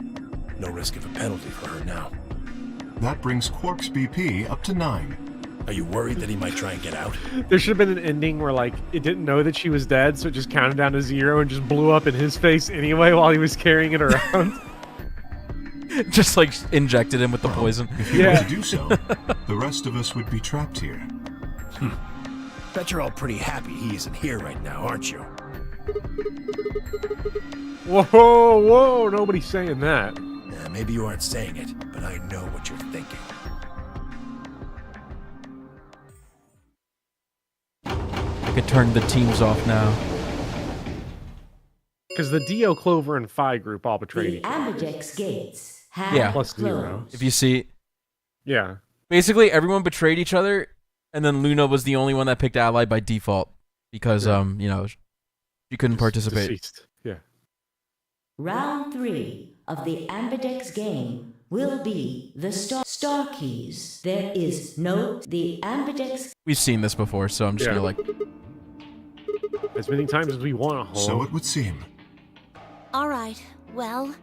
No risk of a penalty for her now. That brings Quark's BP up to 9. Are you worried that he might try and get out? There should have been an ending where, like, it didn't know that she was dead, so it just counted down to 0 and just blew up in his face anyway while he was carrying it around. Just, like, injected him with the poison. If you were to do so, the rest of us would be trapped here. Bet you're all pretty happy he isn't here right now, aren't you? Whoa, nobody's saying that. Yeah, maybe you aren't saying it, but I know what you're thinking. I could turn the teams off now. Because the Dio, Clover, and Phi group all betrayed The each other. Ambidex gates have Yeah. Plus 0. closed. If you see, Yeah. basically everyone betrayed each other, and then Luna was the only one that picked Ally by default because you know, she couldn't participate. Deceased. Yeah. Round 3 of the Ambidex game will be the star keys. There is no the Ambidex. We've seen this before, so I'm just gonna like. As many times as we want to. So it would seem. All right, well...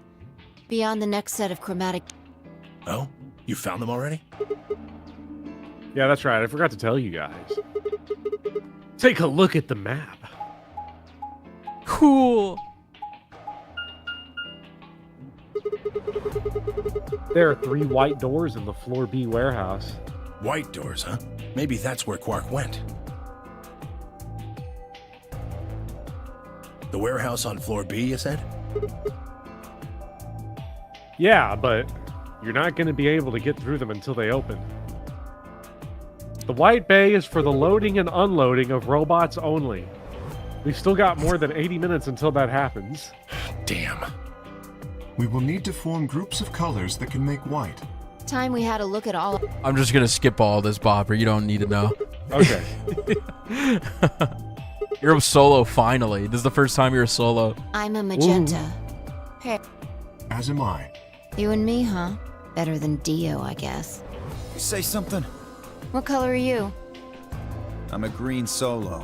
Beyond the next set of chromatic... Oh? You found them already? Yeah, that's right. I forgot to tell you guys. Take a look at the map. Cool. There are 3 white doors in the Floor B warehouse. White doors, huh? Maybe that's where Quark went. The warehouse on floor B, you said? Yeah, but you're not going to be able to get through them until they open. The White Bay is for the loading and unloading of robots only. We've still got more than 80 minutes until that happens. Damn. We will need to form groups of colors that can make white. Time we had a look at all... I'm just gonna skip all this, Bopper. You don't need to know. Okay. You're a solo finally. This is the first time you're a solo. I'm a magenta. Hey, As am I. you and me, huh? Better than Dio, I guess. You say something? What color are you? I'm a green solo.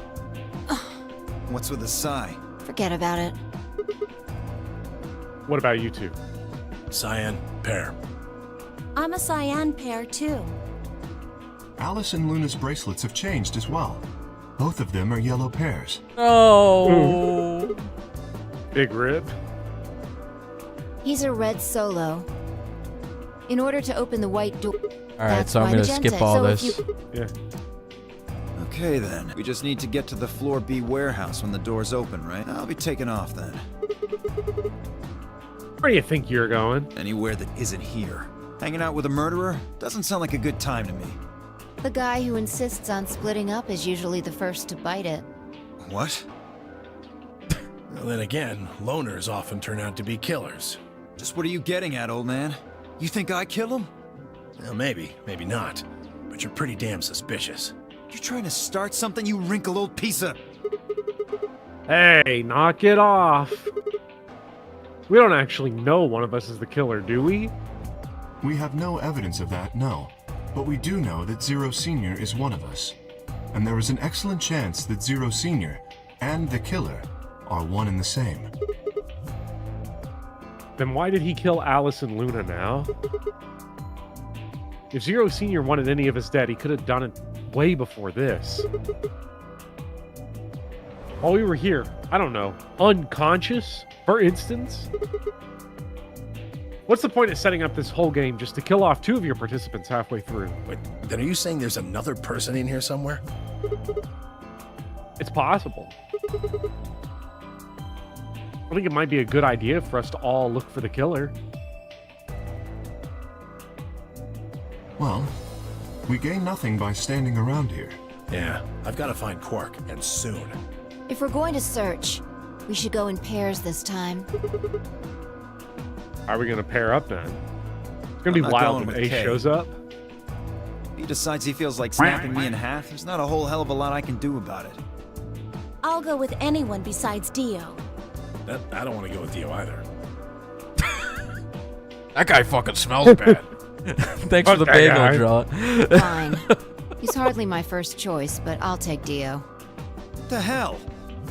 What's with the sigh? Forget about it. What about you two? Cyan, pair. I'm a cyan pair, too. Alice and Luna's bracelets have changed as well. Both of them are yellow pairs. Oh. Big rib. He's a red solo. In order to open the white door... Alright, so I'm gonna skip all this. Yeah. Okay then. We just need to get to the floor B warehouse when the doors open, right? I'll be taking off then. Where do you think you're going? Anywhere that isn't here. Hanging out with a murderer? Doesn't sound like a good time to me. The guy who insists on splitting up is usually the first to bite it. What? Well, then again, loners often turn out to be killers. Just what are you getting at, old man? You think I kill him? Well, maybe, maybe not. But you're pretty damn suspicious. You trying to start something, you wrinkled old piece of... Hey, knock it off. We don't actually know one of us is the killer, do we? We have no evidence of that, no. But we do know that Zero Senior is one of us. And there is an excellent chance that Zero Senior and the killer are one and the same. Then why did he kill Alice and Luna now? If Zero Senior wanted any of us dead, he could have done it way before this. While we were here, I don't know, unconscious, for instance? What's the point of setting up this whole game just to kill off 2 of your participants halfway through? Wait, then are you saying there's another person in here somewhere? It's possible. I think it might be a good idea for us to all look for the killer. Well, we gain nothing by standing around here. Yeah, I've got to find Quark, and soon. If we're going to search, We should go in pairs this time. Are we gonna pair up then? It's gonna be I'm not wild going when with A K. shows up. If he decides he feels like snapping me in half, there's not a whole hell of a lot I can do about it. I'll go with anyone besides Dio. I don't want to go with Dio either. That guy fucking smells bad. Thanks for the bagel, draw. Fine. He's hardly my first choice, but I'll take Dio. What the hell?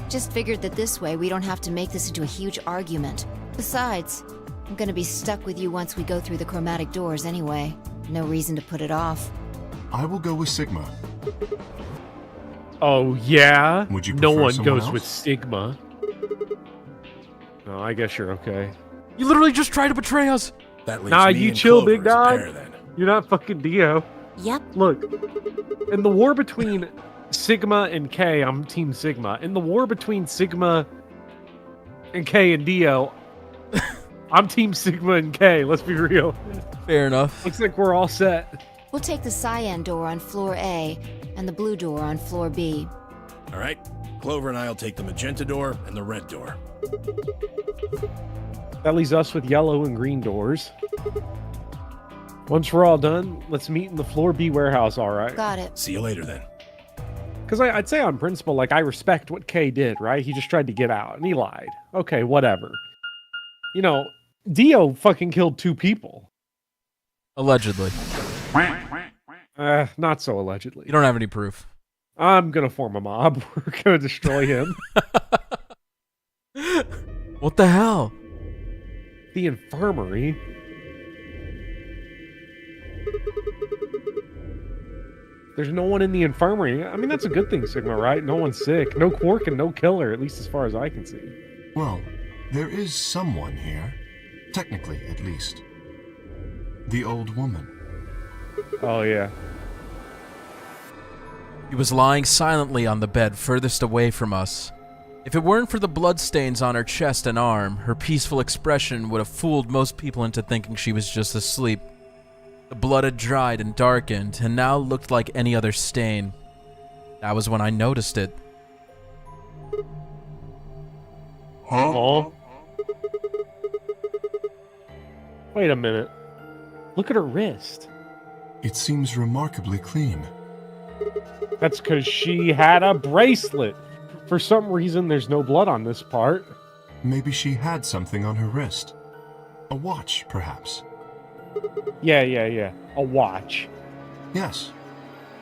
Just figured that this way we don't have to make this into a huge argument. Besides, I'm gonna be stuck with you once we go through the chromatic doors anyway. No reason to put it off. I will go with Sigma. Oh, yeah? Would you No prefer one someone goes else? with Sigma. No, I guess you're okay. You literally just tried to betray us. That leaves Nah, me you and chill, Clover big as a dog. pair, then. You're not fucking Dio. Yep. Look, in the war between Sigma and K, I'm Team Sigma. In the war between Sigma and K and Dio, I'm Team Sigma and K. Let's be real. Fair enough. Looks like we're all set. We'll take the cyan door on floor A and the blue door on floor B. All right. Clover and I'll take the magenta door and the red door. That leaves us with yellow and green doors. Once we're all done, let's meet in the floor B warehouse, all right? Got it. See you later, then. Because I'd say on principle, like, I respect what K did, right? He just tried to get out, and he lied. Okay, whatever. You know, Dio fucking killed 2 people. Allegedly. Not so allegedly. You don't have any proof. I'm gonna form a mob. We're gonna destroy him. What the hell? The infirmary? There's no one in the infirmary. I mean, that's a good thing, Sigma, right? No one's sick. No Quark and no Killer, at least as far as I can see. Well, there is someone here. Technically, at least. The old woman. Oh, yeah. He was lying silently on the bed furthest away from us. If it weren't for the bloodstains on her chest and arm, her peaceful expression would have fooled most people into thinking she was just asleep. The blood had dried and darkened, and now looked like any other stain. That was when I noticed it. Huh? Wait a minute. Look at her wrist. It seems remarkably clean. That's because she had a bracelet. For some reason, there's no blood on this part. Maybe she had something on her wrist. A watch, perhaps. Yeah. A watch. Yes.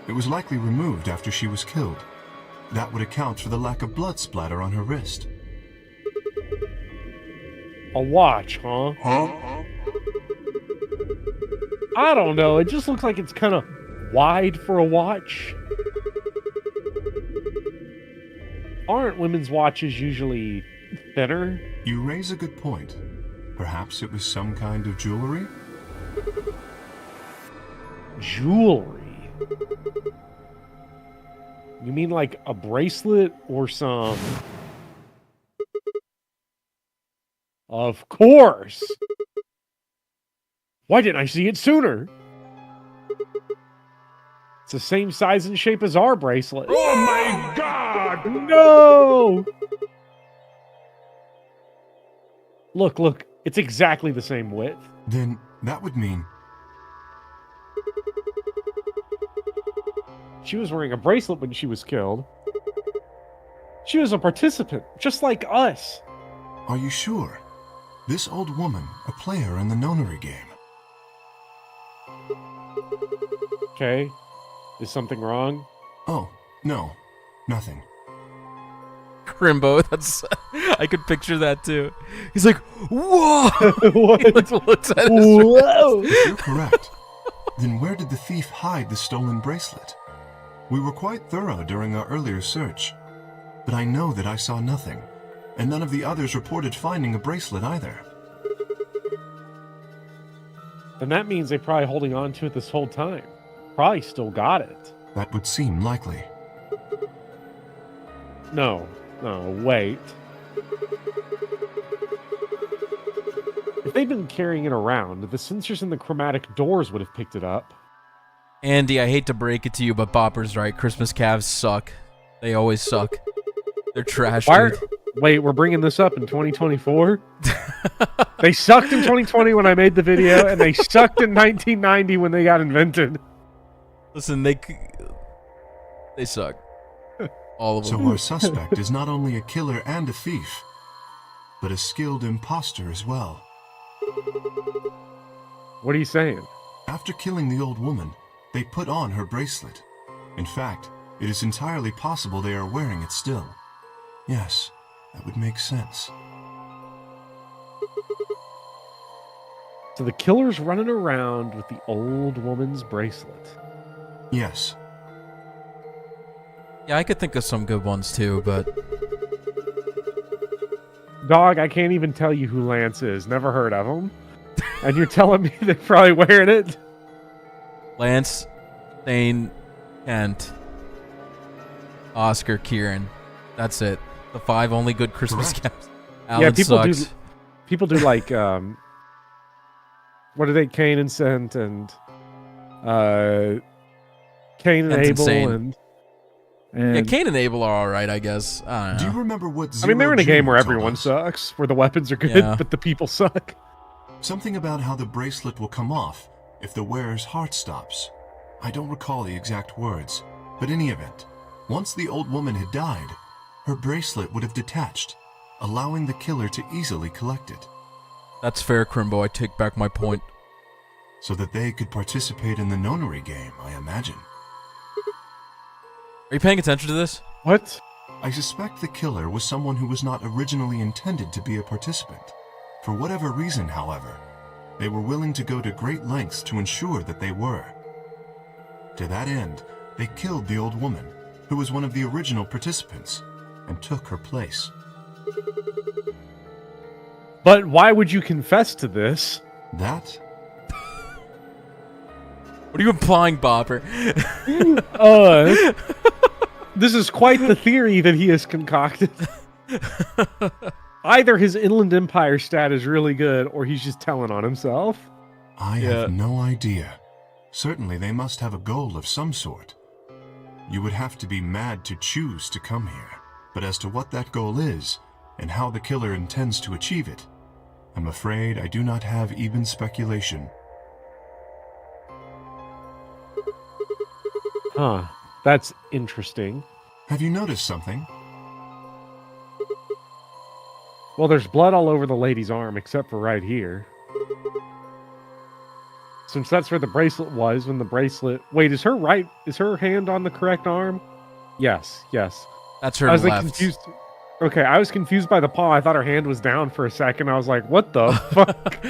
It was likely removed after she was killed. That would account for the lack of blood splatter on her wrist. A watch, huh? I don't know. It just looks like it's kind of wide for a watch. Aren't women's watches usually thinner? You raise a good point. Perhaps it was some kind of jewelry? Jewelry? You mean like a bracelet or some... Of course! Why didn't I see it sooner? It's the same size and shape as our bracelet. Oh my god! No! Look. It's exactly the same width. Then that would mean... She was wearing a bracelet when she was killed. She was a participant, just like us. Are you sure? This old woman, a player in the nonary game. Okay. Is something wrong? Oh, no. Nothing. Crimbo, that's... I could picture that too. He's like, whoa! What? He looks at his Whoa! If you're correct, then where did the thief hide the stolen bracelet? We were quite thorough during our earlier search, but I know that I saw nothing, and none of the others reported finding a bracelet either. Then that means they're probably holding on to it this whole time. Probably still got it. That would seem likely. No, wait. If they'd been carrying it around, the sensors in the chromatic doors would have picked it up. Andy, I hate to break it to you, but Bopper's right. Christmas calves suck. They always suck. They're trash. Wait, we're bringing this up in 2024? They sucked in 2020 when I made the video, and they sucked in 1990 when they got invented. Listen, they suck. All of them. So our suspect is not only a killer and a thief, but a skilled imposter as well. What are you saying? After killing the old woman, they put on her bracelet. In fact, it is entirely possible they are wearing it still. Yes, that would make sense. So the killer's running around with the old woman's bracelet. Yes. Yeah, I could think of some good ones too, but... Dog, I can't even tell you who Lance is. Never heard of him. And you're telling me they're probably wearing it? Lance, Thane, Kent, Oscar, Kieran. That's it. The 5 only good Christmas caps. Alan yeah, sucks. People do like, what are they? Cain and Sent and Cain and Kent's Abel insane. and yeah, Cain and Abel are alright, I guess. I don't know. Do you remember what I mean, they're in a game where Zero everyone told us? sucks, where the weapons are good, Yeah. but the people suck. Something about how the bracelet will come off if the wearer's heart stops. I don't recall the exact words, but in any event, once the old woman had died, her bracelet would have detached, allowing the killer to easily collect it. That's fair, Crimbo. I take back my point. So that they could participate in the nonary game, I imagine. Are you paying attention to this? What? I suspect the killer was someone who was not originally intended to be a participant. For whatever reason, however, they were willing to go to great lengths to ensure that they were. To that end, they killed the old woman, who was one of the original participants, and took her place. But why would you confess to this? That? What are you implying, Bopper? This is quite the theory that he has concocted. Either his Inland Empire stat is really good, or he's just telling on himself. I have no idea. Certainly they must have a goal of some sort. You would have to be mad to choose to come here. But as to what that goal is, and how the killer intends to achieve it, I'm afraid I do not have even speculation. Huh. That's interesting. Have you noticed something? Well, there's blood all over the lady's arm, except for right here. Since that's where the bracelet was, when the bracelet... Wait, is her hand on the correct arm? Yes. That's her I was left. like confused. Okay, I was confused by the paw. I thought her hand was down for a second. I was like, what the fuck?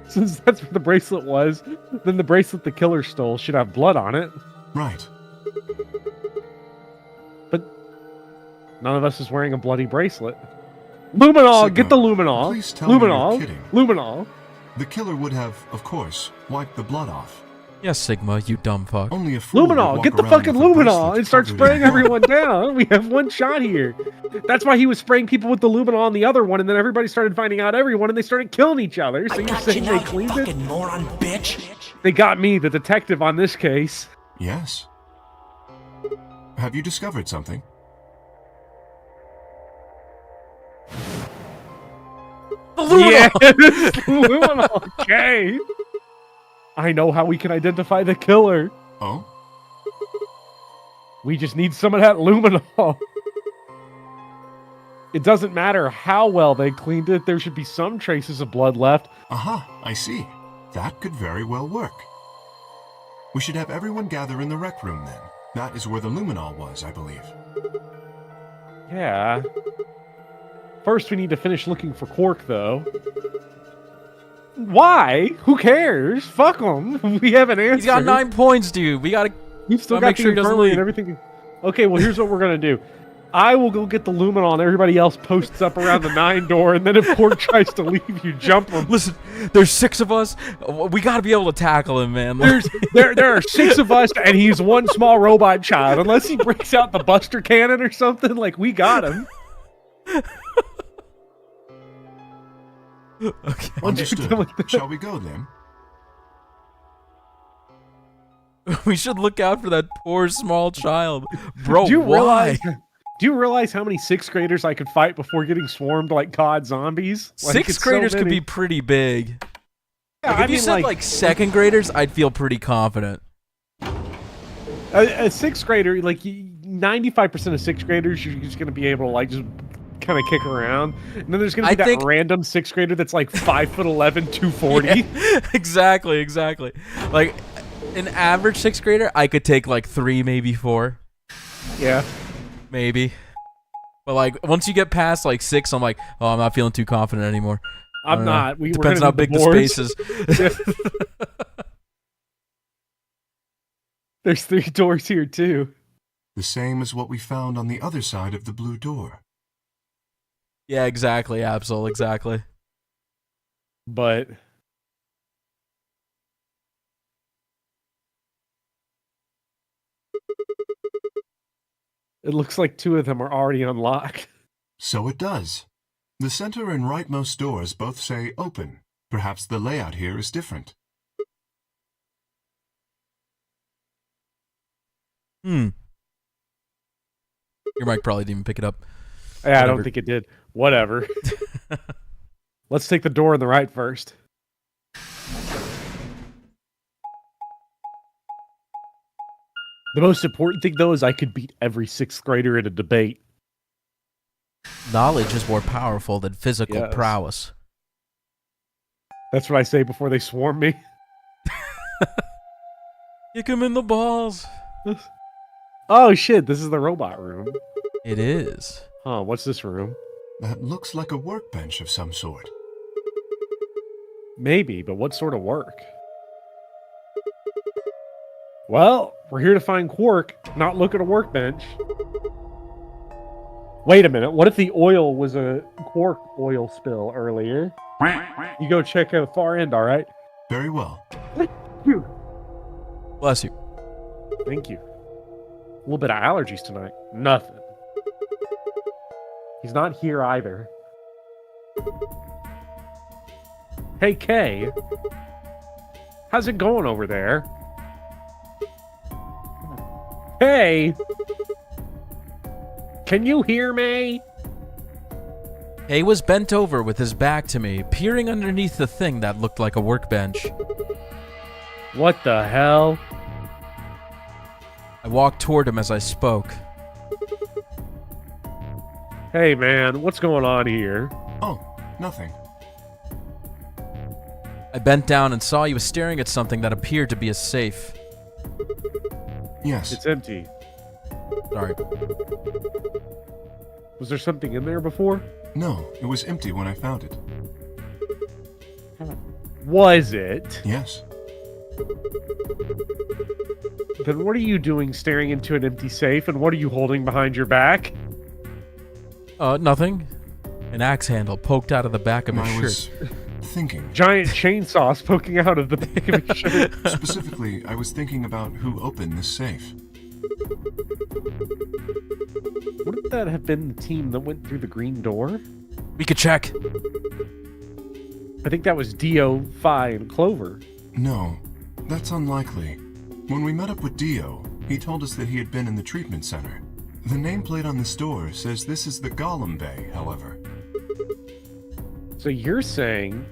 Since that's where the bracelet was, then the bracelet the killer stole should have blood on it. Right. But none of us is wearing a bloody bracelet. Luminol! Sigma, Get the Luminol! please tell me you're Luminol! kidding. Luminol! The killer would have, of course, wiped the blood off. Yes, Sigma, you dumb fuck. Only a fool would Luminol! walk Get the around fucking with a Luminol bracelet and start covered in spraying blood. everyone down! We have one shot here. That's why he was spraying people with the Luminol on the other one, and then everybody started finding out everyone, and they started killing each other. So you're saying they cleaned it? Moron, bitch. They got me, the detective, on this case. Yes. Have you discovered something? The Luminol! Yes! Luminol! Okay! I know how we can identify the killer. Oh? We just need some of that luminol. It doesn't matter how well they cleaned it, there should be some traces of blood left. Aha, I see. That could very well work. We should have everyone gather in the rec room then. That is where the luminol was, I believe. Yeah. First, we need to finish looking for Quark, though. Why? Who cares? Fuck him. We have an answer. He's got 9 points, dude. We've still got make the sure he doesn't infirmary leave. and everything. Okay, well, here's what we're gonna do. I will go get the luminol, and everybody else posts up around the 9 door, and then if Quark tries to leave, you jump him. Listen, there's 6 of us. We gotta be able to tackle him, man. There are 6 of us, and he's one small robot child. Unless he breaks out the Buster Cannon or something, like, we got him. Okay. Understood. Shall we go then? We should look out for that poor small child. Bro, do you why? realize how many 6th graders I could fight before getting swarmed like COD zombies? Like, 6th graders could be pretty big. Yeah, Like, if you said like 2nd graders, I'd feel pretty confident. A 6th grader, like 95% of 6th graders, you're just gonna be able to like just kind of kick around. And then there's gonna be that random 6th grader that's like 5'11", 240. Yeah, exactly. Like an average 6th grader, I could take like 3, maybe 4. Yeah. Maybe. But like once you get past like 6, I'm like, oh, I'm not feeling too confident anymore. I'm not. Depends on how big the space is. There's 3 doors here too. The same as what we found on the other side of the blue door. Yeah, exactly, Absol, exactly. But it looks like 2 of them are already unlocked. So it does. The center and rightmost doors both say open. Perhaps the layout here is different. Your mic probably didn't even pick it up. Yeah, whatever. I don't think it did. Whatever. Let's take the door on the right first. The most important thing, though, is I could beat every 6th grader in a debate. Knowledge is more powerful than physical prowess. That's what I say before they swarm me. Kick him in the balls. Oh, shit. This is the robot room. It is. Huh, what's this room? That looks like a workbench of some sort. Maybe, but what sort of work? Well, we're here to find Quark, not look at a workbench. Wait a minute, what if the oil was a Quark oil spill earlier? You go check out the far end, alright? Very well. Bless you. Thank you. A little bit of allergies tonight. Nothing. He's not here either. Hey, Kay. How's it going over there? Hey! Can you hear me? Hay was bent over with his back to me, peering underneath the thing that looked like a workbench. What the hell? I walked toward him as I spoke. Hey man, what's going on here? Oh, nothing. I bent down and saw he was staring at something that appeared to be a safe. Yes. It's empty. Sorry. Was there something in there before? No, it was empty when I found it. Was it? Yes. Then what are you doing staring into an empty safe, and what are you holding behind your back? Nothing. An axe handle poked out of the back of his shirt. I was thinking. Giant chainsaws poking out of the back of his shirt. Specifically, I was thinking about who opened this safe. Wouldn't that have been the team that went through the green door? We could check. I think that was Dio, Phi, and Clover. No, that's unlikely. When we met up with Dio, he told us that he had been in the treatment center. The nameplate on this door says this is the Golem Bay, however. So you're saying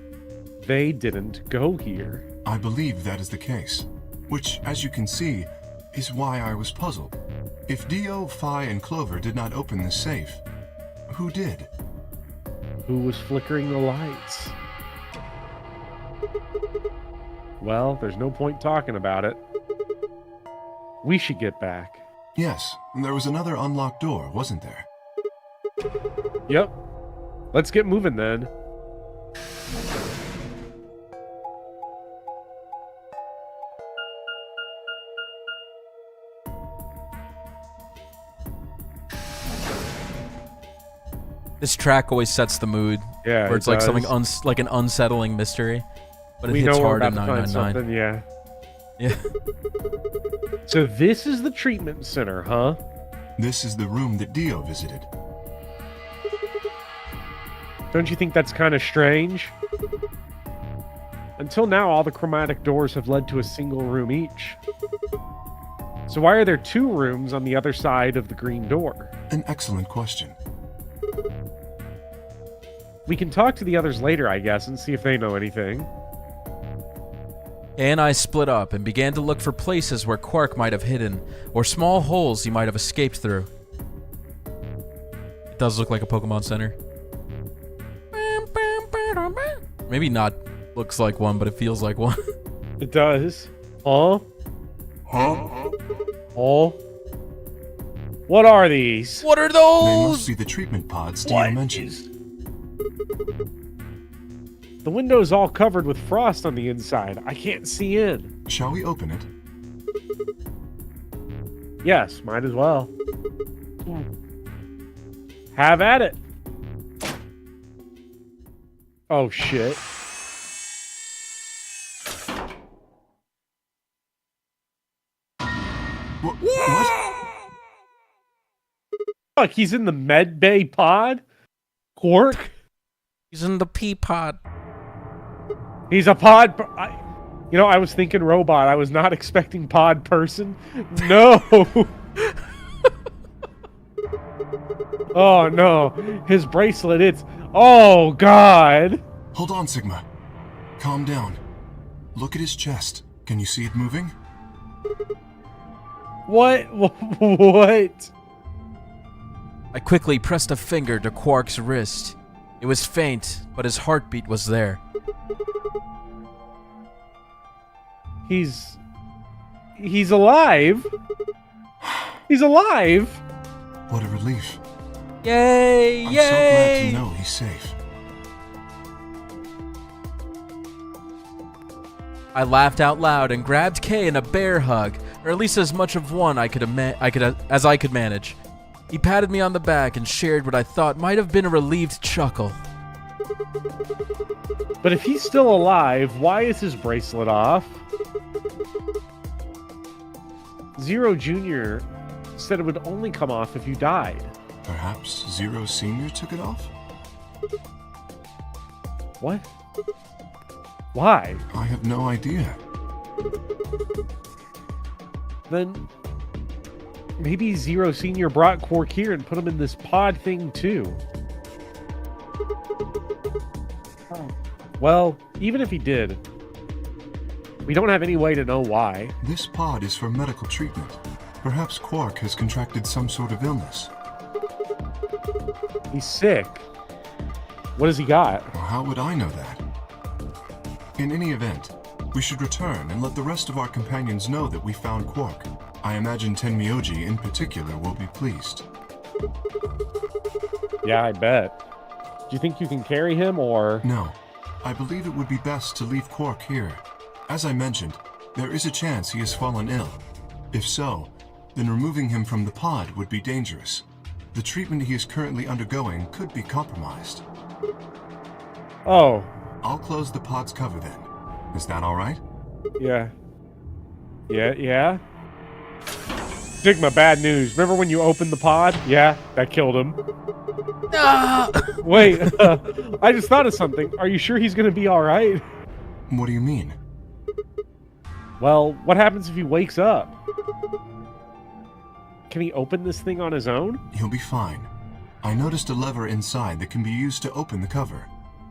they didn't go here? I believe that is the case, which, as you can see, is why I was puzzled. If Dio, Phi, and Clover did not open this safe, who did? Who was flickering the lights? Well, there's no point talking about it. We should get back. Yes, there was another unlocked door, wasn't there? Yep. Let's get moving then. This track always sets the mood. Yeah, where it's like something like an unsettling mystery, but it hits hard in 999. Yeah. Yeah. So this is the treatment center, huh? This is the room that Dio visited. Don't you think that's kind of strange? Until now, all the chromatic doors have led to a single room each. So why are there 2 rooms on the other side of the green door? An excellent question. We can talk to the others later, I guess, and see if they know anything. Kay and I split up and began to look for places where Quark might have hidden, or small holes he might have escaped through. It does look like a Pokemon Center. Maybe not looks like one, but it feels like one. It does. Huh? Huh? Oh. What are these? What are They those? must be the treatment pods Dio mentioned. The window's all covered with frost on the inside. I can't see in. Shall we open it? Yes, might as well. Have at it. Oh, shit. What? Fuck, he's in the med bay pod? Quark? He's in the pea pod. He's a pod. You know, I was thinking robot. I was not expecting pod person. No. Oh, no. His bracelet, it's... Oh, God. Hold on, Sigma. Calm down. Look at his chest. Can you see it moving? What? What? I quickly pressed a finger to Quark's wrist. It was faint, but his heartbeat was there. He's alive. He's alive. What a relief. Yay! I'm Yay! so glad to know he's safe. I laughed out loud and grabbed Kay in a bear hug, or at least as much of one as I could manage. He patted me on the back and shared what I thought might have been a relieved chuckle. But if he's still alive, why is his bracelet off? Zero Jr. said it would only come off if you died. Perhaps Zero Senior took it off? What? Why? I have no idea. Then maybe Zero Senior brought Quark here and put him in this pod thing too. Well, even if he did, we don't have any way to know why. This pod is for medical treatment. Perhaps Quark has contracted some sort of illness. He's sick. What has he got? Well, how would I know that? In any event, we should return and let the rest of our companions know that we found Quark. I imagine Tenmyoji in particular will be pleased. Yeah, I bet. Do you think you can carry him, or...? No. I believe it would be best to leave Quark here. As I mentioned, there is a chance he has fallen ill. If so, then removing him from the pod would be dangerous. The treatment he is currently undergoing could be compromised. Oh. I'll close the pod's cover then. Is that all right? Yeah. Yeah? Sigma, bad news. Remember when you opened the pod? Yeah, that killed him. Wait, I just thought of something. Are you sure he's gonna be alright? What do you mean? Well, what happens if he wakes up? Can he open this thing on his own? He'll be fine. I noticed a lever inside that can be used to open the cover.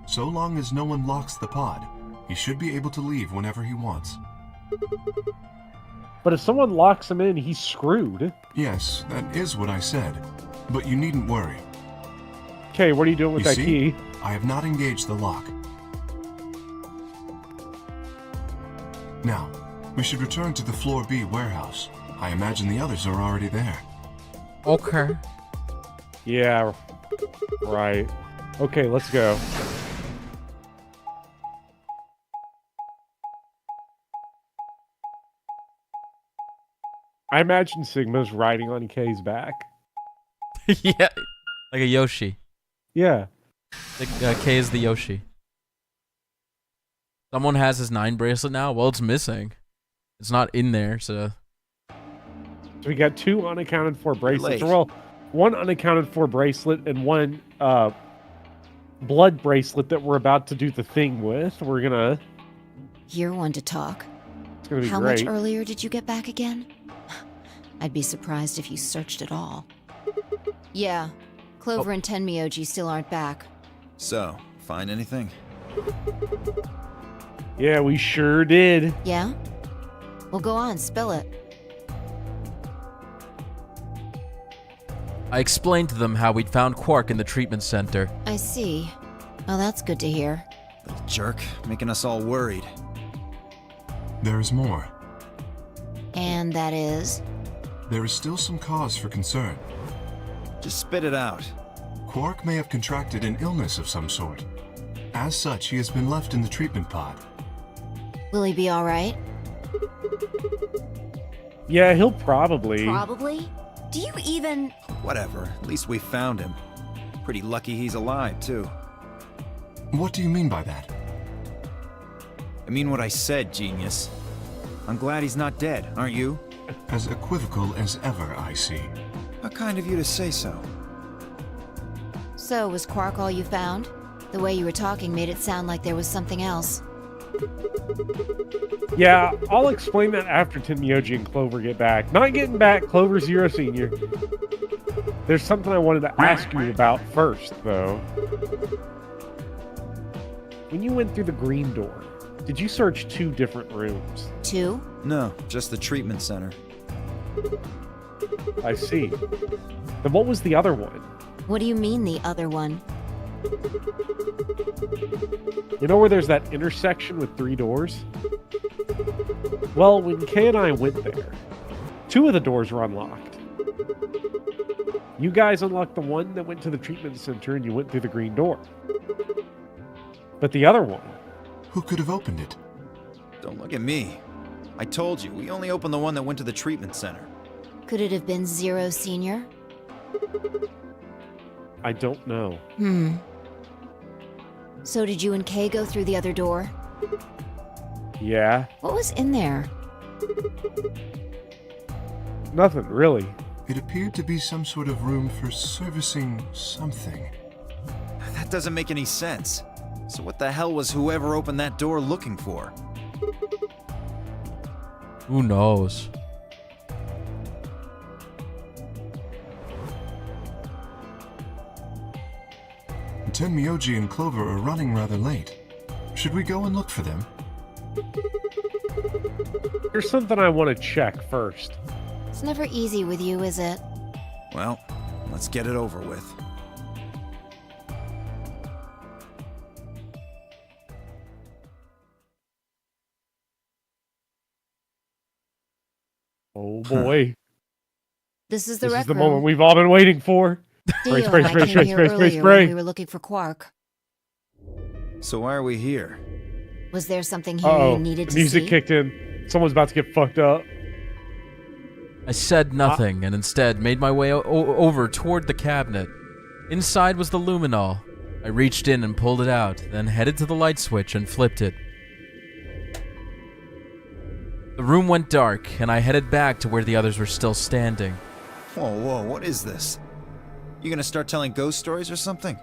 So long as no one locks the pod, he should be able to leave whenever he wants. But if someone locks him in, he's screwed. Yes, that is what I said. But you needn't worry. Okay, what are you doing with that key? I have not engaged the lock. Now, we should return to the Floor B warehouse. I imagine the others are already there. Okay. Yeah, right. Okay, let's go. I imagine Sigma's riding on Kay's back. Yeah, like a Yoshi. Yeah. Kay is the Yoshi. Someone has his 9 bracelet now? Well, it's missing. It's not in there, so... So we got 2 unaccounted for bracelets. Late. Well, 1 unaccounted for bracelet and 1 blood bracelet that we're about to do the thing with. We're gonna... You're one to talk. It's gonna be How great. much earlier did you get back again? I'd be surprised if you searched at all. Yeah, Clover and Tenmyoji still aren't back. So, find anything? Yeah, we sure did. Yeah? Well, go on, spill it. I explained to them how we'd found Quark in the treatment center. I see. Well, that's good to hear. Little jerk, making us all worried. There is more. And that is? There is still some cause for concern. Just spit it out. Quark may have contracted an illness of some sort. As such, he has been left in the treatment pod. Will he be alright? Yeah, he'll probably. Probably? Do you even... Whatever, at least we found him. Pretty lucky he's alive, too. What do you mean by that? I mean what I said, genius. I'm glad he's not dead, aren't you? As equivocal as ever, I see. How kind of you to say so. So, was Quark all you found? The way you were talking made it sound like there was something else. Yeah, I'll explain that after Tenmyoji and Clover get back. Not getting back, Clover Zero Senior. There's something I wanted to ask you about first, though. When you went through the green door, did you search 2 different rooms? 2? No, just the treatment center. I see. Then what was the other one? What do you mean, the other one? You know where there's that intersection with 3 doors? Well, when Kay and I went there, 2 of the doors were unlocked. You guys unlocked the one that went to the treatment center and you went through the green door. But the other one... Who could have opened it? Don't look at me. I told you, we only opened the one that went to the treatment center. Could it have been Zero Senior? I don't know. So did you and Kay go through the other door? Yeah. What was in there? Nothing, really. It appeared to be some sort of room for servicing something. That doesn't make any sense. So what the hell was whoever opened that door looking for? Who knows? Tenmyoji and Clover are running rather late. Should we go and look for them? There's something I want to check first. It's never easy with you, is it? Well, let's get it over with. Oh boy. This is the This rec is the room. moment we've all been waiting for. Dio Spray, and I spray, came spray, here spray, spray, earlier spray. when we were looking for Quark. So why are we here? Was there something here Uh-oh. you needed The to music see? kicked in. Someone's about to get fucked up. I said nothing and instead made my way over toward the cabinet. Inside was the luminol. I reached in and pulled it out, then headed to the light switch and flipped it. The room went dark, and I headed back to where the others were still standing. Whoa, what is this? You gonna start telling ghost stories or something?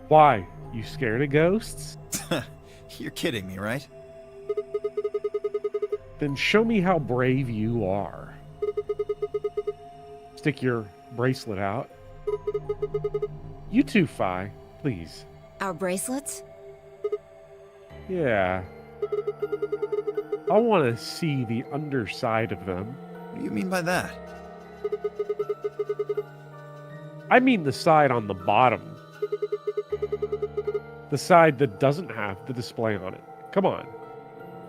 Why? You scared of ghosts? You're kidding me, right? Then show me how brave you are. Stick your bracelet out. You too, Fi, please. Our bracelets? Yeah. I want to see the underside of them. What do you mean by that? I mean the side on the bottom. The side that doesn't have the display on it. Come on.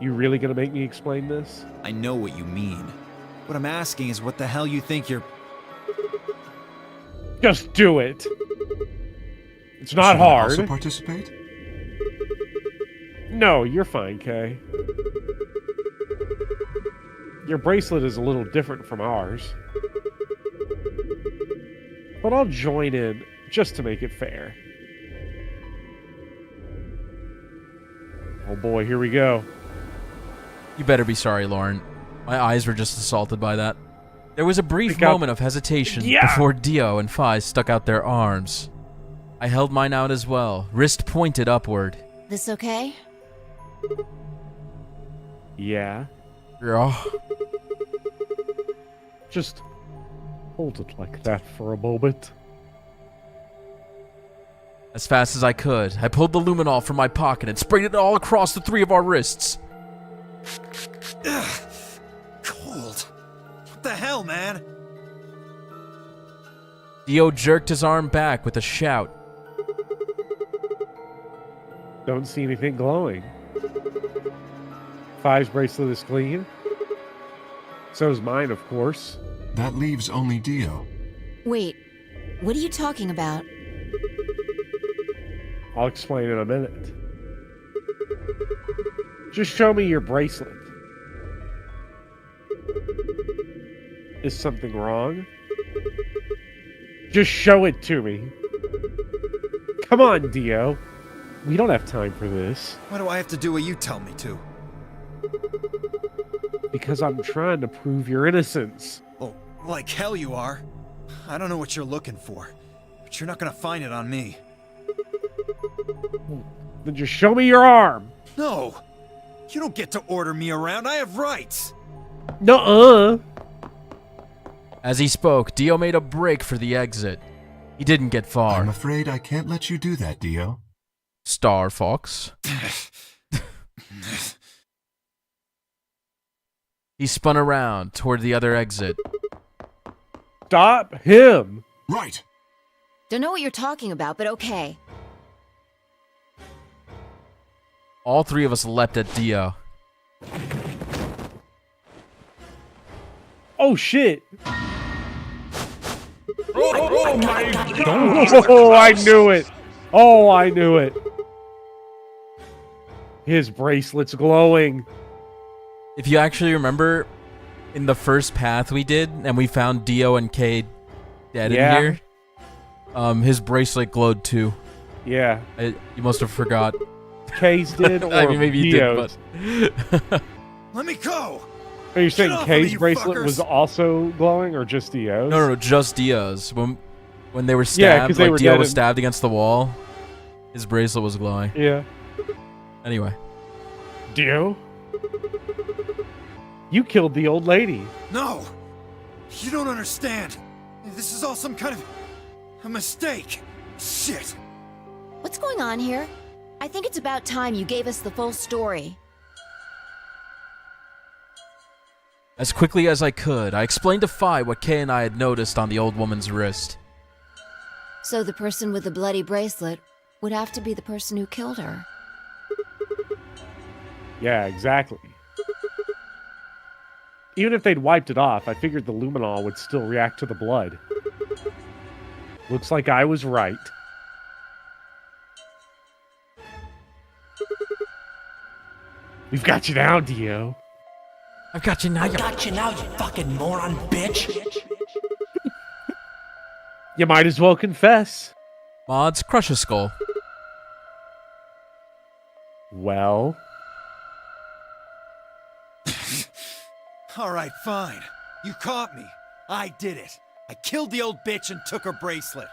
You really gonna make me explain this? I know what you mean. What I'm asking is what the hell you think you're... Just do it. It's not Should I hard. also participate? No, you're fine, Kay. Your bracelet is a little different from ours. But I'll join in just to make it fair. Oh boy, here we go. You better be sorry, Lauren. My eyes were just assaulted by that. There was a brief Pick up- moment of hesitation Yeah! before Dio and Fi stuck out their arms. I held mine out as well, wrist pointed upward. This okay? Yeah. Oh. Just hold it like that for a moment. As fast as I could, I pulled the luminol from my pocket and sprayed it all across the 3 of our wrists. Ugh, cold. What the hell, man? Dio jerked his arm back with a shout. Don't see anything glowing. 5's bracelet is clean. So is mine, of course. That leaves only Dio. Wait, what are you talking about? I'll explain in a minute. Just show me your bracelet. Is something wrong? Just show it to me. Come on, Dio. We don't have time for this. Why do I have to do what you tell me to? Because I'm trying to prove your innocence. Oh, like hell you are. I don't know what you're looking for, but you're not gonna find it on me. Then just show me your arm. No! You don't get to order me around. I have rights! Nuh-uh. As he spoke, Dio made a break for the exit. He didn't get far. I'm afraid I can't let you do that, Dio. Star Fox. He spun around toward the other exit. Stop him. Right. Don't know what you're talking about, but okay. All 3 of us leapt at Dio. Oh, shit. Oh my God. Oh, I knew it. Oh, I knew it. His bracelet's glowing. If you actually remember, in the first path we did, and we found Dio and Kay dead in here, his bracelet glowed too. Yeah. You must have forgot. Kay's did, or I mean, maybe you Dio's? did, but... Let me go! Are you saying Get off of Kay's me, you bracelet fuckers. was also glowing, or just Dio's? No, just Dio's. When they were Yeah, 'cause stabbed, they like were Dio dead was in- stabbed against the wall, his bracelet was glowing. Yeah. Anyway. Dio? You killed the old lady. No! You don't understand. This is all some kind of a mistake. Shit. What's going on here? I think it's about time you gave us the full story. As quickly as I could, I explained to Fi what Kay and I had noticed on the old woman's wrist. So the person with the bloody bracelet would have to be the person who killed her. Yeah, exactly. Even if they'd wiped it off, I figured the luminol would still react to the blood. Looks like I was right. We've got you now, Dio. I've got you now, you fucking moron bitch. You might as well confess. Mods, crush a skull. Well... Alright, fine. You caught me. I did it. I killed the old bitch and took her bracelet.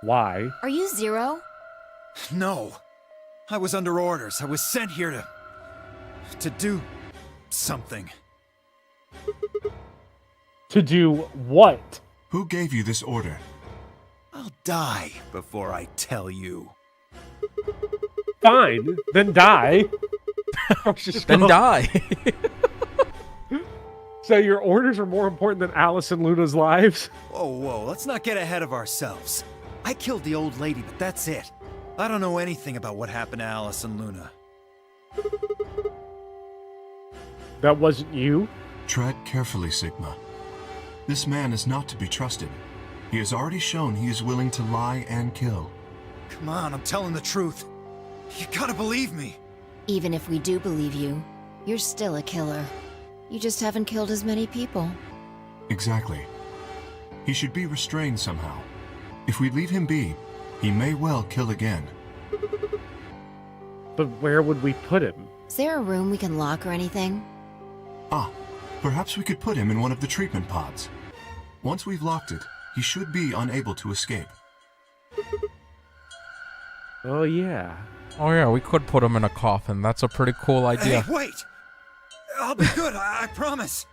Why? Are you Zero? No. I was under orders. I was sent here to do something. To do what? Who gave you this order? I'll die before I tell you. Fine, then die. Then die. So your orders are more important than Alice and Luna's lives? Whoa, let's not get ahead of ourselves. I killed the old lady, but that's it. I don't know anything about what happened to Alice and Luna. That wasn't you? Tread carefully, Sigma. This man is not to be trusted. He has already shown he is willing to lie and kill. Come on, I'm telling the truth. You gotta believe me. Even if we do believe you, you're still a killer. You just haven't killed as many people. Exactly. He should be restrained somehow. If we leave him be, he may well kill again. But where would we put him? Is there a room we can lock or anything? Ah, perhaps we could put him in one of the treatment pods. Once we've locked it, he should be unable to escape. Oh, yeah. Oh yeah, we could put him in a coffin. That's a pretty cool idea. Hey, wait! I'll be good, I promise.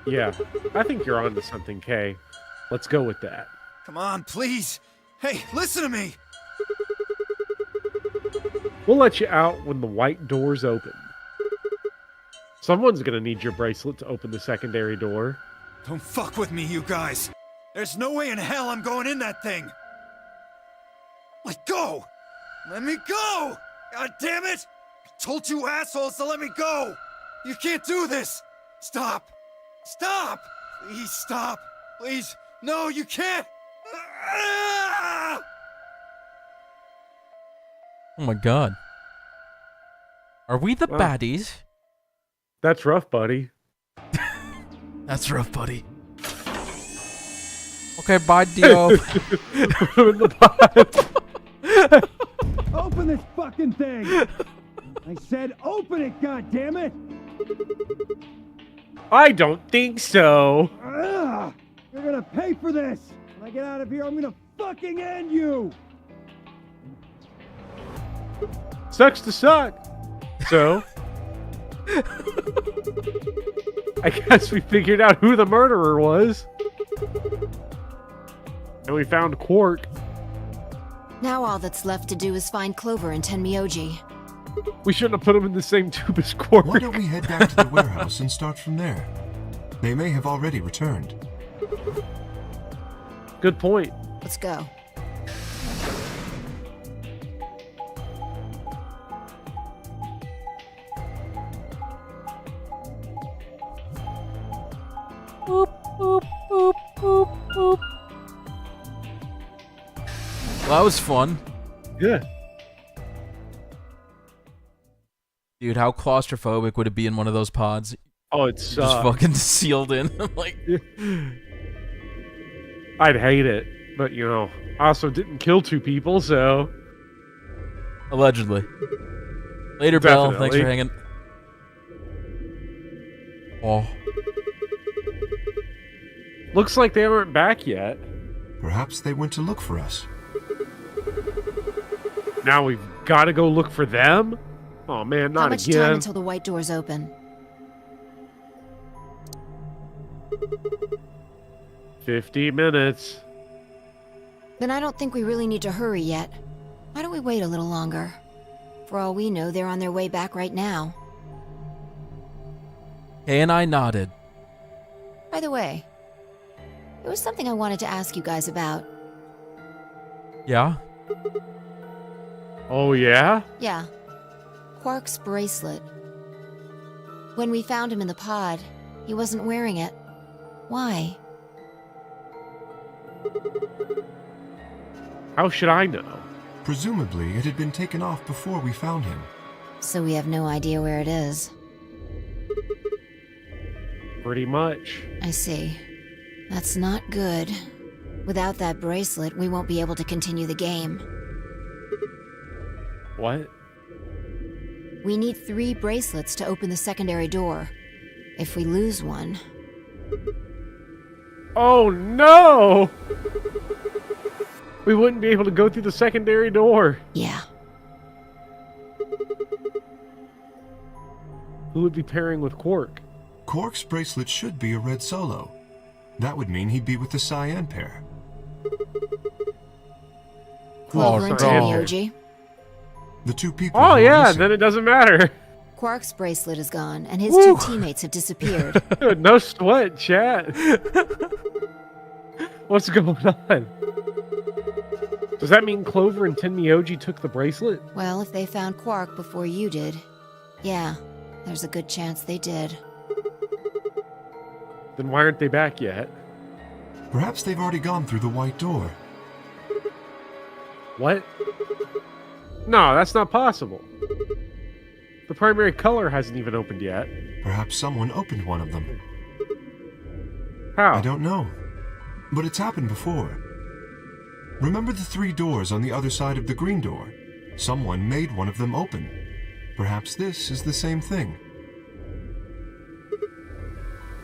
Yeah, I think you're onto something, Kay. Let's go with that. Come on, please. Hey, listen to me. We'll let you out when the white doors open. Someone's gonna need your bracelet to open the secondary door. Don't fuck with me, you guys. There's no way in hell I'm going in that thing. Let go. Let me go. God damn it. I told you assholes to let me go. You can't do this. Stop. Stop. Please stop. Please. No, you can't. Ah! Oh my god. Are we the baddies? That's rough, buddy. That's rough, buddy. Okay, bye, Dio. In the pot. Open this fucking thing! I said open it, goddammit! I don't think so. Ugh, you're gonna pay for this! When I get out of here, I'm gonna fucking end you! Sucks to suck. So, I guess we figured out who the murderer was. And we found Quark. Now all that's left to do is find Clover and Tenmyoji. We shouldn't have put him in the same tube as Quark. Why don't we head back to the warehouse and start from there? They may have already returned. Good point. Let's go. Boop, boop, boop, boop, boop. Well, that was fun. Yeah. Dude, how claustrophobic would it be in one of those pods? Oh, it's just fucking sealed in. Like, I'd hate it, but you know, I also didn't kill 2 people, so allegedly. Later, Belle. Thanks for hanging. Oh. Looks like they aren't back yet. Perhaps they went to look for us. Now we've got to go look for them? Oh man, not How much again. time until the white doors open? 50 minutes. Then I don't think we really need to hurry yet. Why don't we wait a little longer? For all we know, they're on their way back right now. Kay and I nodded. By the way, there was something I wanted to ask you guys about. Yeah? Oh yeah? Yeah. Quark's bracelet. When we found him in the pod, he wasn't wearing it. Why? How should I know? Presumably, it had been taken off before we found him. So we have no idea where it is. Pretty much. I see. That's not good. Without that bracelet, we won't be able to continue the game. What? We need 3 bracelets to open the secondary door. If we lose one... Oh no! We wouldn't be able to go through the secondary door. Yeah. Who would be pairing with Quark? Quark's bracelet should be a red solo. That would mean he'd be with the cyan pair. Clover and Tenmyoji. The 2 people. Oh yeah, then it doesn't matter. Quark's bracelet is gone, and his 2 teammates have disappeared. No sweat, chat. What's going on? Does that mean Clover and Tenmyoji took the bracelet? Well, if they found Quark before you did, yeah, there's a good chance they did. Then why aren't they back yet? Perhaps they've already gone through the white door. What? No, that's not possible. The primary color hasn't even opened yet. Perhaps someone opened one of them. How? I don't know. But it's happened before. Remember the 3 doors on the other side of the green door? Someone made one of them open. Perhaps this is the same thing.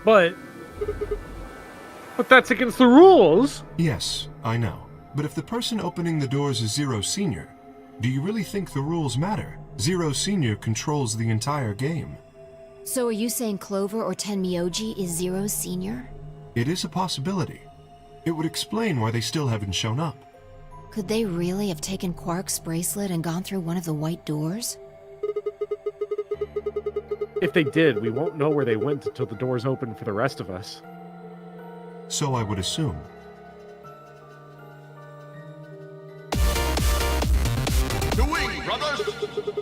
But that's against the rules! Yes, I know. But if the person opening the doors is Zero Senior, do you really think the rules matter? Zero Senior controls the entire game. So are you saying Clover or Tenmyoji is Zero's senior? It is a possibility. It would explain why they still haven't shown up. Could they really have taken Quark's bracelet and gone through one of the white doors? If they did, we won't know where they went until the doors open for the rest of us. So I would assume. The wing, brothers!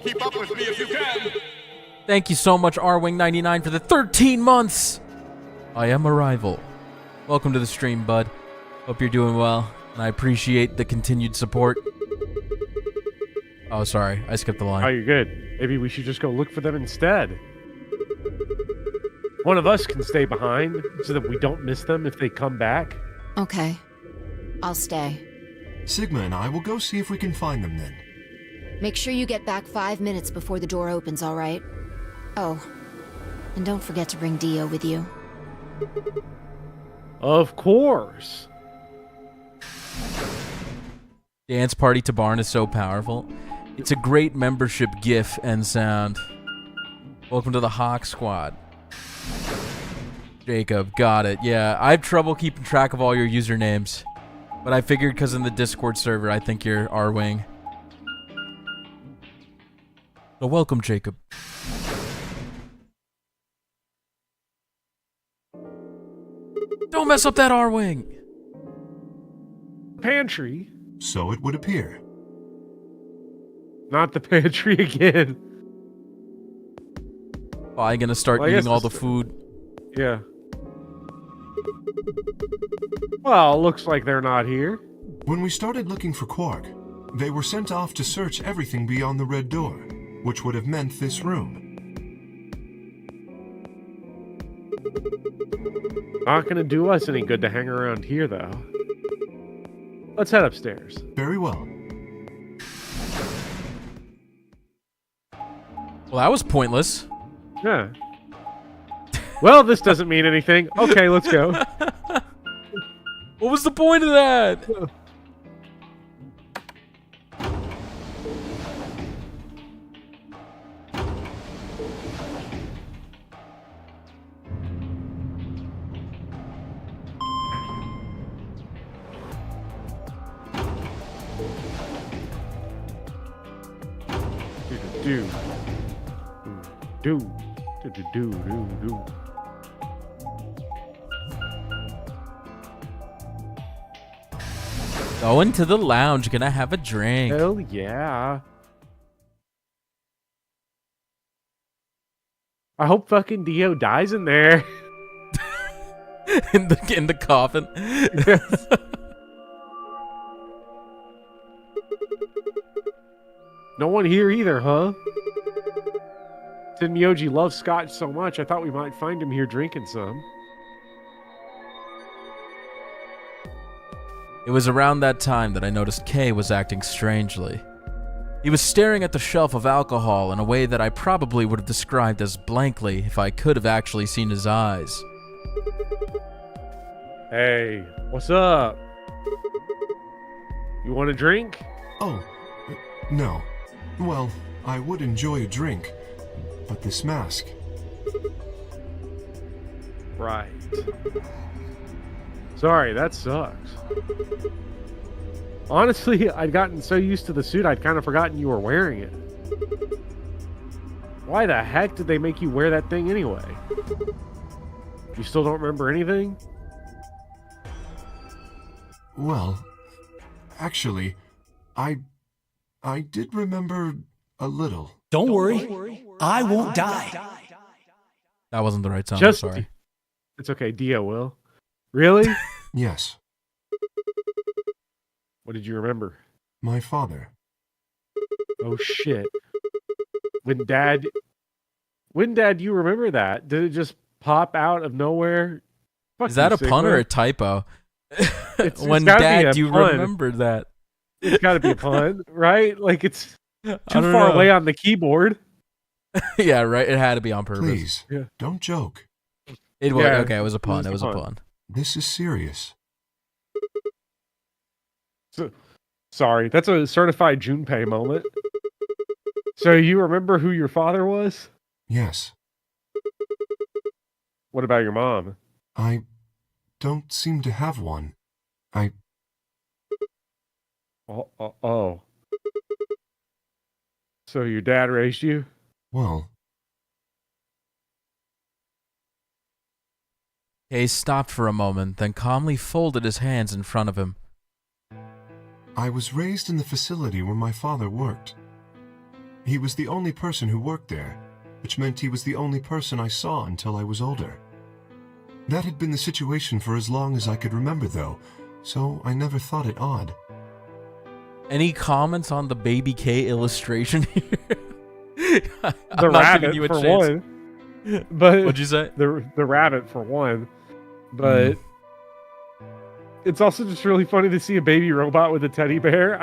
Keep up with me if you can! Thank you so much, Rwing99, for the 13 months! I am a rival. Welcome to the stream, bud. Hope you're doing well, and I appreciate the continued support. Oh, sorry. I skipped the line. Oh, you're good. Maybe we should just go look for them instead. One of us can stay behind so that we don't miss them if they come back. Okay. I'll stay. Sigma and I will go see if we can find them then. Make sure you get back 5 minutes before the door opens, all right? Oh, and don't forget to bring Dio with you. Of course. Dance Party to Barn is so powerful. It's a great membership gif and sound. Welcome to the Hawk Squad. Jacob, got it. Yeah, I have trouble keeping track of all your usernames. But I figured because in the Discord server, I think you're R-Wing. So welcome, Jacob. Don't mess up that R-Wing! Pantry? So it would appear. Not the pantry again. Probably gonna start eating all the food. Yeah. Well, looks like they're not here. When we started looking for Quark, they were sent off to search everything beyond the red door, which would have meant this room. Not gonna do us any good to hang around here, though. Let's head upstairs. Very well. Well, that was pointless. Yeah. Well, this doesn't mean anything. Okay, let's go. What was the point of that? Do. Going to the lounge, gonna have a drink. Hell yeah. I hope fucking Dio dies in there. in the coffin. Yes. No one here either, huh? Tenmyoji loves scotch so much, I thought we might find him here drinking some. It was around that time that I noticed Kay was acting strangely. He was staring at the shelf of alcohol in a way that I probably would have described as blankly if I could have actually seen his eyes. Hey, what's up? You want a drink? Oh, no. Well, I would enjoy a drink, but this mask... Right. Sorry, that sucks. Honestly, I'd gotten so used to the suit, I'd kind of forgotten you were wearing it. Why the heck did they make you wear that thing anyway? You still don't remember anything? Well, actually, I did remember a little. Don't worry. I won't die. That wasn't the right time, Just, I'm sorry. It's okay, Dio will. Really? Yes. What did you remember? My father. Oh shit. When dad you remember that? Did it just pop out of nowhere? Fuck Is that you, a pun Sigma. or a typo? It's When gotta be Dad, a do you pun. remember that? It's gotta be a pun, right? Like it's too don't far know. away on the keyboard. Yeah, right. It had to be on purpose. Please, Yeah. don't joke. It was Yeah, okay. It was a pun. it It was was a a pun. pun. This is serious. Sorry, that's a certified Junpei moment. So you remember who your father was? Yes. What about your mom? I don't seem to have one. Oh. So your dad raised you? Well, Case stopped for a moment, then calmly folded his hands in front of him. I was raised in the facility where my father worked. He was the only person who worked there, which meant he was the only person I saw until I was older. That had been the situation for as long as I could remember, though, so I never thought it odd. Any comments on the Baby K illustration here? The rabbit, for one. But what'd you say? The rabbit, for one. But it's also just really funny to see a baby robot with a teddy bear.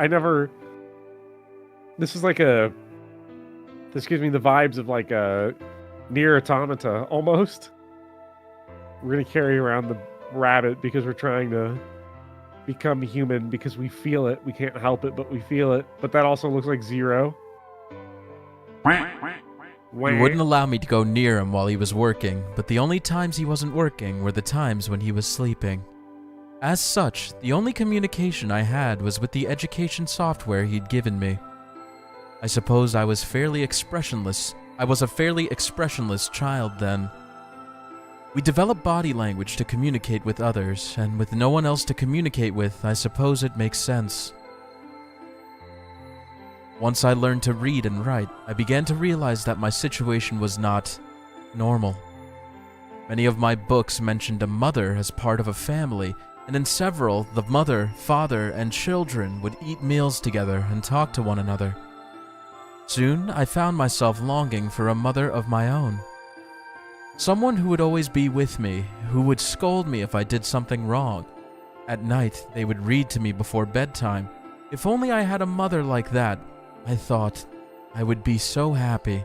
This is like this gives me the vibes of like a Nier Automata, almost. We're going to carry around the rabbit because we're trying to become human because we feel it. We can't help it, but we feel it. But that also looks like Zero. He wouldn't allow me to go near him while he was working, but the only times he wasn't working were the times when he was sleeping. As such, the only communication I had was with the education software he'd given me. I suppose I was fairly expressionless. I was a fairly expressionless child then. We develop body language to communicate with others, and with no one else to communicate with, I suppose it makes sense. Once I learned to read and write, I began to realize that my situation was not normal. Many of my books mentioned a mother as part of a family, and in several, the mother, father, and children would eat meals together and talk to one another. Soon, I found myself longing for a mother of my own. Someone who would always be with me, who would scold me if I did something wrong. At night, they would read to me before bedtime. If only I had a mother like that, I thought, I would be so happy.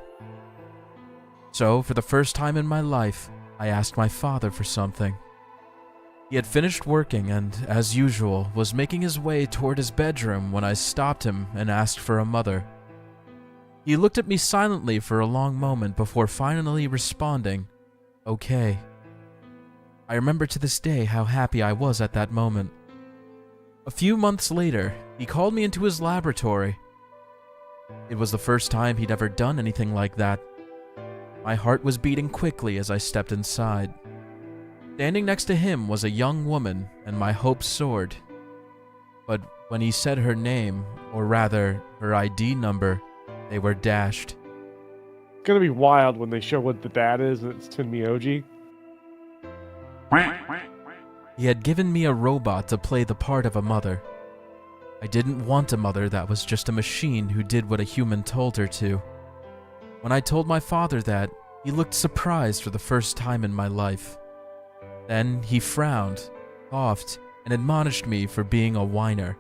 So, for the first time in my life, I asked my father for something. He had finished working and, as usual, was making his way toward his bedroom when I stopped him and asked for a mother. He looked at me silently for a long moment before finally responding, "Okay." I remember to this day how happy I was at that moment. A few months later, he called me into his laboratory. It was the first time he'd ever done anything like that. My heart was beating quickly as I stepped inside. Standing next to him was a young woman, and my hopes soared. But when he said her name, or rather, her ID number, they were dashed. It's gonna be wild when they show what the dad is and it's Tenmyoji. He had given me a robot to play the part of a mother. I didn't want a mother that was just a machine who did what a human told her to. When I told my father that, he looked surprised for the first time in my life. Then he frowned, coughed, and admonished me for being a whiner.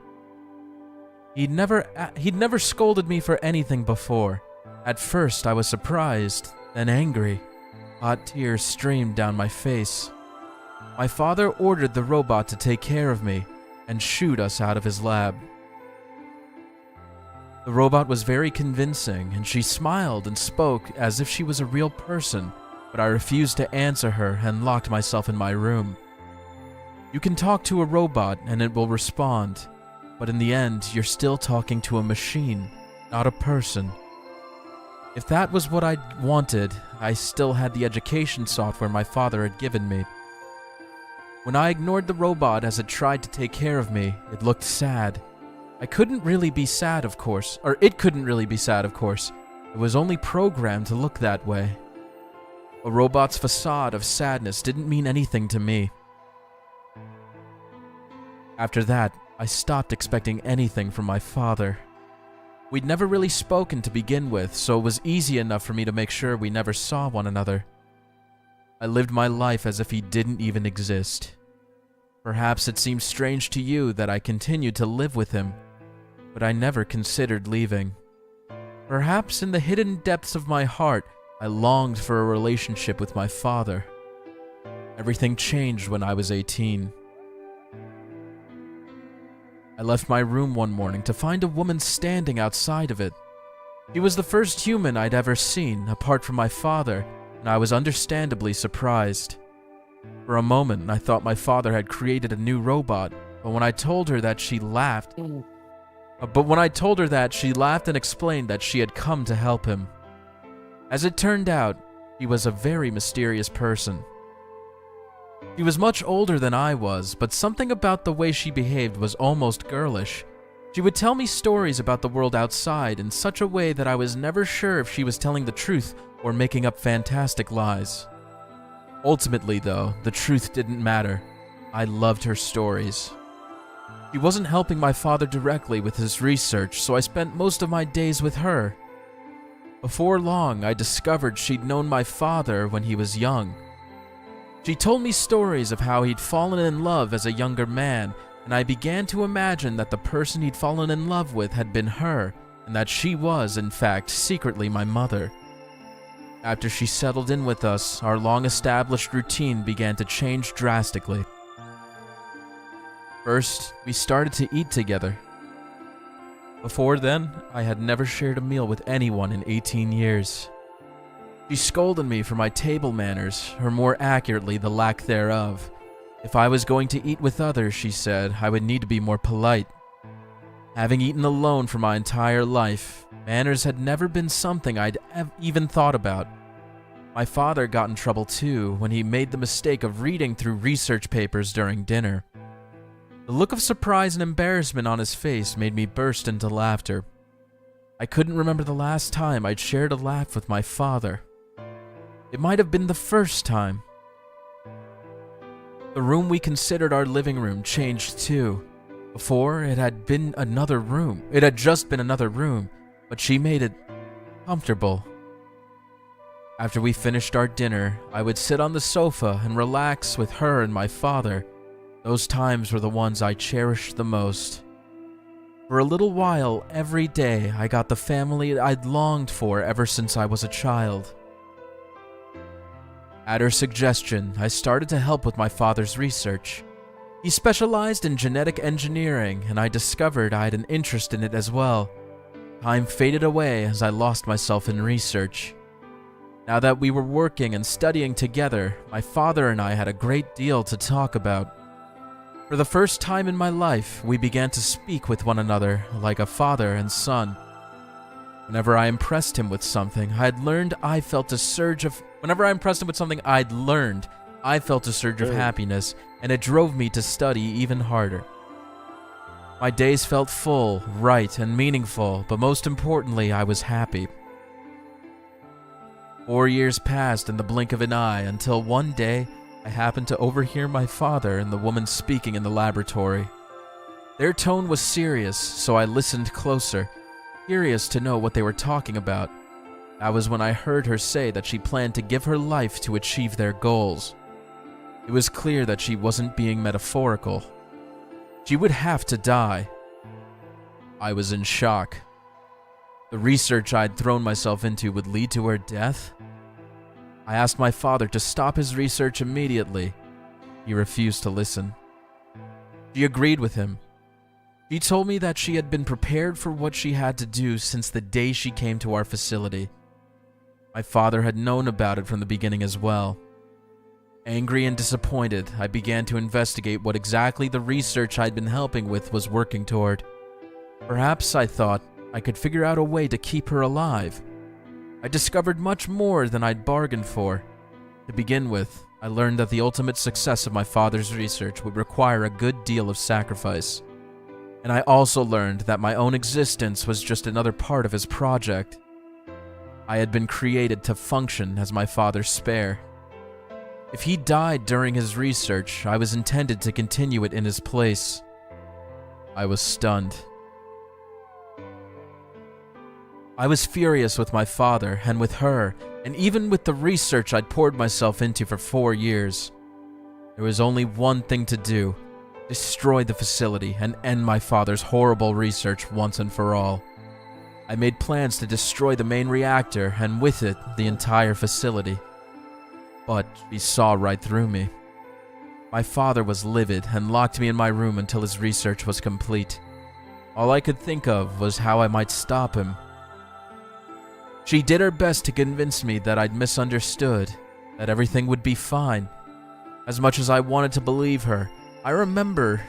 He'd never scolded me for anything before. At first, I was surprised, then angry. Hot tears streamed down my face. My father ordered the robot to take care of me and shooed us out of his lab. The robot was very convincing, and she smiled and spoke as if she was a real person, but I refused to answer her and locked myself in my room. You can talk to a robot and it will respond, but in the end, you're still talking to a machine, not a person. If that was what I wanted, I still had the education software my father had given me. When I ignored the robot as it tried to take care of me, it looked sad. It couldn't really be sad, of course. It was only programmed to look that way. A robot's facade of sadness didn't mean anything to me. After that, I stopped expecting anything from my father. We'd never really spoken to begin with, so it was easy enough for me to make sure we never saw one another. I lived my life as if he didn't even exist. Perhaps it seems strange to you that I continued to live with him, but I never considered leaving. Perhaps in the hidden depths of my heart, I longed for a relationship with my father. Everything changed when I was 18. I left my room one morning to find a woman standing outside of it. She was the first human I'd ever seen, apart from my father, and I was understandably surprised. For a moment, I thought my father had created a new robot, but when I told her that, she laughed. And explained that she had come to help him. As it turned out, he was a very mysterious person. She was much older than I was, but something about the way she behaved was almost girlish. She would tell me stories about the world outside in such a way that I was never sure if she was telling the truth or making up fantastic lies. Ultimately, though, the truth didn't matter. I loved her stories. She wasn't helping my father directly with his research, so I spent most of my days with her. Before long, I discovered she'd known my father when he was young. She told me stories of how he'd fallen in love as a younger man, and I began to imagine that the person he'd fallen in love with had been her, and that she was, in fact, secretly my mother. After she settled in with us, our long-established routine began to change drastically. First, we started to eat together. Before then, I had never shared a meal with anyone in 18 years. She scolded me for my table manners, or more accurately, the lack thereof. If I was going to eat with others, she said, I would need to be more polite. Having eaten alone for my entire life, manners had never been something I'd even thought about. My father got in trouble too when he made the mistake of reading through research papers during dinner. The look of surprise and embarrassment on his face made me burst into laughter. I couldn't remember the last time I'd shared a laugh with my father. It might have been the first time. The room we considered our living room changed too. Before, it had been another room. It had just been another room, but she made it comfortable. After we finished our dinner, I would sit on the sofa and relax with her and my father. Those times were the ones I cherished the most. For a little while, every day, I got the family I'd longed for ever since I was a child. At her suggestion, I started to help with my father's research. He specialized in genetic engineering, and I discovered I had an interest in it as well. Time faded away as I lost myself in research. Now that we were working and studying together, my father and I had a great deal to talk about. For the first time in my life, we began to speak with one another like a father and son. Whenever I impressed him with something, I felt a surge of happiness, and it drove me to study even harder. My days felt full, right, and meaningful, but most importantly, I was happy. 4 years passed in the blink of an eye until one day, I happened to overhear my father and the woman speaking in the laboratory. Their tone was serious, so I listened closer, curious to know what they were talking about. That was when I heard her say that she planned to give her life to achieve their goals. It was clear that she wasn't being metaphorical. She would have to die. I was in shock. The research I'd thrown myself into would lead to her death? I asked my father to stop his research immediately. He refused to listen. She agreed with him. She told me that she had been prepared for what she had to do since the day she came to our facility. My father had known about it from the beginning as well. Angry and disappointed, I began to investigate what exactly the research I'd been helping with was working toward. Perhaps, I thought, I could figure out a way to keep her alive. I discovered much more than I'd bargained for. To begin with, I learned that the ultimate success of my father's research would require a good deal of sacrifice. And I also learned that my own existence was just another part of his project. I had been created to function as my father's spare. If he died during his research, I was intended to continue it in his place. I was stunned. I was furious with my father and with her, and even with the research I'd poured myself into for 4 years. There was only one thing to do: destroy the facility and end my father's horrible research once and for all. I made plans to destroy the main reactor and with it, the entire facility. But he saw right through me. My father was livid and locked me in my room until his research was complete. All I could think of was how I might stop him. She did her best to convince me that I'd misunderstood, that everything would be fine. As much as I wanted to believe her, I remembered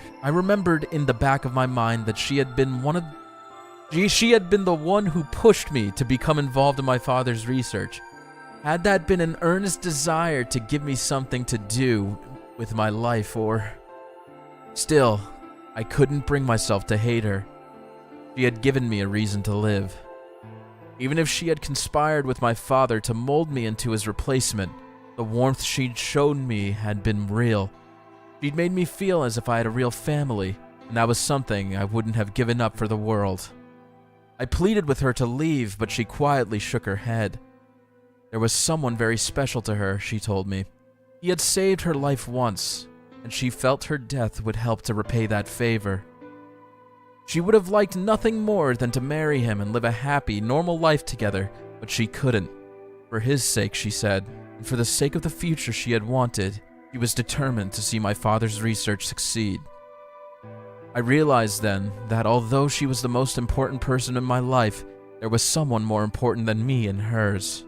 in the back of my mind that she had been the one who pushed me to become involved in my father's research. Had that been an earnest desire to give me something to do with my life, or... Still, I couldn't bring myself to hate her. She had given me a reason to live. Even if she had conspired with my father to mold me into his replacement, the warmth she'd shown me had been real. She'd made me feel as if I had a real family, and that was something I wouldn't have given up for the world. I pleaded with her to leave, but she quietly shook her head. There was someone very special to her, she told me. He had saved her life once, and she felt her death would help to repay that favor. She would have liked nothing more than to marry him and live a happy, normal life together, but she couldn't. For his sake, she said, and for the sake of the future she had wanted, she was determined to see my father's research succeed. I realized then that although she was the most important person in my life, there was someone more important than me in hers.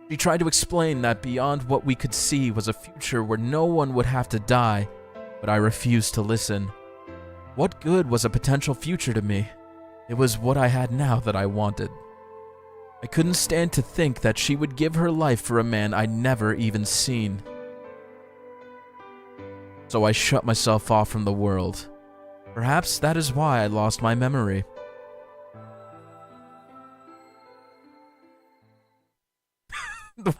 She tried to explain that beyond what we could see was a future where no one would have to die, but I refused to listen. What good was a potential future to me? It was what I had now that I wanted. I couldn't stand to think that she would give her life for a man I'd never even seen. So I shut myself off from the world. Perhaps that is why I lost my memory.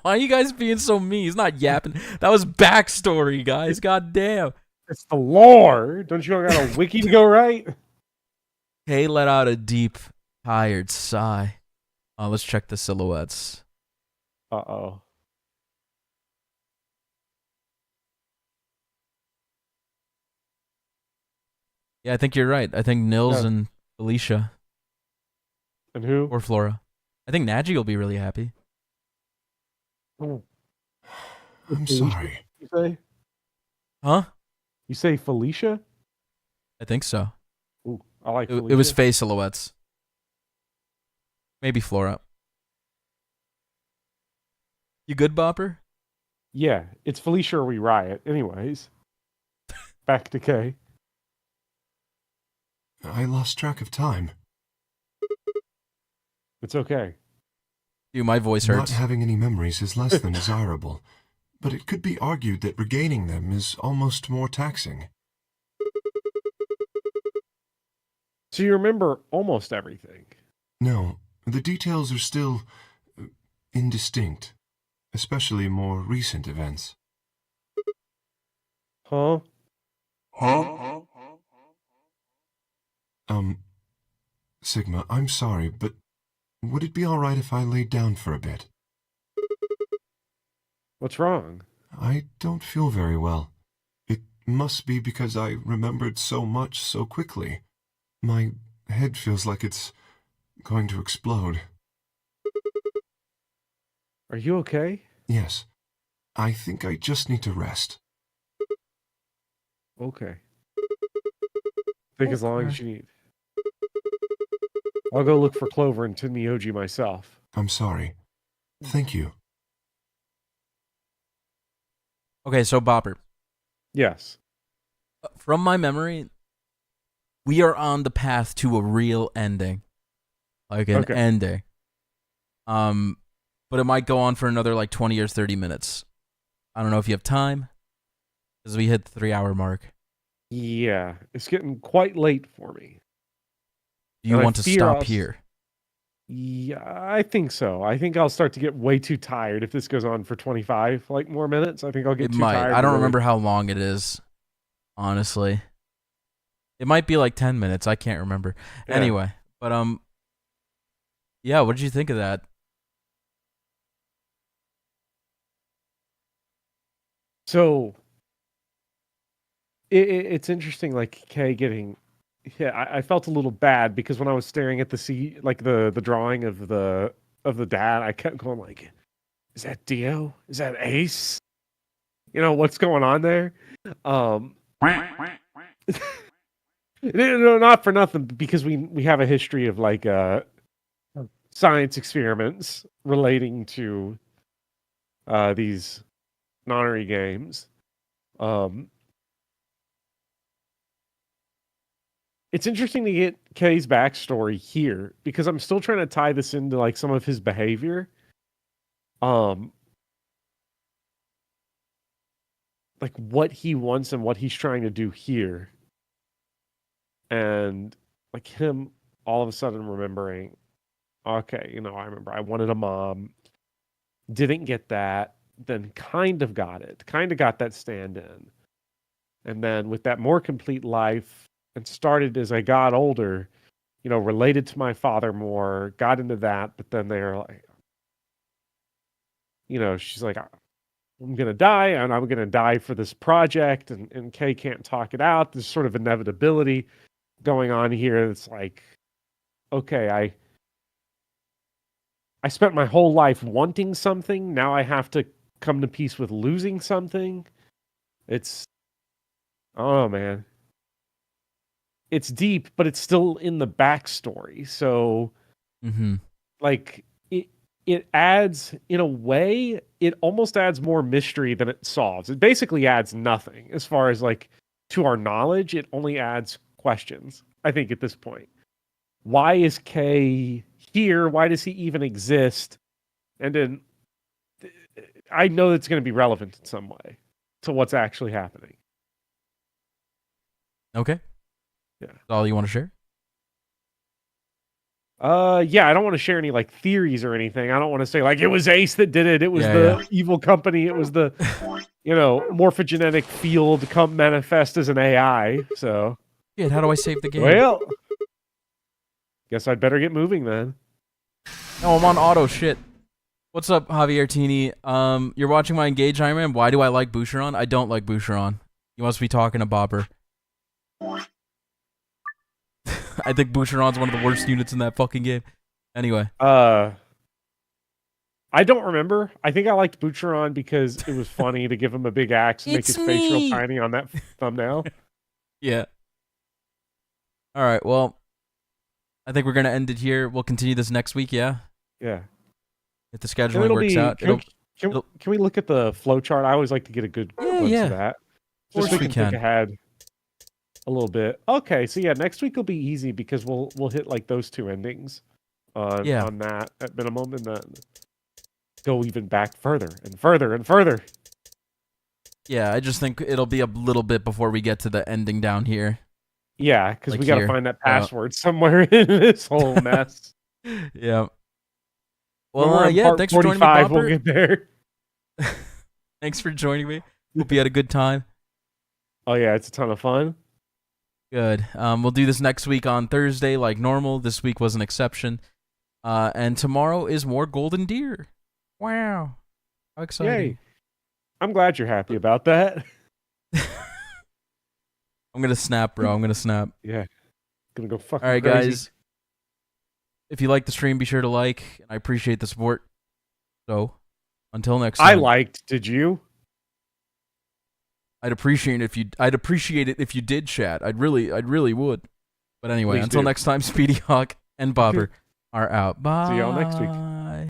Why are you guys being so mean? He's not yapping. That was backstory, guys. God damn. It's the lore. Don't you got a wiki to go right? Kay let out a deep, tired sigh. Let's check the silhouettes. Uh-oh. Yeah, I think you're right. I think Nils and Felicia. And who? Or Flora. I think Nadji will be really happy. Oh. I'm sorry. You say? Huh? You say Felicia? I think so. Ooh, I like Felicia. It was face silhouettes. Maybe Flora. You good, Bopper? Yeah, it's Felicia or we riot. Anyways. Back to Kay. I lost track of time. It's okay. Dude, my voice hurts. Not having any memories is less than desirable, but it could be argued that regaining them is almost more taxing. So you remember almost everything? No, the details are still indistinct, especially more recent events. Huh? Sigma, I'm sorry, but would it be all right if I laid down for a bit? What's wrong? I don't feel very well. It must be because I remembered so much so quickly. My head feels like it's going to explode. Are you okay? Yes. I think I just need to rest. Okay. Take as long as you need. I'll go look for Clover and Tenmyoji myself. I'm sorry. Thank you. Okay, so Bopper. Yes. From my memory, we are on the path to a real ending. Like an ending. But it might go on for another like 20 or 30 minutes. I don't know if you have time, because we hit the 3-hour mark. Yeah, it's getting quite late for me. Do you want to stop here? Yeah, I think so. I think I'll start to get way too tired if this goes on for 25 more minutes. I think I'll get too tired. I don't remember how long it is, honestly. It might be like 10 minutes. I can't remember. Yeah. Anyway, but yeah, what did you think of that? So it's interesting, like Kay getting. Yeah, I felt a little bad because when I was staring at the drawing of the dad, I kept going like, "Is that Dio? Is that Ace? You know what's going on there?" No, not for nothing, because we have a history of like science experiments relating to these nonary games. It's interesting to get Kay's backstory here because I'm still trying to tie this into like some of his behavior. Like what he wants and what he's trying to do here. And like him all of a sudden remembering, okay, I remember I wanted a mom, didn't get that, then kind of got it, kind of got that stand-in. And then with that more complete life, and started as I got older, related to my father more, got into that, but then they're like, she's like, I'm going to die, and I'm going to die for this project, and Kay can't talk it out. There's sort of inevitability going on here. It's like, okay, I spent my whole life wanting something. Now I have to come to peace with losing something. Oh man. It's deep, but it's still in the backstory. So, like, it adds, in a way, it almost adds more mystery than it solves. It basically adds nothing. As far as, like, to our knowledge, it only adds questions, I think, at this point. Why is Kay here? Why does he even exist? And then, I know it's going to be relevant in some way to what's actually happening. Okay. Yeah. That's all you want to share? Yeah, I don't want to share any like theories or anything. I don't want to say like it was Ace that did it. It was evil company. It was the, morphogenetic field come manifest as an AI. So. Yeah. How do I save the game? Well, guess I'd better get moving then. No, I'm on auto shit. What's up, Javier Tini? You're watching my Engage Iron Man. Why do I like Boucheron? I don't like Boucheron. You must be talking to Bopper. I think Boucheron's one of the worst units in that fucking game. Anyway. I don't remember. I think I liked Boucheron because it was funny to give him a big axe and make his face real tiny on that thumbnail. Yeah. All right, well, I think we're going to end it here. We'll continue this next week, yeah? Yeah. If the scheduling works out. Can we look at the flow chart? I always like to get a good glimpse of that. Just so we can think ahead a little bit. Okay, so yeah, next week will be easy because we'll hit like those two endings on that at minimum, and then go even back further and further and further. Yeah, I just think it'll be a little bit before we get to the ending down here. Yeah, because we got to find that password somewhere in this whole mess. Yeah. Well, yeah, thanks for joining me, Bopper. We'll get there. Thanks for joining me. Hope you had a good time. Oh, yeah, it's a ton of fun. Good. We'll do this next week on Thursday like normal. This week was an exception. And tomorrow is more Golden Deer. Wow. How exciting. Yay. I'm glad you're happy about that. I'm going to snap, bro. I'm going to snap. Yeah. Gonna go fucking All right, crazy. guys. If you like the stream, be sure to like. I appreciate the support. So, until next time. I liked. Did you? I'd appreciate it if you did chat. I'd really would. But anyway, Please until do. next time, SpeedyHawk and Bopper are out. Bye. See y'all next week.